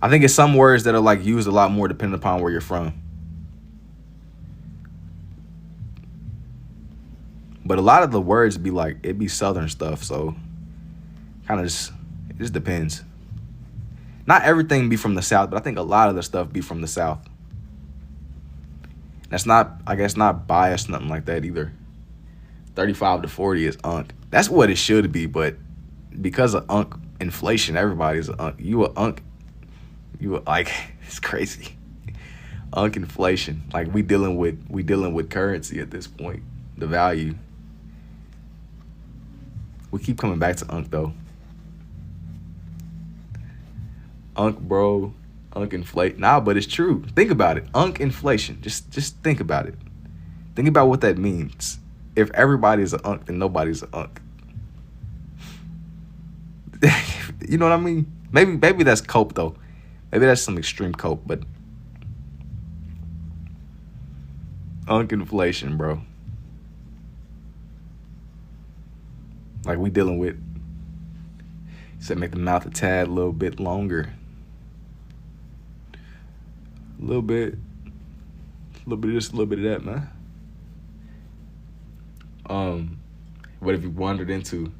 I think it's some words that are like used a lot more depending upon where you're from. But a lot of the words be like, it be Southern stuff, so kind of it just depends. Not everything be from the South, but I think a lot of the stuff be from the South. That's not, I guess, not biased, nothing like that either. 35 to 40 is unk. That's what it should be, but because of unk inflation, everybody's an unk. You a unk. Like, it's crazy. Unk inflation. Like we dealing with currency at this point. The value. We keep coming back to unk though. Unk, bro. Unk inflate. Nah, but it's true. Think about it. Unk inflation. Just think about it. Think about what that means. If everybody's an unk, then nobody's an unk. You know what I mean? Maybe that's cope though. Maybe that's some extreme cope, but unk inflation, bro. Like we dealing with. He said make the mouth a tad a little bit longer. A little bit of this, a little bit of that, man. What have you wandered into?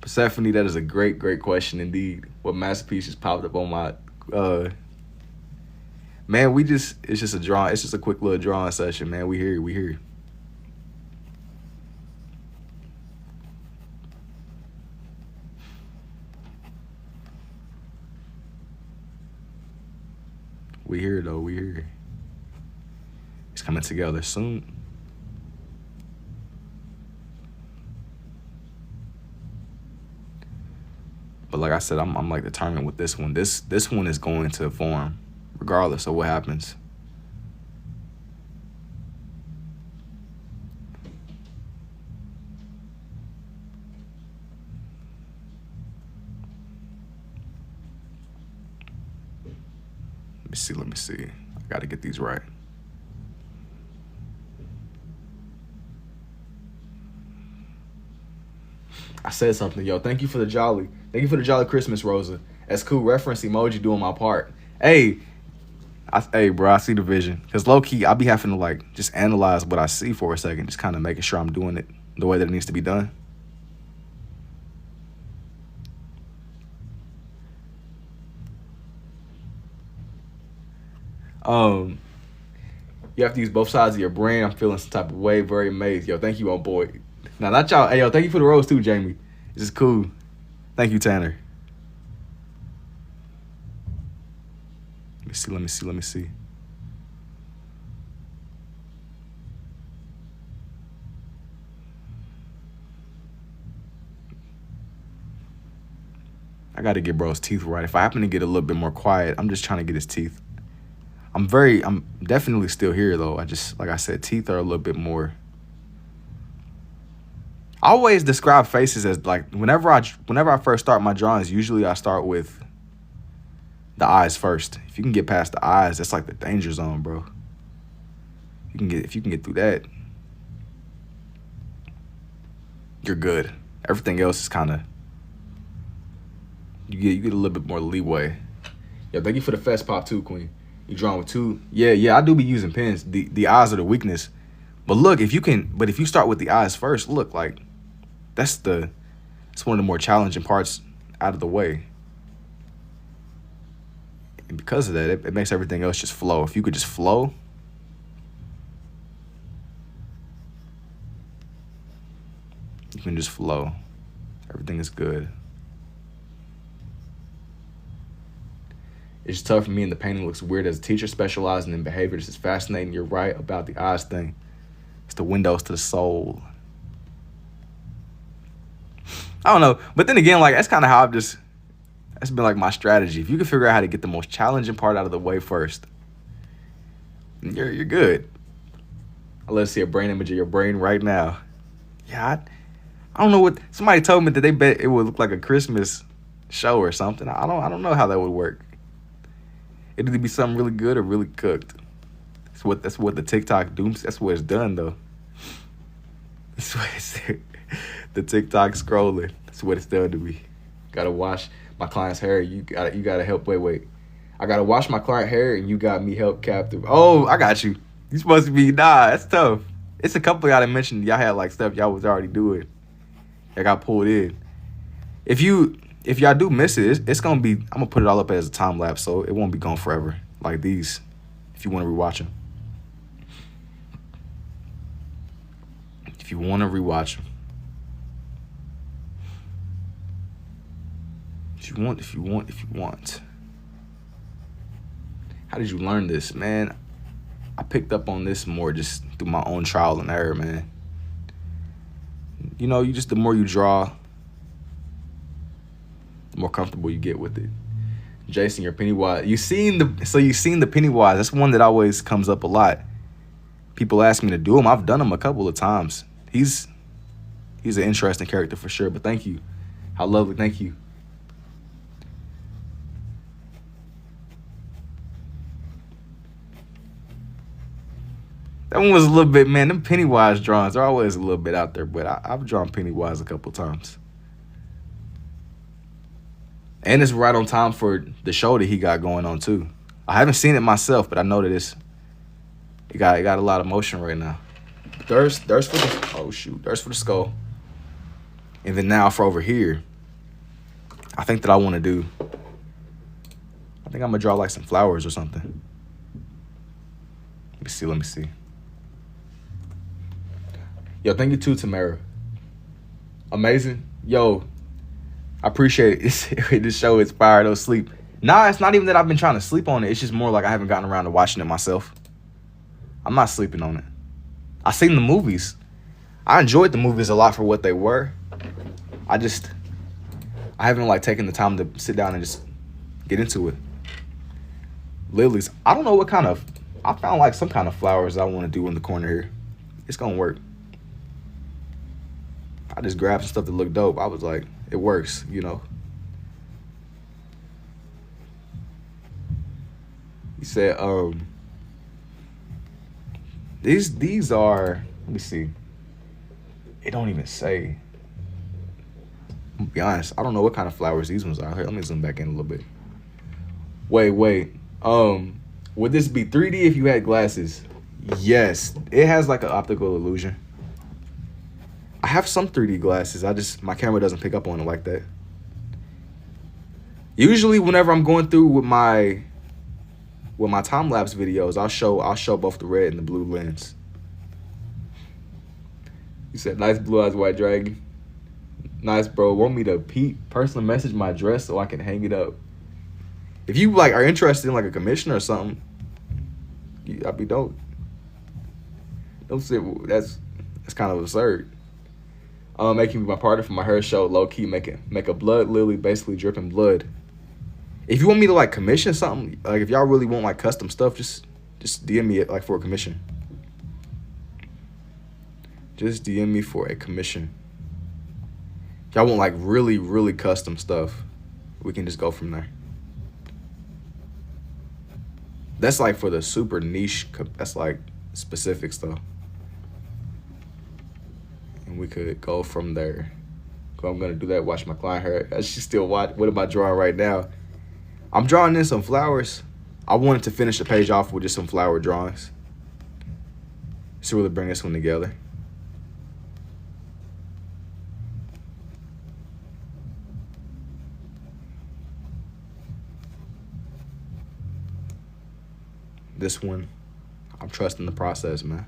Persephone, that is a great question indeed. What masterpiece just popped up on my man, it's just a draw, it's just a quick little drawing session, man. We here. We here. We here though, we here. It's coming together soon. But like I said, I'm like determined with this one. This one is going to form, regardless of what happens. Let me see. I gotta get these right. I said something, yo. Thank you for the jolly. Thank you for the jolly Christmas, Rosa. That's cool. Reference emoji doing my part. Hey, bro, I see the vision. Cause low key, I be having to like just analyze what I see for a second, just kind of making sure I'm doing it the way that it needs to be done. You have to use both sides of your brain. I'm feeling some type of way. Very amazed. Yo, thank you, on boy. Now, not y'all. Hey, yo, thank you for the rose too, Jamie. This is cool. Thank you, Tanner. Let me see. I got to get bro's teeth right. If I happen to get a little bit more quiet, I'm just trying to get his teeth. I'm definitely still here though. I just, like I said, teeth are a little bit more I always describe faces as like whenever I first start my drawings, usually I start with the eyes first. If you can get past the eyes, that's like the danger zone, bro. If you can get through that, you're good. Everything else is kind of you get a little bit more leeway. Yo, thank you for the fast pop too, Queen. You drawing with two? Yeah, I do be using pens. The eyes are the weakness. But look, if you start with the eyes first, look, like it's one of the more challenging parts out of the way. And because of that, it makes everything else just flow. If you could just flow, you can just flow. Everything is good. It's tough for me, and the painting looks weird as a teacher specializing in behavior. This is fascinating. You're right about the eyes thing. It's the windows to the soul. I don't know. But then again, like, that's kind of how that's been like my strategy. If you can figure out how to get the most challenging part out of the way first, you're good. Let's see a brain image of your brain right now. Yeah, I don't know what, somebody told me that they bet it would look like a Christmas show or something. I don't know how that would work. It'd either be something really good or really cooked. That's what the TikTok dooms. That's what it's done though. That's what it's the TikTok scrolling. That's what it's done to me. Gotta wash my client's hair. You gotta help. Wait. I gotta wash my client hair, and you got me help captive. Oh, I got you. You supposed to be that's tough. It's a couple y'all that mentioned y'all had like stuff y'all was already doing. I got pulled in. If y'all do miss it, it's gonna be. I'm gonna put it all up as a time lapse, so it won't be gone forever like these. If you want to rewatch them. If you want. If you want. How did you learn this, man? I picked up on this more just through my own trial and error, man. You know, the more you draw, the more comfortable you get with it. Jason, you're Pennywise. You've seen the Pennywise. That's one that always comes up a lot. People ask me to do him. I've done him a couple of times. He's an interesting character for sure, but thank you. How lovely, thank you. That one was a little bit, man, them Pennywise drawings are always a little bit out there, but I've drawn Pennywise a couple times. And it's right on time for the show that he got going on, too. I haven't seen it myself, but I know that it got a lot of motion right now. Thirst for the skull. And then now for over here, I think that I want to do, I think I'm going to draw like some flowers or something. Let me see. Yo, thank you too, Tamara. Amazing. Yo, I appreciate it. This show inspired no sleep. Nah, it's not even that I've been trying to sleep on it. It's just more like I haven't gotten around to watching it myself. I'm not sleeping on it. I've seen the movies. I enjoyed the movies a lot for what they were. I haven't like taken the time to sit down and just get into it. Lilies. I don't know what kind of, I found like some kind of flowers I want to do in the corner here. It's going to work. I just grabbed some stuff that looked dope. I was like, it works, you know. He said, these are, let me see. It don't even say. I'm gonna be honest, I don't know what kind of flowers these ones are. Here, let me zoom back in a little bit. Wait. Would this be 3D if you had glasses? Yes, it has like an optical illusion. I have some 3D glasses. My camera doesn't pick up on it like that. Usually whenever I'm going through with my time-lapse videos, I'll show both the red and the blue lens. You said, nice blue eyes, white dragon. Nice, bro. Want me to personally message my address so I can hang it up? If you like are interested in like a commission or something, I'd be dope. Don't say that's kind of absurd. Making me my partner for my hair show, low key make a blood lily, basically dripping blood. If you want me to like commission something, like if y'all really want like custom stuff, just DM me it like for a commission. Just DM me for a commission. y'all want like really, really custom stuff, we can just go from there. That's like for the super niche, that's like specific stuff. And we could go from there. I'm gonna do that, watch my client her. She still watch. What am I drawing right now? I'm drawing in some flowers. I wanted to finish the page off with just some flower drawings. So really bring this one together. This one, I'm trusting the process, man.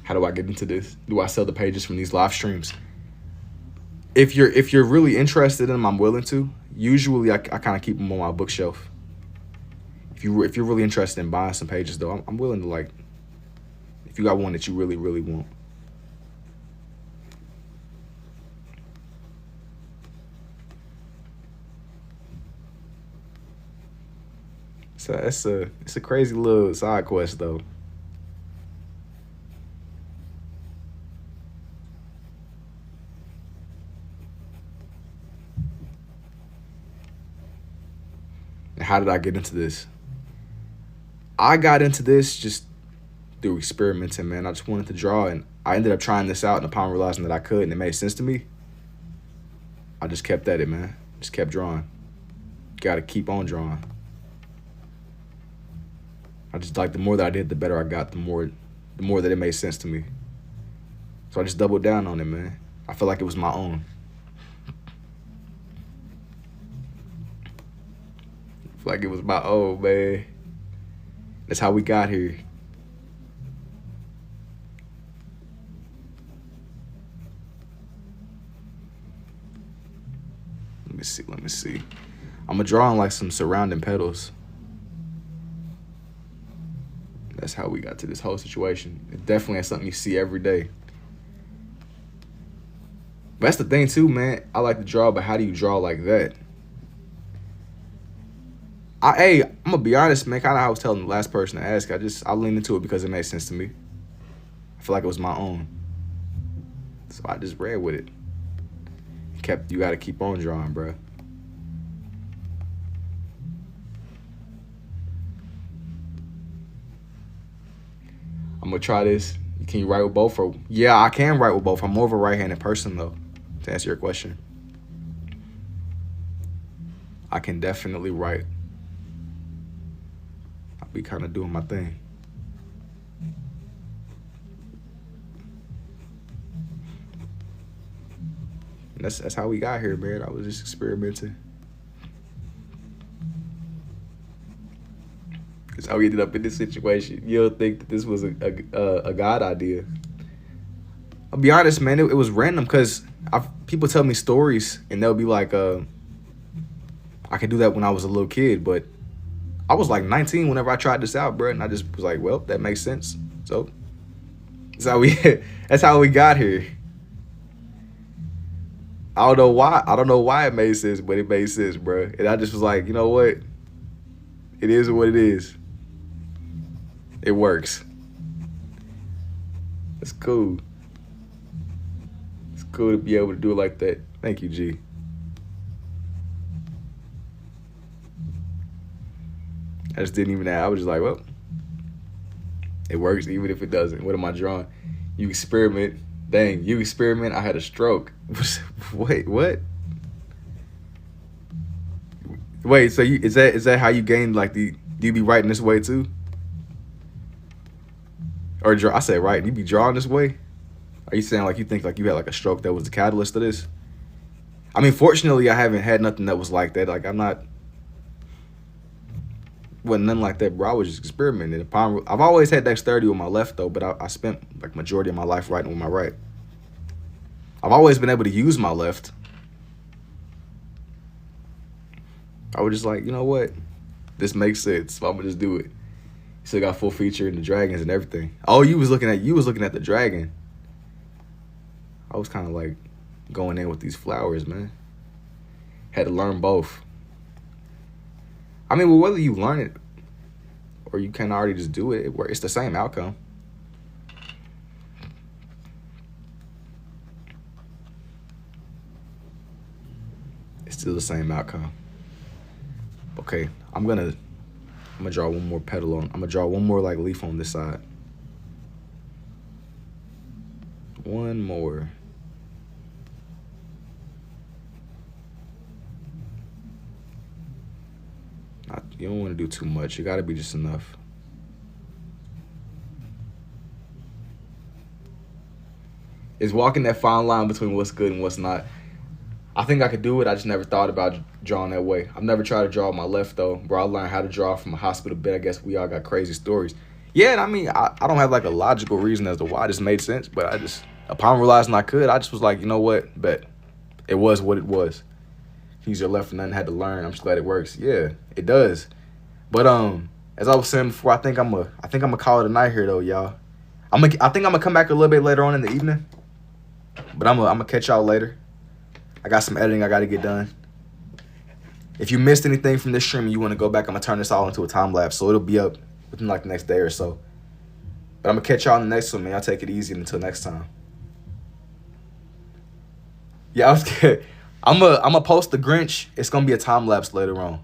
How do I get into this? Do I sell the pages from these live streams? If you're really interested in them, I'm willing to. Usually, I kind of keep them on my bookshelf. If you're really interested in buying some pages, though, I'm willing to, like, if you got one that you really, really want. So it's a crazy little side quest, though. How did I get into this? I got into this just through experimenting, man. I just wanted to draw, and I ended up trying this out, and upon realizing that I could and it made sense to me, I just kept at it, man. Just kept drawing. Gotta keep on drawing. I just, like, the more that I did, the better I got, the more that it made sense to me. So I just doubled down on it, man. I felt like it was my own. Like it was my own, man. That's how we got here. Let me see. I'm gonna draw on like some surrounding petals. That's how we got to this whole situation. It definitely is something you see every day. But that's the thing too, man. I like to draw, but how do you draw like that? I'm gonna be honest, man. Kind of how I was telling the last person to ask. I leaned into it because it made sense to me. I feel like it was my own, so I just ran with it. You gotta keep on drawing, bro. I'm gonna try this. Can you write with both? Or yeah, I can write with both. I'm more of a right-handed person, though. To answer your question, I can definitely write. I'll be kind of doing my thing. And that's how we got here, man. I was just experimenting. That's how we ended up in this situation. You don't think that this was a God idea? I'll be honest, man. It was random because people tell me stories and they'll be like, I could do that when I was a little kid, but I was like 19 whenever I tried this out, bro. And I just was like, well, that makes sense. So that's how we got here. I don't know why it made sense, but it made sense, bro. And I just was like, you know what? It is what it is. It works. It's cool. It's cool to be able to do it like that. Thank you, G. I just didn't even ask. I was just like, well, it works even if it doesn't. What am I drawing? You experiment. Dang, you experiment. I had a stroke. Wait, what? Wait, so is that how you gain, like, do you be writing this way too? Or I said writing, you be drawing this way? Are you saying like you think like you had like a stroke that was the catalyst to this? I mean, fortunately, I haven't had nothing that was like that. Like wasn't nothing like that, bro. I was just experimenting. I've always had dexterity with my left though, but I spent like majority of my life writing with my right. I've always been able to use my left. I was just like, you know what? This makes sense, so I'm gonna just do it. Still got full feature and the dragons and everything. Oh, you was looking at the dragon. I was kind of like going in with these flowers, man. Had to learn both. I mean, well, whether you learn it or you can already just do it, it's the same outcome. It's still the same outcome. Okay, I'm gonna draw one more petal on. I'm gonna draw one more like leaf on this side. One more. You don't want to do too much. You gotta be just enough. It's walking that fine line between what's good and what's not. I think I could do it. I just never thought about drawing that way. I've never tried to draw with my left though. Bro, I learned how to draw from a hospital bed. I guess we all got crazy stories. Yeah, and I mean, I don't have like a logical reason as to why this made sense, but I just, upon realizing I could, I just was like, you know what? Bet. It was what it was. Use your left and nothing had to learn. I'm just glad it works. Yeah, it does. But as I was saying before, I think I'm gonna call it a night here though, y'all. I think I'm gonna come back a little bit later on in the evening. But I'm gonna catch y'all later. I got some editing I gotta get done. If you missed anything from this stream and you wanna go back, I'm gonna turn this all into a time lapse, so it'll be up within like the next day or so. But I'm gonna catch y'all in the next one, man. Y'all take it easy until next time. Yeah, I was scared. I'm gonna post the Grinch. It's gonna be a time lapse later on.